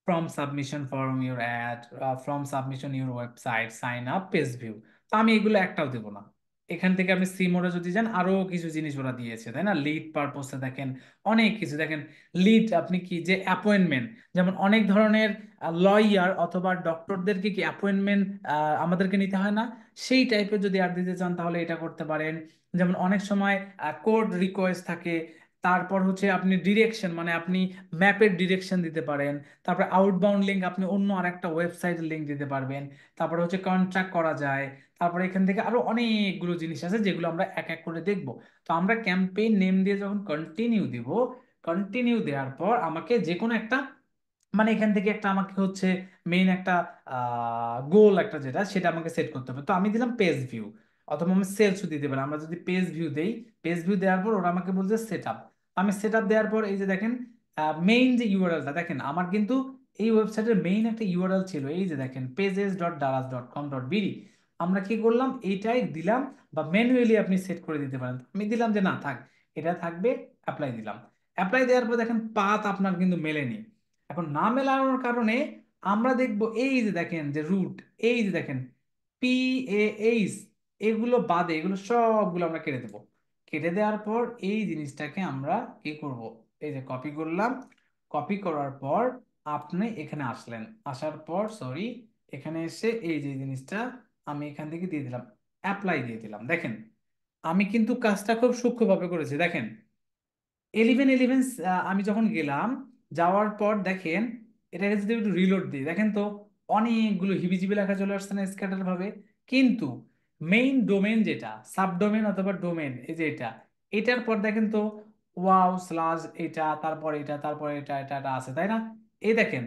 from submission form your ad, from submission your website, sign up, page view. তো আমি এগুলো একটাও দেবো না। এখান থেকে আপনি সি মোডে যদি যান আরো কিছু জিনিস ওরা দিয়েছে, তাই না? লিড পারপোসে দেখেন অনেক কিছু, দেখেন লিড আপনি কি যে অ্যাপয়েন্টমেন্ট, যেমন অনেক ধরনের লয়ার অথবা ডক্টরদেরকে কি অ্যাপয়েন্টমেন্ট আমাদেরকে নিতে হয় না, সেই টাইপের যদি অ্যাড দিতে চান তাহলে এটা করতে পারেন। যেমন অনেক সময় কোড রিকোয়েস্ট থাকে, তারপর হচ্ছে আপনি ডিরেকশন মানে আপনি ম্যাপের ডিরেকশন দিতে পারেন, তারপর আউটবাউন্ড লিঙ্ক আপনি অন্য আরেকটা ওয়েবসাইটের লিঙ্ক দিতে পারবেন, তারপর হচ্ছে কন্ট্রাক্ট করা যায়, তারপর এখান থেকে আরো অনেকগুলো জিনিস আছে যেগুলো আমরা এক এক করে দেখব। তো আমরা ক্যাম্পেইন নেম দিয়ে যখন কন্টিনিউ দিব, কন্টিনিউ দেওয়ার পর আমাকে যে কোনো একটা মানে এখান থেকে একটা আমাকে হচ্ছে মেইন একটা গোল একটা যেটা সেটা আমাকে সেট করতে হবে। তো আমি দিলাম পেজ ভিউ, অথবা আমি সেলস দিতে পারি। আমরা যদি পেজ ভিউ দেই, পেজ ভিউ দেওয়ার পর ওরা আমাকে বলছে সেট আপ। আমি সেট আপ দেওয়ার পর এই যে দেখেন মেইন যে ইউআরএলটা দেখেন, আমার কিন্তু এই ওয়েবসাইটের মেইন একটা ইউআরএল ছিল, এই যে দেখেন pages.daraz.com.bd। আমরা কি করলাম, এইটাই দিলাম, বা ম্যানুয়ালি আপনি সেট করে দিতে পারেন। আমি দিলাম যে না থাক, এটা থাকবে, অ্যাপ্লাই দিলাম। অ্যাপ্লাই দেওয়ার পর দেখেন পাথ আপনার কিন্তু মেলেনি। এখন না মেলানোর কারণে আমরা দেখব এই যে দেখেন যে রুট, এই যে দেখেন PAH, এগুলো বাদে এগুলো সবগুলো আমরা কেটে দেবো। কেটে দেওয়ার পর এই জিনিসটাকে আমরা কি করব, এই যে কপি করলাম। কপি করার পর আপনি এখানে আসলেন, আসার পর সরি এখানে এসে এই যে জিনিসটা আমি এখান থেকে দিয়ে দিলাম, অ্যাপ্লাই দিয়ে দিলাম। দেখেন আমি কিন্তু কাজটা খুব সূক্ষ্মভাবে করেছি। দেখেন 11 আমি যখন গেলাম, যাওয়ার পর দেখেন এটাকে যদি একটু রিলোড দিই, দেখেন তো অনেকগুলো হিবিজিবি লেখা চলে আসছে না স্ক্যাটার ভাবে। কিন্তু মেইন ডোমেন যেটা সাবডোমেন অথবা ডোমেন, এই যে এটা, এটার পর দেখেন তো ওয়াও স্লাশ এটা, তারপর এটা, তারপর এটা, এটা এটা আছে, তাই না? এই দেখেন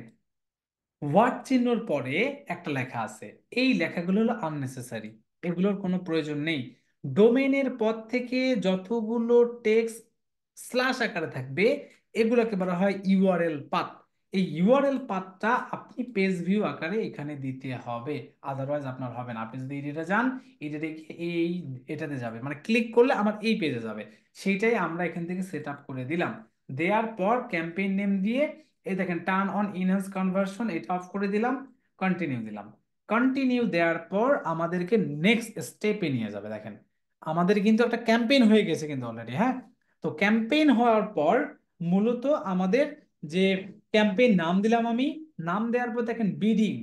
ওয়াট চিহ্নর পরে একটা লেখা আছে, এই লেখাগুলো হলো আননেসেসারি, এগুলোর কোনো প্রয়োজন নেই। ডোমেনের পর থেকে যতগুলো টেক্সট স্ল্যাশ আকারে থাকবে এগুলোকে বলা হয় ইউআরএল পাথ। এই ইউআরএল পাথটা আপনি পেজ ভিউ আকারে এখানে দিতে হবে, আদারওয়াইজ আপনার হবে না। আপনি যদি এডিটে যান, এডিটে এই এটাতে যাবে, মানে ক্লিক করলে আমার এই পেজে যাবে। সেইটাই আমরা এখান থেকে সেট আপ করে দিলাম। দেওয়ার পর ক্যাম্পেইন নেম দিয়ে এই দেখেন টার্ন অন ইনহ্যান্স কনভার্সন এটা অফ করে দিলাম, কন্টিনিউ দিলাম। কন্টিনিউ দেওয়ার পর আমাদেরকে নেক্সট স্টেপে নিয়ে যাবে। দেখেন আমাদের কিন্তু একটা ক্যাম্পেইন হয়ে গেছে কিন্তু অলরেডি, হ্যাঁ। তো ক্যাম্পেইন হওয়ার পর মূলত আমাদের যে ক্যাম্পেইন নাম দিলাম আমি, নাম দেওয়ার পর দেখেন বিডিং,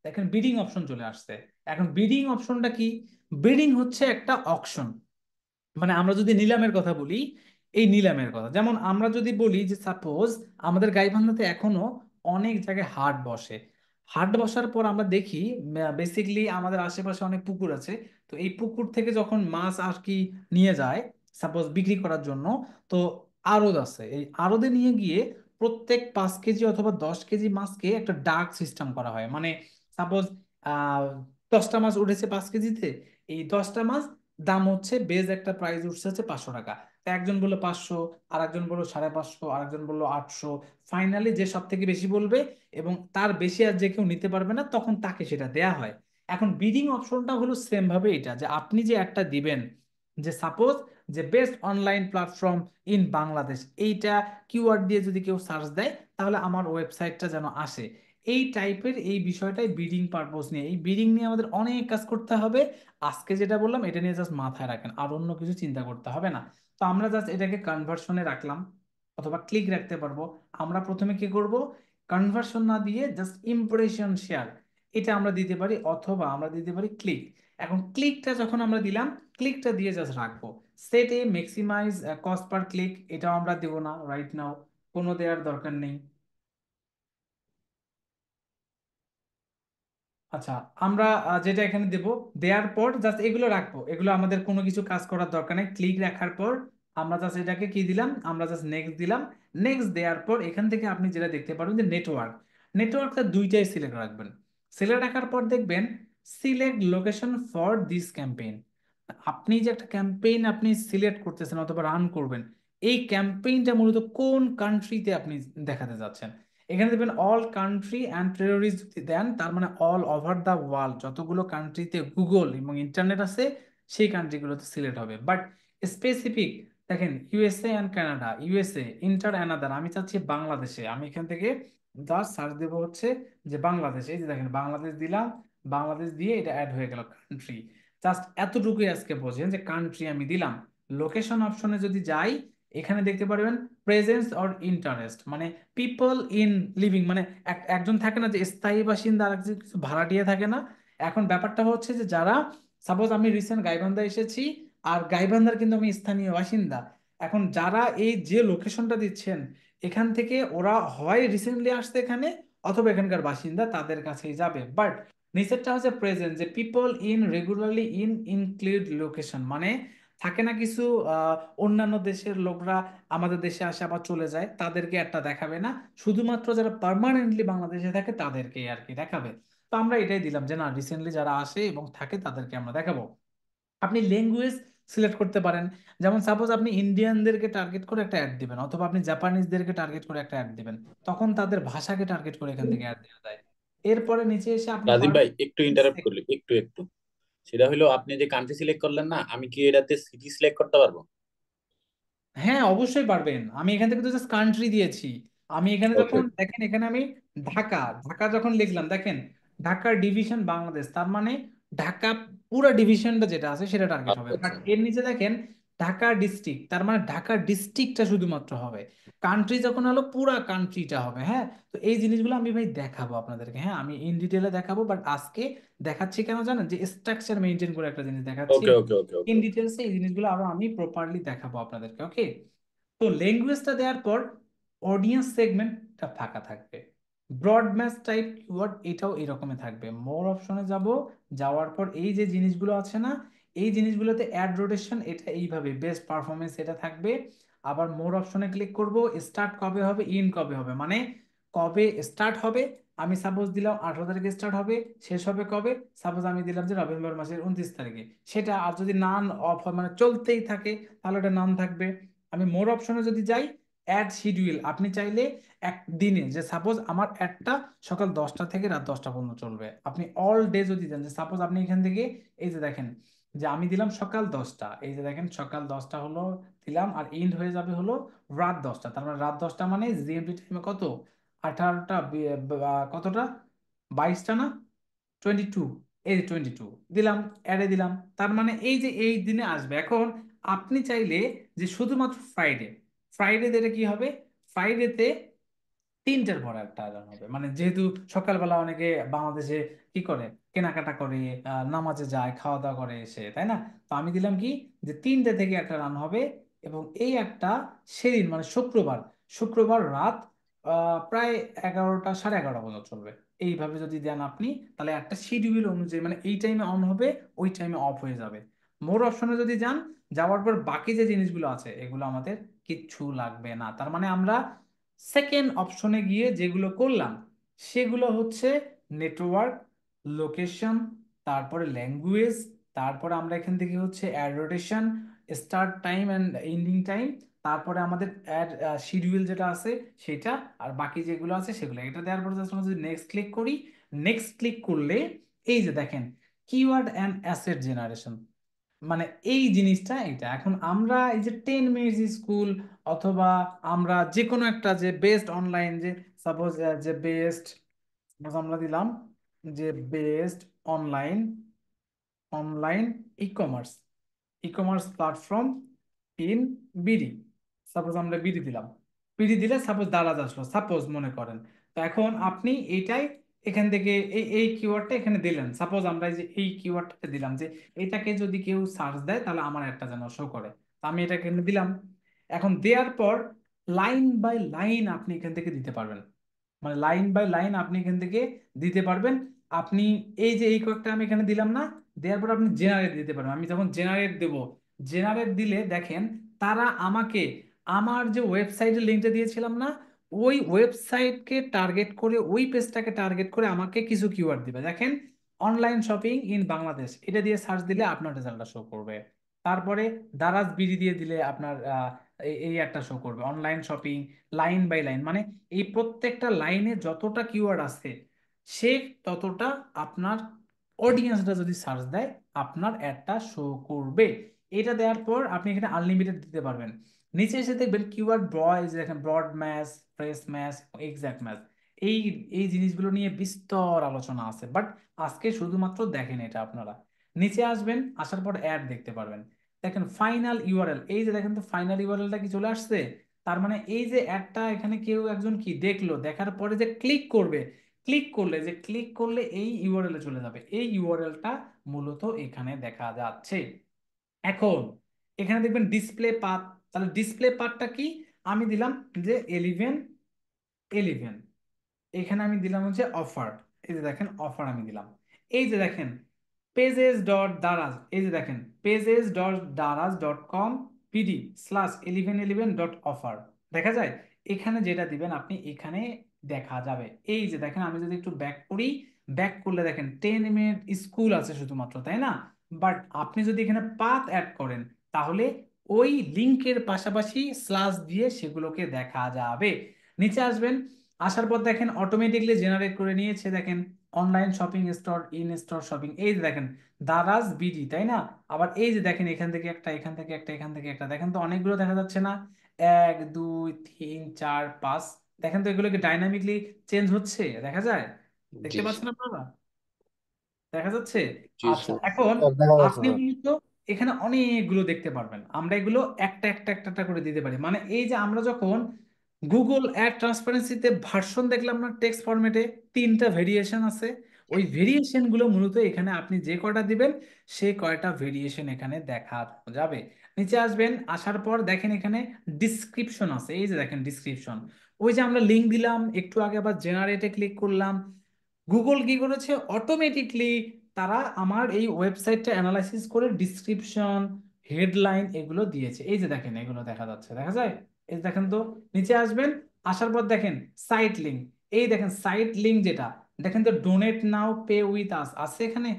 দেখেন বিডিং অপশন চলে আসছে। এখন বিডিং অপশনটা কি? বিডিং হচ্ছে একটা অকশন, মানে আমরা যদি নিলামের কথা বলি, এই নিলামের কথা, যেমন আমরা যদি বলি যে সাপোজ আমাদের গাইবান্ধাতে এখনো অনেক জায়গায় হাট বসে। হাট বসার পর আমরা দেখি বেসিকলি আমাদের আশেপাশে অনেক পুকুর আছে। তো এই পুকুর থেকে যখন মাছ আর কি নিয়ে যায় সাপোজ বিক্রি করার জন্য, তো আড়ত আছে, এই আড়তে নিয়ে গিয়ে প্রত্যেক 5 কেজি অথবা 10 কেজি মাছকে একটা ডাক সিস্টেম করা হয়। মানে সাপোজ 10টা মাছ উঠেছে 5 কেজিতে, এই 10টা মাছ দাম হচ্ছে বেজ একটা প্রাইস উঠছে হচ্ছে 500 টাকা। তো একজন বললো 500, আর একজন বললো 550, আর একজন বললো 800। ফাইনালি যে সব থেকে বেশি বলবে এবং তার বেশি আর যে কেউ নিতে পারবে না, তখন তাকে সেটা দেয়া হয়। এখন বিডিং অপশনটা হলো সেম ভাবে এটা, যে আপনি যে একটা দিবেন, যে সাপোজ যে best online platform in Bangladesh, এইটা কিওয়ার্ড দিয়ে যদি কেউ সার্চ দেয় তাহলে আমার ওয়েবসাইটটা যেন আসে, এই টাইপের এই বিষয়টাই বিডিং পারপোজ নিয়ে। এই বিডিং নিয়ে আমাদের অনেক কাজ করতে হবে। আজকে যেটা বললাম এটা নিয়ে জাস্ট মাথায় রাখেন, আর অন্য কিছু চিন্তা করতে হবে না। তো আমরা জাস্ট এটাকে কনভার্সনে রাখলাম অথবা ক্লিক রাখতে পারবো। আমরা প্রথমে কি করব, কনভার্সন না দিয়ে জাস্ট ইমপ্রেশন শেয়ার এটা আমরা দিতে পারি, অথবা আমরা দিতে পারি ক্লিক। এখন ক্লিকটা যখন আমরা দিলাম, ক্লিকটা দিয়ে জাস্ট রাখবো। সেটে ম্যাক্সিমাইজ কস্ট পার ক্লিক, এটাও আমরা দেবো না রাইট নাও, কোনো দেওয়ার দরকার নেই। আচ্ছা, আমরা যেটা এখানে দেব, দেওয়ার পর জাস্ট এগুলো রাখবো, এগুলো আমাদের কোনো কিছু কাজ করার দরকার নেই। ক্লিক রাখার পর আমরা জাস্ট এটাকে কি দিলাম, আমরা জাস্ট নেক্সট দিলাম। নেক্সট দেওয়ার পর এখান থেকে আপনি যেটা দেখতে পারবেন যে নেটওয়ার্ক, নেটওয়ার্কটা দুইটাই সিলেক্ট রাখবেন। সিলেক্ট রাখার পর দেখবেন select location for this campaign. আপনি যে একটা ক্যাম্পেইন আপনি সিলেক্ট করতেছেন অথবা রান করবেন, এই ক্যাম্পেইনটা মূলত কোন কান্ট্রিতে আপনি দেখাতে যাচ্ছেন। এখানে দেখবেন অল কান্ট্রি অ্যান্ড টেরোরিস্ট যদি দেন, তার মানে অল ওভার দ্য ওয়ার্ল্ড যতগুলো কান্ট্রিতে গুগল এবং ইন্টারনেট আছে সেই কান্ট্রিগুলোতে সিলেক্ট হবে। বাট স্পেসিফিক দেখেন USA and Canada, USA inter another, আমি চাচ্ছি বাংলাদেশে, আমি এখান থেকে জাস্ট সার্চ দেবো হচ্ছে যে বাংলাদেশ, এই যে দেখেন বাংলাদেশ দিলাম, বাংলাদেশ দিয়ে এটা অ্যাড হয়ে গেল কান্ট্রি। জাস্ট এতটুকুই আজকে বোঝেন যে কান্ট্রি আমি দিলাম। লোকেশন অপশনে যদি যাই, এখানে দেখতে পারবেন প্রেজেন্স অর ইন্টারেস্ট, মানে পিপল ইন লিভিং, মানে একজন থাকে না যে স্থায়ী বাসিন্দা আর একজন কিছু ভাড়াটিয়া থাকে না। এখন ব্যাপারটা হচ্ছে যে যারা, সাপোজ আমি রিসেন্ট গাইবান্ধা এসেছি, আর গাইবান্ধার কিন্তু আমি স্থানীয় বাসিন্দা। এখন যারা এই যে লোকেশনটা দিচ্ছেন, এখান থেকে ওরা হয় রিসেন্টলি আসছে এখানে, অথবা এখানকার বাসিন্দা, তাদের কাছেই যাবে। বাট নিচেরটা হচ্ছে প্রেজেন্ট, যে people in regularly in include location, মানে থাকে না কিছু অন্যান্য দেশের লোকরা আমাদের দেশে আসে আবার চলে যায়, তাদেরকে একটা দেখাবে না, শুধুমাত্র যারা পার্মানেন্টলি বাংলাদেশে থাকে তাদেরকে আর কি দেখাবে। তো আমরা এটাই দিলাম যে না, রিসেন্টলি যারা আসে এবং থাকে তাদেরকে আমরা দেখাবো। আপনি ল্যাঙ্গুয়েজ সিলেক্ট করতে পারেন, যেমন সাপোজ আপনি ইন্ডিয়ানদেরকে টার্গেট করে একটা অ্যাড দিবেন, অথবা আপনি জাপানিজদেরকে টার্গেট করে একটা অ্যাড দিবেন, তখন তাদের ভাষাকে টার্গেট করে এখান থেকে অ্যাড দেওয়া যায়। এরপরে নিচে এসে আপনি রাজীব ভাই একটু ইন্টারাপ্ট করলি, একটু সেটা হলো আপনি যে কান্ট্রি সিলেক্ট করলেন না, আমি কি এটাতে সিটি সিলেক্ট করতে পারবো? হ্যাঁ অবশ্যই পারবেন, আমি এখান থেকে তো জাস্ট কান্ট্রি দিয়েছি। আমি এখানে ওকে যখন দেখেন, এখানে আমি ঢাকা, ঢাকা যখন লিখলাম দেখেন ঢাকার ডিভিশন বাংলাদেশ, তার মানে ঢাকা পুরো ডিভিশনটা যেটা আছে সেটা টার্গেট হবে। আচ্ছা বাট আচ্ছা এর নিচে দেখেন ঢাকা ডিস্ট্রিক্ট, তার মানে ঢাকা ডিস্ট্রিক্টটা শুধুমাত্র হবে। কান্ট্রি যখন হলো পুরা কান্ট্রিটা হবে। হ্যাঁ, তো এই জিনিসগুলো আমি ভাই দেখাবো আপনাদেরকে, হ্যাঁ আমি ইন ডিটেলে দেখাবো। বাট আজকে দেখাচ্ছি কেন জানেন, যে স্ট্রাকচার মেনটেন করে একটা জিনিস দেখাচ্ছি, ওকে ওকে ওকে ইন ওকে ডিটেলসে এই জিনিসগুলো আরো আমি প্রপারলি দেখাবো আপনাদেরকে। ওকে, তো ল্যাঙ্গুয়েজটা দেওয়ার পর অডিয়েন্স সেগমেন্টটা ফাঁকা থাকবে। ব্রড ম্যাচ টাইপ কিওয়ার্ড এটাও এরকমই থাকবে। মোর অপশনে যাব, যাওয়ার পর এই যে জিনিসগুলো আছে না, এই জিনিসগুলোতে অ্যাড রোটেশন, এটা এইভাবে বেস্ট পারফরমেন্স এটা থাকবে। আবার মোর অপশনে ক্লিক করব, স্টার্ট কবে হবে, ইন কবে হবে, মানে কবে স্টার্ট হবে। আমি সাপোজ দিলাম 18 তারিখে স্টার্ট হবে, শেষ হবে কবে, সাপোজ আমি দিলাম যে নভেম্বর মাসের 29 তারিখে, সেটা। আর যদি নান অফ হয় মানে চলতেই থাকে, তাহলে ওটা নান থাকবে। আমি মোর অপশনে যদি যাই, অ্যাড শিডিউল, আপনি চাইলে একদিনে, যে সাপোজ আমার অ্যাডটা সকাল 10টা থেকে রাত 10টা পর্যন্ত চলবে, আপনি অল ডে যদি দেন, যে সাপোজ আপনি এখান থেকে এই যে দেখেন যে আমি দিলাম সকাল 10টা, এই যে দেখেন সকাল 10টা হলো দিলাম, আর এন্ড হয়ে যাবে হলো রাত 10টা, তার মানে রাত 10টা মানে জিএমটি টাইমে কত, 18টা কতটা, 22টা না, 22, এই যে 22 দিলাম, অ্যাডে দিলাম, তার মানে এই যে এই দিনে আসবে। এখন আপনি চাইলে যে শুধুমাত্র ফ্রাইডে, ফ্রাইডেতে এটা কি হবে, ফ্রাইডেতে 3টার পর একটা আজান হবে, মানে যেহেতু সকালবেলা অনেকে বাংলাদেশে কি করে, কেনাকাটা করে, নামাজে যায়, খাওয়া দাওয়া করে এসে, তাই না। তো আমি দিলাম কি, যে 3টে থেকে একটা রান হবে, এবং এই একটা সেদিন মানে শুক্রবার, শুক্রবার রাত প্রায় 11টা, সাড়ে 11টা পর্যন্ত চলবে। এইভাবে যদি দেন আপনি, তাহলে একটা শিডিউল অনুযায়ী মানে এই টাইমে অন হবে, ওই টাইমে অফ হয়ে যাবে। মোর অপশনে যদি যান, যাওয়ার পর বাকি যে জিনিসগুলো আছে এগুলো আমাদের কিচ্ছু লাগবে না। তার মানে আমরা সেকেন্ড অপশনে গিয়ে যেগুলো করলাম সেগুলো হচ্ছে নেটওয়ার্ক, লোকেশন, তারপরে ল্যাঙ্গুয়েজ, তারপরে আমরা এখান থেকে হচ্ছে ad rotation, start time and ending time, তারপরে আমাদের অ্যাড শিডিউল যেটা আছে সেটা, আর বাকি যেগুলো আছে সেগুলো। এটা দেওয়ার পরে জাস্ট আমরা যদি নেক্সট ক্লিক করি, নেক্সট ক্লিক করলে এই যে দেখেন কিওয়ার্ড অ্যান্ড অ্যাসেট জেনারেশন, মানে এই জিনিসটা এটা। এখন আমরা এই যে 10 মিনিটস স্কুল অথবা আমরা যে কোনো একটা যে বেস্ট অনলাইন, যে সাপোজ যে বেস্ট, আমরা দিলাম যে best online online e commerce e commerce platform in BD, suppose আমরা বিডি দিলাম, বিডি দিলে সাপোজ দারাজ আসলো সাপোজ মনে করেন। তো এখন আপনি এইটাই এখান থেকে এই কিওয়ার্ডটা এখানে দিলেন, সাপোজ আমরা এই যে এই কিওয়ার্ডটা দিলাম যে এটাকে যদি কেউ সার্চ দেয় তাহলে আমার একটা যেন শো করে, তো আমি এটা এখানে দিলাম। এখন দেওয়ার পর লাইন বাই লাইন আপনি এখান থেকে দিতে পারবেন, মানে লাইন বাই লাইন আপনি এখান থেকে দিতে পারবেন। আপনি এই যে এই কয়েকটা আমি এখানে দিলাম না, দেওয়ার পর আপনি জেনারেট দিতে পারবেন। আমি যখন জেনারেট দেব, জেনারেট দিলে দেখেন তারা আমাকে আমার যে ওয়েবসাইটের লিঙ্কটা দিয়েছিলাম না, ওই ওয়েবসাইটকে টার্গেট করে, ওই পেজটাকে টার্গেট করে আমাকে কিছু কিওয়ার্ড দিবে। দেখেন অনলাইন শপিং ইন বাংলাদেশ এটা দিয়ে সার্চ দিলে আপনার রেজাল্টটা শো করবে। তারপরে দারাজ বিডি দিয়ে দিলে আপনার এই একটা শো করবে online shopping line by line, মানে এই প্রত্যেকটা লাইনে যতটা কিওয়ার্ড আছে সে ততটা আপনার অডিয়েন্সটা যদি সার্চ দেয় আপনার অ্যাডটা শো করবে। এটা দেওয়ার পর আপনি এখানে আনলিমিটেড দিতে পারবেন। নিচে এসে দেখবেন কিওয়ার্ড বয়, দেখেন broad match, phrase match, exact match, এই এই জিনিসগুলো নিয়ে বিস্তর আলোচনা আছে, বাট আজকে শুধুমাত্র দেখেন এটা আপনারা। নিচে আসবেন, আসার পর অ্যাড দেখতে পারবেন। দেখেন ফাইনাল ইউআরএল, এই যে দেখেন তো ফাইনাল ইউআরএলটা কি চলে আসছে, তার মানে এই যে অ্যাডটা এখানে কেউ একজন কি দেখলো, দেখার পরে যে ক্লিক করবে, ক্লিক করলে এই ইউআরএল এ চলে যাবে, এই ইউআরএলটা মূলত এখানে দেখা যাচ্ছে। এখন এখানে দেখবেন ডিসপ্লে পাথ, তাহলে ডিসপ্লে পাথটা কি, আমি দিলাম যে 11 এখানে আমি দিলাম হচ্ছে অফার, এই যে দেখেন অফার আমি দিলাম। এই যে দেখেন পেজেস ডট দারাজ, এই যে দেখেন pages dot Daraz dot com PD /1111 dot offer দেখা যায়। এখানে যেটা দিবেন আপনি এখানে দেখা যাবে। এই যে দেখেন আমি যদি একটু ব্যাক করি, ব্যাক করলে দেখেন 10 মিনিট স্কুল আছে শুধুমাত্র, তাই না? বাট আপনি যদি এখানে পাথ অ্যাড করেন তাহলে ওই লিংকের পাশাপাশি স্ল্যাশ দিয়ে সেগুলোকে দেখা যাবে। নিচে আসবেন, আসার পর দেখেন অটোমেটিকলি জেনারেট করে নিয়েছে, দেখেন online shopping store, in store shopping, এই যে দেখেন দারাজ বিডি, তাই না? আবার এই যে দেখেন এখান থেকে একটা, এখান থেকে একটা, এখান থেকে একটা, দেখেন তো অনেকগুলো দেখা যাচ্ছে না, 1 2 3 4 5, দেখেন তো এগুলো কি ডাইনামিকলি চেঞ্জ হচ্ছে, দেখা যায়, জি দেখতে পাচ্ছেন আপনারা, দেখা যাচ্ছে? জি আচ্ছা, স্যার। এখন দেখা যাচ্ছে আপনি স্যার। কিন্তু এখানে অনেকগুলো দেখতে পারবেন, আমরা এগুলো একটা একটা একটা একটা করে দিতে পারি। মানে এই যে আমরা যখন গুগল অ্যাড ট্রান্সপারেন্সিতে ভার্সন দেখলাম না, টেক্সট ফরম্যাটে 3টা ভেরিয়েশন আছে, ওই ভেরিয়েশন গুলো মূলত এখানে আপনি যে কয়টা দিবেন সে কয়টা ভেরিয়েশন এখানে দেখা যাবে। নিচে আসবেন, আসার পর দেখেন এখানে ডিসক্রিপশন আছে, এই যে দেখেন ডিসক্রিপশন, ওই যে আমরা লিঙ্ক দিলাম একটু আগে, আবার জেনারেটে ক্লিক করলাম, গুগল কি করেছে অটোমেটিকলি তারা আমার এই ওয়েবসাইটটা অ্যানালাইসিস করে ডিসক্রিপশন, হেডলাইন এগুলো দিয়েছে। এই যে দেখেন এগুলো দেখা যাচ্ছে, দেখা যায়, এই যে দেখেন তো। নিচে আসবেন, আসার পর দেখেন সাইট লিঙ্ক, এই দেখেন সাইট লিঙ্ক যেটা, দেখেন তো donate now pay with us আছে এখানে,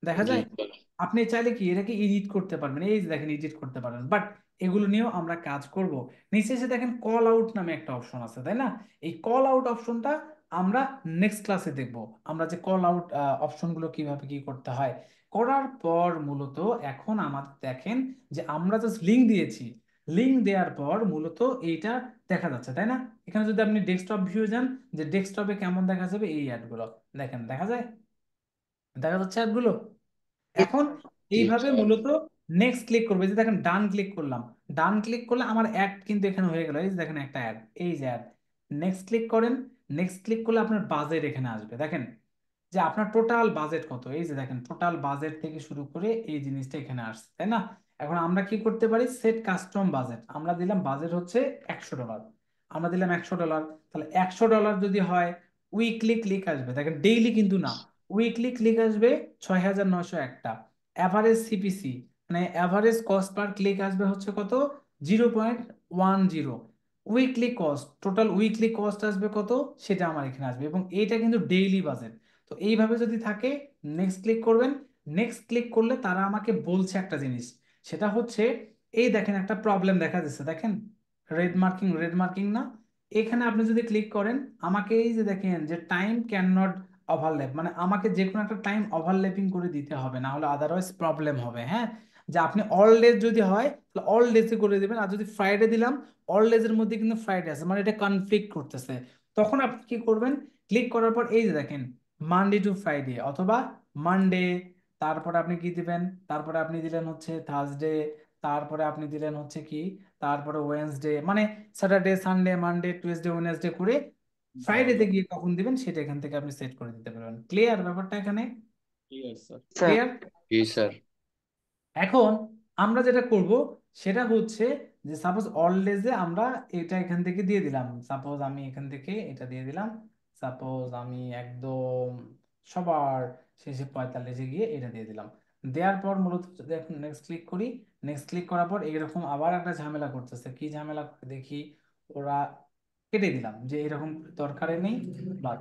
দেখা জি যায়। স্যার। আপনি চাইলে কি এটাকে এডিট করতে পারবেন, এই যে দেখেন এডিট করতে পারবেন, বাট এগুলো নিয়েও আমরা কাজ করব। নিচে এসে দেখেন কল আউট নামে একটা অপশন আছে, তাই না? এই কল আউট অপশনটা আমরা নেক্সট ক্লাসে দেখব, আমরা যে কল আউট অপশনগুলো কিভাবে কি করতে হয়। করার পর মূলত এখন আমাদের দেখেন যে আমরা জাস্ট লিঙ্ক দিয়েছি, লিঙ্ক দেওয়ার পর মূলত এইটা দেখা যাচ্ছে, তাই না? এখানে যদি আপনি ডেস্কটপ ভিউ যান, যে ডেস্কটপে কেমন দেখা যাবে এই অ্যাডগুলো, দেখেন দেখা যায়, দেখা যাচ্ছে অ্যাডগুলো। এখন জি এইভাবে স্যার। মূলত নেক্সট ক্লিক করবে, যে দেখেন ডান ক্লিক করলাম, ডান ক্লিক করলে আমার অ্যাড কিন্তু এখানে হয়ে গেল, এই যে দেখেন একটা অ্যাড, এই যে অ্যাড। নেক্সট ক্লিক করেন, নেক্সট ক্লিক করলে আপনার বাজেট এখানে আসবে, দেখেন যে আপনার টোটাল বাজেট কত, এই যে দেখেন টোটাল বাজেট থেকে শুরু করে এই জিনিসটা এখানে আসছে, তাই না? এখন আমরা কি করতে পারি, সেট কাস্টম বাজেট, আমরা দিলাম বাজেট হচ্ছে $100, আমরা দিলাম $100, তাহলে $100 যদি হয় উইকলি ক্লিক আসবে, দেখেন ডেইলি কিন্তু না, উইকলি ক্লিক আসবে 6901টা। অ্যাভারেজ সিপিসি মানে অ্যাভারেজ কস্ট পার ক্লিক আসবে হচ্ছে কত, 0.10। Weekly cost, total weekly cost আসবে কত সেটা আমার এখানে আসবে, এবং এটা কিন্তু ডেইলি বাজেট। তো এইভাবে যদি থাকে নেক্সট ক্লিক করবেন। নেক্সট ক্লিক করলে তারা আমাকে বলছে একটা জিনিস, সেটা হচ্ছে এই দেখেন একটা প্রবলেম দেখা যাচ্ছে, দেখেন রেড মার্কিং না, এখানে আপনি যদি ক্লিক করেন আমাকে এই যে দেখেন যে টাইম ক্যান নট ওভারল্যাপ, মানে আমাকে যে কোনো একটা টাইম ওভারল্যাপিং করে দিতে হবে, না হলে আদারওয়াইজ প্রবলেম হবে। হ্যাঁ, যে আপনি অল ডেজ যদি হয় তাহলে অল ডেজে করে দেবেন, আর যদি ফ্রাইডে দিলাম অল ডেজের মধ্যে কিন্তু ফ্রাইডে আছে, মানে এটা কনফ্লিক্ট করতেছে। তখন আপনি কি করবেন, ক্লিক করার পর এই যে দেখেন মানডে টু ফ্রাইডে অথবা মানডে, তারপরে আপনি কি দিবেন, তারপরে আপনি দিলেন হচ্ছে থার্সডে, তারপরে আপনি দিলেন হচ্ছে কি, তারপরে ওয়েনসডে, মানে Saturday Sunday Monday Tuesday Wednesday করে ফ্রাইডেতে গিয়ে কখন দিবেন সেটা এখান থেকে আপনি সেট করে দিতে পারবেন। ক্লিয়ার ব্যাপারটা এখানে? Sir clear? জি স্যার। এখন আমরা যেটা করব সেটা হচ্ছে যে সাপোজ অল ডেজে আমরা এটা এখান থেকে দিয়ে দিলাম, সাপোজ আমি এখান থেকে এটা দিয়ে দিলাম, সাপোজ আমি একদম সবার শেষে 45-এ গিয়ে এটা দিয়ে দিলাম। দেওয়ার পর মূলত যদি এখন নেক্সট ক্লিক করি, নেক্সট ক্লিক করার পর এইরকম আবার একটা ঝামেলা করতেছে, কি ঝামেলা করে দেখি, ওরা কেটে দিলাম যে এরকম দরকারে নেই, বাদ।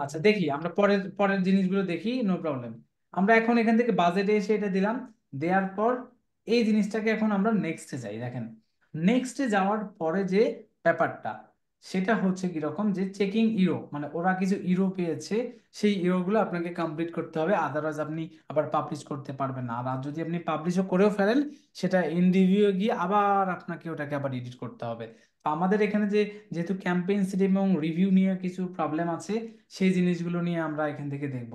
আচ্ছা দেখি আমরা পরের পরের জিনিসগুলো দেখি, নো প্রবলেম। আমরা এখন এখান থেকে বাজেটে এসে এটা দিলাম, দেওয়ার পর এই জিনিসটাকে এখন আমরা নেক্সটে যাই। দেখেন নেক্সটে যাওয়ার পরে যে ব্যাপারটা সেটা হচ্ছে কিরকম, যে চেকিং ইরো, মানে ওরা কিছু ইরো পেয়েছে, সেই ইরোগুলো আপনাকে কমপ্লিট করতে হবে, আদারওয়াইজ আপনি আবার পাবলিশ করতে পারবেন না। আর যদি আপনি পাবলিশও করেও ফেলেন সেটা ইন রিভিউ গিয়ে আবার আপনাকে ওটাকে আবার এডিট করতে হবে। তো আমাদের এখানে যে যেহেতু ক্যাম্পেইন সিস্টেম এবং রিভিউ নিয়ে কিছু প্রবলেম আছে, সেই জিনিসগুলো নিয়ে আমরা এখান থেকে দেখব।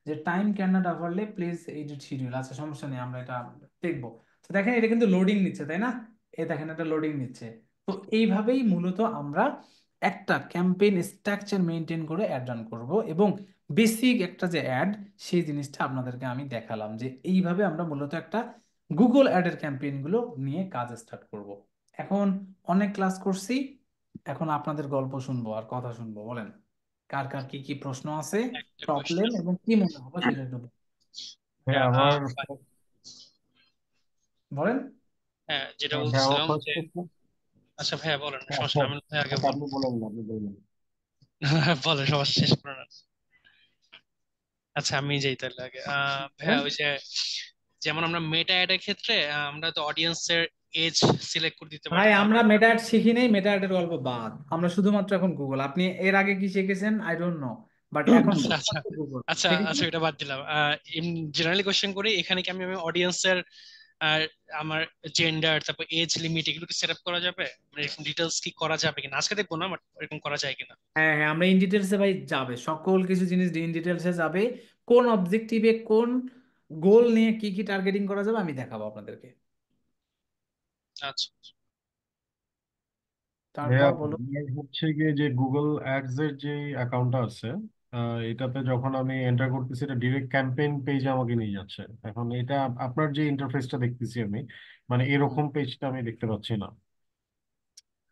যে time can not overlay please edit schedule, আচ্ছা সমস্যা নেই আমরা এটা দেখবো। তো দেখেন এটা কিন্তু লোডিং নিচ্ছে তাই না, এই দেখেন এটা লোডিং নিচ্ছে। তো এইভাবেই মূলত আমরা একটা ক্যাম্পেইন স্ট্রাকচার মেনটেন করে অ্যাড রান করব, এবং বেসিক একটা যে অ্যাড সেই জিনিসটা আপনাদেরকে আমি দেখালাম যে এইভাবে আমরা মূলত একটা গুগল অ্যাডের ক্যাম্পেইন গুলো নিয়ে কাজ স্টার্ট করব। এখন অনেক ক্লাস করছি, এখন আপনাদের গল্প শুনবো আর কথা শুনবো। বলেন কার কার কি কি প্রশ্ন আছে, একটা প্রবলেম কোয়েশ্চেন। এবং কি মনে হবে সেটা একটু হ্যাঁ আমার বলেন। হ্যাঁ, যেটা হ্যাঁ আমার বলছিলাম ফার্স্ট যে, কোশ্চেন। আচ্ছা ভাইয়া বলেন, সমস্যা আচ্ছা নেই, আমি ভাই আগে আচ্ছা, বলবো। আপনি বলেন না, আপনি বলেন। বলেন, সবার শেষ করে নেন। আচ্ছা আমি যেই তাহলে আগে ভাইয়া, বলেন। ওই যে যেমন আমরা মেটা অ্যাড এর ক্ষেত্রে আমরা তো অডিয়েন্সের এজ সিলেক্ট করে দিতে পারি, ভাই তাই না? আমরা মেটা অ্যাড শিখি নাই, মেটা অ্যাডের গল্প বাদ, আমরা শুধুমাত্র এখন গুগল। আপনি এর আগে কি শিখেছেন আই ডোন্ট নো, বাট এখন আচ্ছা আচ্ছা শুধুমাত্র গুগল। আচ্ছা ঠিক আছে। আচ্ছা, এটা বাদ দিলাম। জেনারেলি কোশ্চেন করি, এখানে কি আমি অডিয়েন্সের আর আমার জেন্ডার, তারপর এজ লিমিট, এগুলো কি সেট আপ করা যাবে? মানে এরকম ডিটেলস কি করা যাবে কিনা, আজকে দেখবো না, বাট এরকম করা যায় কিনা? হ্যাঁ হ্যাঁ, আমরা ইন ডিটেলসে ভাই যাবে, সকল কিছু জিনিস ইন ডিটেলসে যাবে, কোন অবজেক্টিভে কোন গোল নিয়ে কি কি টার্গেটিং করা যাবে আমি দেখাবো আপনাদেরকে। আচ্ছা ভাইয়া তারপর বলুন। আমার হচ্ছে গিয়ে যে গুগল অ্যাডস এর যে অ্যাকাউন্টটা আছে, এটাতে যখন আমি এন্টার করতেছি এটা ডিরেক্ট ক্যাম্পেইন পেজে আমাকে নিয়ে যাচ্ছে। এখন এটা আপনার যে ইন্টারফেসটা দেখতেছি আমি, মানে এরকম পেজটা আমি দেখতে পাচ্ছি না।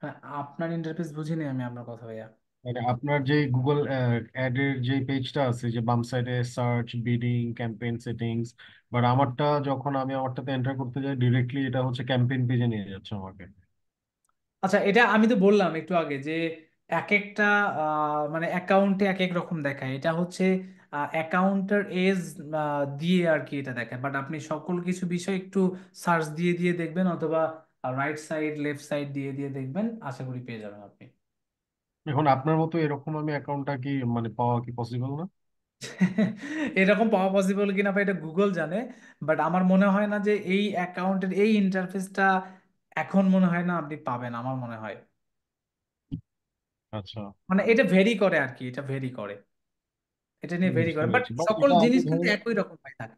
হ্যাঁ, আপনার ইন্টারফেস বুঝিনি আমি আপনার কথা ভাইয়া। মানে আপনার যে গুগল অ্যাড এর যে পেজটা আছে, যে বাম সাইডে search, bidding, campaign settings, but আমারটা যখন আমি আমারটাতে এন্টার করতে যাই ডিরেক্টলি এটা হচ্ছে ক্যাম্পেইন পেজে নিয়ে যাচ্ছে আমাকে। আচ্ছা এটা আমি তো বললাম একটু আগে যে এক একটা মানে অ্যাকাউন্টে এক এক রকম দেখায়, এটা হচ্ছে অ্যাকাউন্টের এজ দিয়ে আর কি এটা দেখায়, বাট আপনি সকল কিছু বিষয় একটু সার্চ দিয়ে দিয়ে দেখবেন, অথবা রাইট সাইড লেফট সাইড দিয়ে দিয়ে দেখবেন, আশা করি পেয়ে যাবেন আপনি। এখন আপনার মতো এরকম আমি অ্যাকাউন্টটা কি মানে পাওয়া কি পসিবল না? এরকম পাওয়া পসিবল কিনা ভাই এটা গুগল জানে, বাট আমার মনে হয় না যে এই অ্যাকাউন্টের এই ইন্টারফেসটা এখন মনে হয় না আপনি পাবেন, আমার মনে হয়। আচ্ছা, মানে এটা ভেরি করে আর কি, এটা ভেরি করে, এটা নিয়ে ভেরি বুঝতে করে, বাট পেরেছি। বাট সকল এটা আমি জিনিস কিন্তু ধরেন, একই রকম পাই থাকে।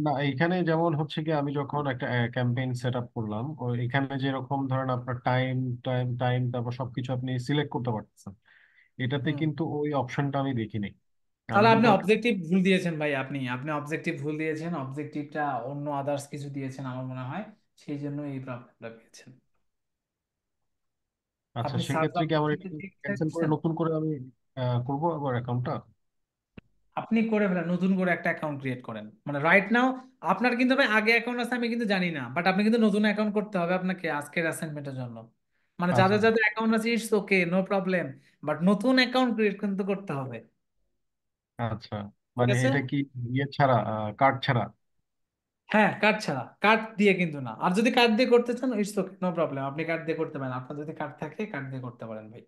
না এখানে যেমন হচ্ছে কি আমি যখন একটা ক্যাম্পেইন সেট আপ করলাম, এখানে যেরকম ধরেন আপনার টাইম টাইম টাইম তারপর সবকিছু আপনি সিলেক্ট করতে পারতেছেন, এটাতে হুম, কিন্তু ওই অপশনটা আমি দেখিনি। আমি তাহলে আপনি কিন্তু অবজেক্টিভ ভুল দিয়েছেন ভাই, আপনি আপনি অবজেক্টিভ ভুল দিয়েছেন, অবজেক্টিভটা অন্য আদার্স কিছু দিয়েছেন আমার মনে হয়, সেই জন্য এই প্রবলেমটা পেয়েছেন। আচ্ছা, আপনি সার্চ সেক্ষেত্রে কি আমার এটা অবজেক্টিভ ঠিক ক্যান্সেল করে করছেন, নতুন করে আমি করবো আবার অ্যাকাউন্টটা? আপনি করে ফেলেন, নতুন করে একটা অ্যাকাউন্ট ক্রিয়েট করেন, মানে রাইট নাও আপনার কিন্তু ভাই আগে অ্যাকাউন্ট আছে আমি কিন্তু জানি না, বাট আপনি কিন্তু নতুন অ্যাকাউন্ট করতে হবে আপনাকে আজকের অ্যাসাইনমেন্টের জন্য। মানে আচ্ছা যাদের যাদের অ্যাকাউন্ট আছে it's okay no problem, but নতুন অ্যাকাউন্ট ক্রিয়েট কিন্তু করতে হবে। আচ্ছা ঠিক মানে আছে। এটা কি ইয়ে ছাড়া, কার্ড ছাড়া? হ্যাঁ, কার্ড ছাড়া, কার্ড দিয়ে কিন্তু না। আর যদি কার্ড দিয়ে করতে চান ইটস ওকে, নো প্রবলেম, আপনি কার্ড দিয়ে করতে পারেন, আপনার যদি কার্ড থাকে কার্ড দিয়ে করতে পারেন ভাই।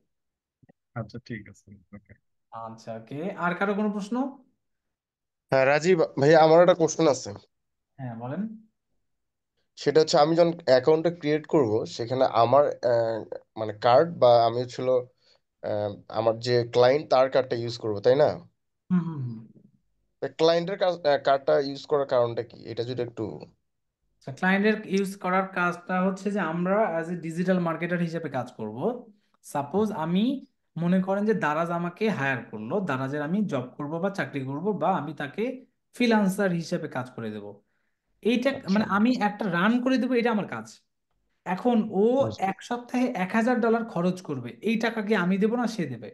আচ্ছা ঠিক আছে, ওকে। আচ্ছা, ওকে। আর কারো কোনো প্রশ্ন? হ্যাঁ রাজীব ভাইয়া, আমার একটা কোশ্চেন আছে। হ্যাঁ, বলেন। সেটা হচ্ছে আমি যখন অ্যাকাউন্টটা ক্রিয়েট করব, সেখানে আমার মানে কার্ড বা আমি ছিল আহ, আমার যে ক্লায়েন্ট তার কার্ডটা ইউজ করব, তাই না? হুম, হুম, হুম। ক্লায়েন্টের কার্ডটা ইউজ করার কারণটা কি, এটা যদি একটু। ক্লায়েন্টের ইউজ করার কাজটা হচ্ছে যে আমরা অ্যাজ এ ডিজিটাল মার্কেটার হিসেবে কাজ করব। সাপোজ আমি, মনে করেন যে দারাজ আমাকে হায়ার করলো, দারাজের আমি জব করব বা চাকরি করব, বা আমি তাকে ফ্রিল্যান্সার হিসেবে কাজ করে দেব। এইটা আচ্ছা, মানে আমি একটা রান করে দেবো, এটা আমার কাজ। এখন ও বুঝ- 1 সপ্তাহে $1000 খরচ করবে, এই টাকা কি আমি দেবো না সে দেবে?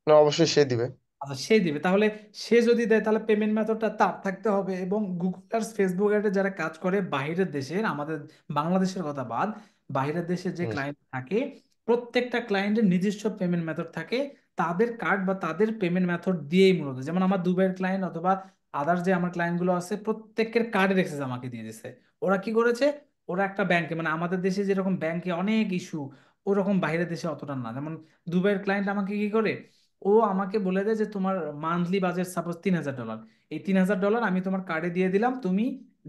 না অবশ্যই সে দিবে। আচ্ছা, সে দিবে। তাহলে সে যদি দেয় তাহলে পেমেন্ট মেথডটা তার থাকতে হবে। এবং গুগল আর ফেসবুক অ্যাডে যারা কাজ করে বাইরের দেশের, আমাদের বাংলাদেশের কথা বাদ, বাইরের দেশে যে হুম, ক্লায়েন্ট থাকে, প্রত্যেকটা ক্লায়েন্টের নিজস্ব পেমেন্ট মেথড থাকে। তাদের কার্ড বা তাদের পেমেন্ট মেথড দিয়েই মূলত, যেমন আমার দুবাইয়ের ক্লায়েন্ট অথবা আদার যে আমার ক্লায়েন্ট গুলো আছে, প্রত্যেকের কার্ডের অ্যাক্সেস আমাকে দিয়ে দিছে। ওরা কি করেছে, ওরা একটা ব্যাংকে, মানে আমাদের দেশে যেরকম ব্যাংকে অনেক ইস্যু, ওরকম বাইরের দেশে অতটা না। যেমন দুবাইয়ের ক্লায়েন্ট আমাকে কি করে, ও আমাকে বলে দেয় যে তোমার মান্থলি বাজেট সাপোজ $3000, এই $3000 আমি তোমার কার্ডে দিয়ে দিলাম, তুমি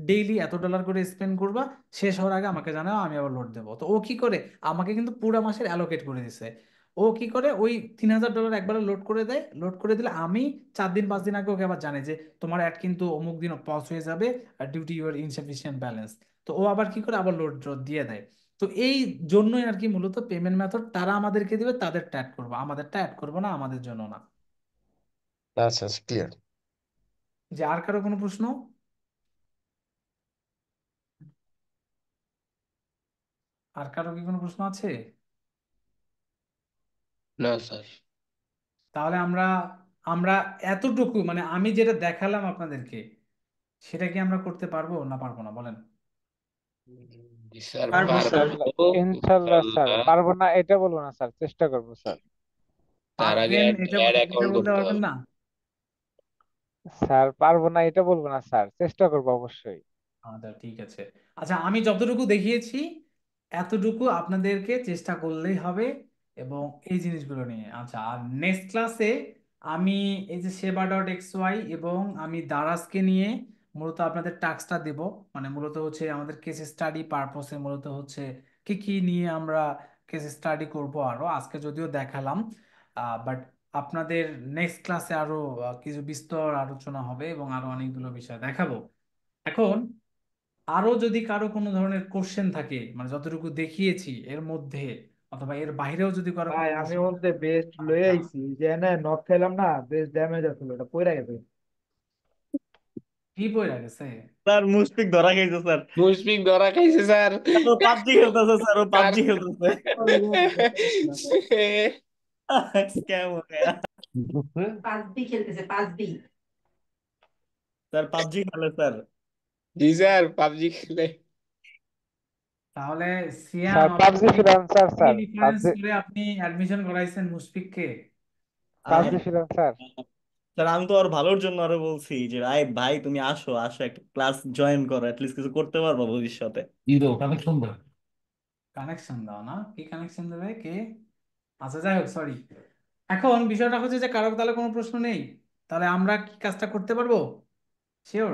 ডেইলি এত ডলার করে স্পেন্ড করবা, শেষ হওয়ার আগে আমাকে জানাও, আমি আবার লোড দেবো। তো ও কি করে, আমাকে কিন্তু পুরো মাসের অ্যালোকেট করে দিছে। ও কি করে, ওই $3000 একবারে লোড করে দেয়, লোড করে দিলে আমি 4 দিন 5 দিন আগে ওকে আবার জানে যে তোমার অ্যাড কিন্তু অমুক দিন পজ হয়ে যাবে, due to your insufficient balance. তো ও আবার কি করে, আবার লোড দিয়ে দেয়। তো এই জন্যই আর কি মূলত পেমেন্ট মেথড তারা আমাদেরকে দিবে, তাদেরটা অ্যাড করবো, আমাদেরটা অ্যাড করবো না, আমাদের জন্য না। আচ্ছা আচ্ছা, ক্লিয়ার। যে আর কারো কোনো প্রশ্ন? আর কারো কি কোনো প্রশ্ন আছে? না স্যার। তাহলে আমরা আমরা এতটুকু, মানে আমি যেটা দেখালাম আপনাদেরকে, সেটা কি আমরা করতে পারবো না পারবো না, বলেন? জি স্যার, পারবো পারবো স্যার, তো ইনশাল্লাহ স্যার। ইনশাল্লাহ। পারবো না এটা বলবো না স্যার, চেষ্টা করবো স্যার। তার আগে পারবেন অ্যাড এটা অ্যাড এটা অ্যাকাউন্ট বলতে করতে পারবেন হবে। না? স্যার পারবো না এটা বলবো না স্যার, চেষ্টা করবো অবশ্যই। আচ্ছা, ঠিক আছে। আচ্ছা, আমি যতটুকু দেখিয়েছি এতটুকু আপনাদেরকে চেষ্টা করলেই হবে, এবং এই জিনিসগুলো নিয়ে। আচ্ছা, আর নেক্সট ক্লাসে আমি এই যে সেবা.xy এবং আমি দারাজকে নিয়ে মূলত আপনাদের টাস্কটা দেব। মানে মূলত হচ্ছে আমাদের কেস স্টাডি পারপসে, মূলত হচ্ছে কি কি নিয়ে আমরা কেস স্টাডি করব। আরো আজকে যদিও দেখালাম, বাট আপনাদের নেক্সট ক্লাসে আরো কিছু বিস্তর আলোচনা হবে এবং আরো অনেকগুলো বিষয় দেখাবো। এখন আরো যদি কারো কোনো ধরনের কোশ্চেন থাকে, মানে যতটুকু দেখিয়েছি এর মধ্যে অথবা এর বাইরেও যদি কারো ভাই কোনো আমি প্রশ্ন। বলতে বেস্ট লয়ে আচ্ছা, আইছি যে না নক খেলাম না, বেস্ট ড্যামেজ আসলো, এটা পড়ে গেছে। কি বই গেছে? স্যার মুশফিক ধরা খাইছে স্যার। মুশফিক ধরা খাইছে স্যার। ও পাবজি খেলতেছে স্যার, ও কার পাবজি খেলতেছে। স্ক্যাম হয়ে গয়া। পাঁচবি খেলতেছে, পাঁচবি। স্যার পাবজি খেলে স্যার। জি স্যার, পাবজি খেলে। তাহলে সিয়াম, স্যার পাবজি ফ্রিল্যান্সার কি স্যার, রেফারেন্স পাবজি করে আপনি অ্যাডমিশন করাইছেন মুশফিককে? আর পাবজি ফ্রিল্যান্সার। স্যার আমি তো আর ভালোর জন্য আরো বলছি যে ভাই ভাই তুমি আসো আসো একটা ক্লাস জয়েন করো, অ্যাটলিস্ট কিছু করতে পারবো ভবিষ্যতে। কানেকশন দাও না, কি কানেকশন দেবে কে? আচ্ছা, যাই হোক, সরি। এখন বিষয়টা হচ্ছে যে কারো তাহলে কোনো প্রশ্ন নেই, তাহলে আমরা কি কাজটা করতে পারবো? শিওর?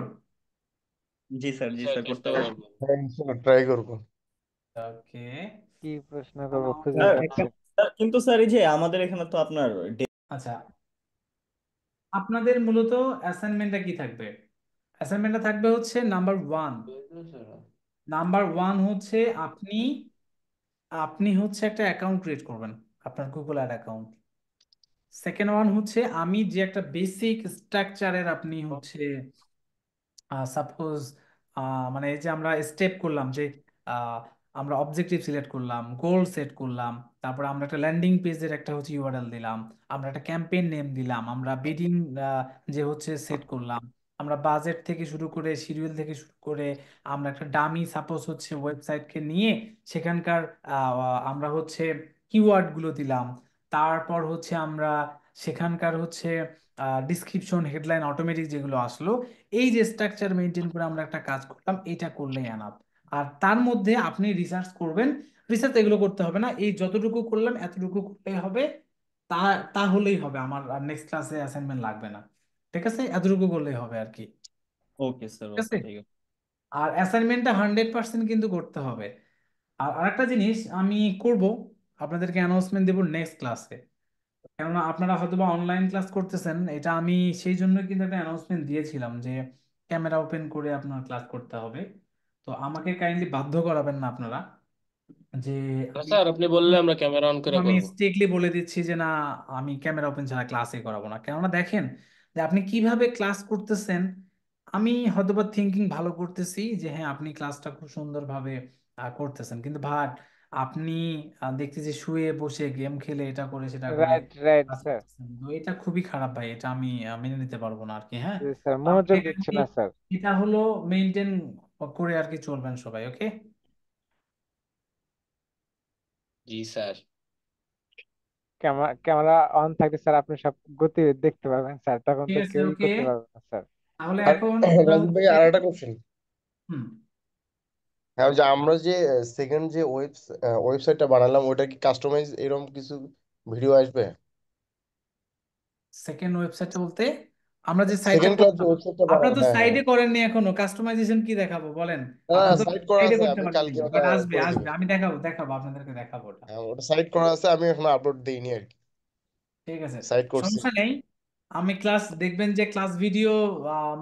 জি স্যার, জি স্যার স্যার করতে চেষ্টা পারবো। করবো। হ্যাঁ ইনশাল্লাহ ট্রাই করবো। ওকে। কি প্রশ্ন করবো খুঁজে স্যার পাচ্ছি। স্যার, কিন্তু স্যার এই যে আমাদের এখানে তো আপনার আচ্ছা, আপনাদের মূলত অ্যাসাইনমেন্টটা কি থাকবে? অ্যাসাইনমেন্টটা থাকবে হচ্ছে নাম্বার ওয়ান হচ্ছে আপনি আপনি হচ্ছে একটা অ্যাকাউন্ট ক্রিয়েট করবেন, আপনার Google ad account. Second one হচ্ছে আমি যে একটা বেসিক স্ট্রাকচারের আপনি হচ্ছে সাপোজ, মানে এই যে আমরা স্টেপ করলাম যে আহ, আমরা অবজেক্টিভ সিলেক্ট করলাম, গোল সেট করলাম, তারপর আমরা একটা ল্যান্ডিং পেজের একটা হচ্ছে ইউআরএল দিলাম, আমরা একটা ক্যাম্পেইন নেম দিলাম, আমরা বিডিং যে হচ্ছে সেট করলাম, আমরা বাজেট থেকে শুরু করে শিডিউল থেকে শুরু করে আমরা একটা ডামি সাপোজ হচ্ছে ওয়েবসাইটকে নিয়ে সেখানকার আমরা হচ্ছে কিওয়ার্ড গুলো দিলাম। তারপর হচ্ছে আমরা সেখানকার হচ্ছে ডিসক্রিপশন, হেডলাইন, অটোমেটিক যেগুলো আসলো, এই যে স্ট্রাকচার মেনটেন করে আমরা একটা কাজ করলাম, এটা করলেই এনাফ। আর তার মধ্যে আপনি রিসার্চ করবেন, রিসার্চ এগুলো করতে হবে না, এই যতটুকু করলাম এতটুকু করলেই হবে, তা তাহলেই হবে, আমার আর নেক্সট ক্লাসে অ্যাসাইনমেন্ট লাগবে না। ঠিক আছে, এতটুকু করলেই হবে আর কি। ওকে স্যার, ঠিক ওকে, আছে, ঠিক আছে। আর অ্যাসাইনমেন্টটা 100% কিন্তু করতে হবে। আর আরেকটা জিনিস আমি করব, আপনাদেরকে অ্যানাউন্সমেন্ট দেবো নেক্সট ক্লাসে। কেননা আপনারা হয়তো বা অনলাইন ক্লাস করতেছেন, এটা আমি সেই জন্য কিন্তু একটা অ্যানাউন্সমেন্ট দিয়েছিলাম যে ক্যামেরা ওপেন করে আপনার ক্লাস করতে হবে। তো আমাকে কাইন্ডলি বাধ্য করাবেন না আপনারা, যে আমি স্যার আপনি বললে আমরা ক্যামেরা অন করে আমি করব। স্ট্রিক্টলি বলে দিচ্ছি যে না, আমি ক্যামেরা ওপেন ছাড়া ক্লাসে করাবো না। কেননা দেখেন যে আপনি কিভাবে ক্লাস করতেছেন, আমি হয়তোবা থিঙ্কিং ভালো করতেছি যে হ্যাঁ আপনি ক্লাসটা খুব সুন্দরভাবে করতেছেন, কিন্তু আপনি দেখতেছি শুয়ে বসে গেম খেলে এটা করে সেটা করে রাইট রাইট ক্লাস স্যার। করতেছেন। তো এটা খুবই খারাপ ভাই, এটা আমি মেনে নিতে পারবো না আর কি। হ্যাঁ, স্যার তো আপনি মনোযোগ দিচ্ছে kindly না স্যার। এটা হলো মেনটেন করে আর কি চলবেন সবাই। ওকে, জি স্যার। ক্যামেরা অন থাকলে স্যার আপনি সব গতি দেখতে পারবেন স্যার, তখন ঠিক তো আছে, কেউই ওকে। করতে পারবে না স্যার। তাহলে আর এখন আমরা রাজীব ভাই হচ্ছে আর একটা কোশ্চেন। হুম হ্যাঁ, ওই যে আমরা যে সেকেন্ড যে ওয়েবসাইটটা বানালাম, ওটা কি কাস্টমাইজ এরকম কিছু ভিডিও আসবে? সেকেন্ড ওয়েবসাইটে বলতে আমরা যে সাইটটা সেকেন্ড ক্লাস যে করলাম, ওয়েবসাইটটা আপনারা বানালাম, তো হ্যাঁ হ্যাঁ সাইডে হ্যাঁ। করেননি এখনো, কাস্টমাইজেশন কি দেখাবো বলেন? না আপনারা তো সাইট করা সাইডে আছে, করতে আমি পারেননি, কালকে ওটা বাট আসবে করে দিব। আসবে, আমি দেখাবো দেখাবো আপনাদেরকে, দেখাবো ওটা। হ্যাঁ, ওটা সাইট করা আছে, আমি এখন আপলোড দিইনি আর কি। ঠিক আছে, সাইট করছি। সমস্যা নেই। আমি ক্লাস দেখবেন যে ক্লাস ভিডিও,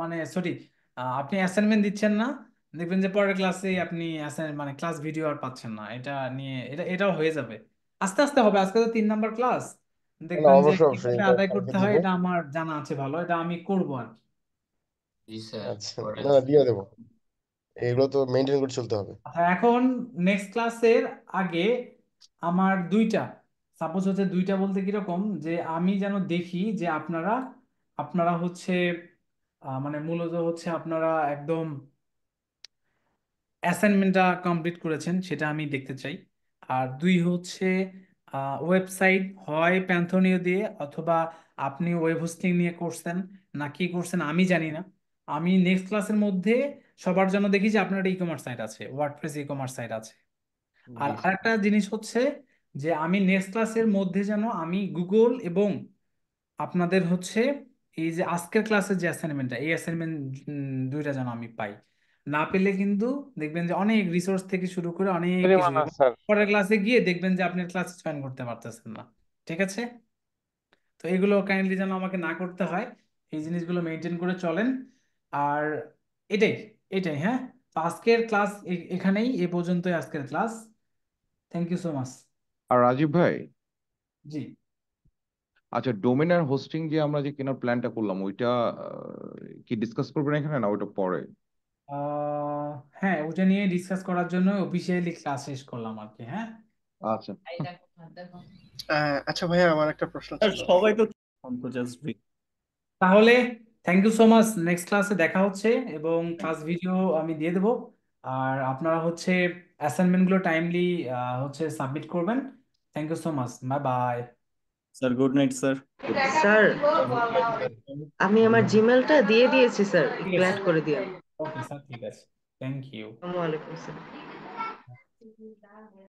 মানে সরি, আপনি অ্যাসাইনমেন্ট দিচ্ছেন না, দেখবেন যে পরের ক্লাসে আপনি মানে ক্লাস ভিডিও আর পাচ্ছেন না, এটা নিয়ে এটাও হয়ে যাবে, আস্তে আস্তে হবে। আজকে তো 3 নাম্বার ক্লাস, না দেখবেন যে অবশ্যই অবশ্যই, কিভাবে এটা আদায় কালকে করতে দিব। হয় এটা আমার জানা আছে ভালো, এটা আমি করবো আর কি। জি স্যার, আচ্ছা, করেন। না না, দিয়ে দেবো, এগুলো তো মেনটেন করে চলতে হবে। আচ্ছা, এখন নেক্সট ক্লাসের আগে আমার দুইটা, সাপোজ হচ্ছে দুইটা বলতে কিরকম, যে আমি যেন দেখি যে আপনারা আপনারা হচ্ছে মানে মূলত হচ্ছে আপনারা একদম অ্যাসাইনমেন্টটা কমপ্লিট করেছেন, সেটা আমি দেখতে চাই। আর দুই হচ্ছে ওয়েবসাইট হয় প্যান্থনিও দিয়ে, অথবা আপনি ওয়েব হোস্টিং নিয়ে করছেন না কি করছেন আমি জানি না। আমি নেক্সট ক্লাসের মধ্যে সবার জন্য দেখি যে আপনার ই কমার্স সাইট আছে, ওয়ার্ডপ্রেস ই কমার্স সাইট আছে। আর জি স্যার। আরেকটা জিনিস হচ্ছে যে আমি নেক্সট ক্লাসের মধ্যে যেন আমি গুগল এবং আপনাদের হচ্ছে এই যে আজকের ক্লাসের যে অ্যাসাইনমেন্টটা, এই অ্যাসাইনমেন্ট দুইটা যেন আমি পাই। না পেলে কিন্তু দেখবেন যে অনেক রিসোর্স থেকে শুরু করে অনেক কিছু, জরিমানা এবং স্যার। পরের ক্লাসে গিয়ে দেখবেন যে আপনি ক্লাস জয়েন করতে পারতেছেন না। ঠিক আছে, তো এগুলো কাইন্ডলি যেন আমাকে না করতে হয়, এই জিনিসগুলো মেনটেন করে চলেন। আর এটাই এটাই হ্যাঁ, তো আজকের ক্লাস এখানেই, এ পর্যন্তই আজকের class. Thank you so much. আর রাজীব ভাই, জি, আচ্ছা ডোমেন আর হোস্টিং যে আমরা যে কেনার প্ল্যানটা করলাম ওইটা কি ডিসকাস করবেন এখানে না ওইটা পরে? হ্যাঁ, ওটা নিয়ে ডিসকাস করার জন্য অফিসিয়ালি ক্লাস শেষ করলাম আর কি। হ্যাঁ, আচ্ছা। আচ্ছা ভাইয়া, আমার একটা প্রশ্ন স্যার ছিল। সবাই তো জাস্ট তাহলে thank you so much, next ক্লাসে দেখা হচ্ছে, এবং ক্লাস ভিডিও আমি দিয়ে দেবো। আর আপনারা হচ্ছে অ্যাসাইনমেন্টগুলো টাইমলি হচ্ছে সাবমিট করবেন। Thank you so much, bye bye. Sir, good night sir. Sir আমি আমার জিমেলটা দিয়ে দিয়েছি স্যার, ঠিক একটু আছে, অ্যাড করে দিন। ওকে স্যার, ঠিক আছে, থ্যাংক ইউ। আসসালামু আলাইকুম স্যার।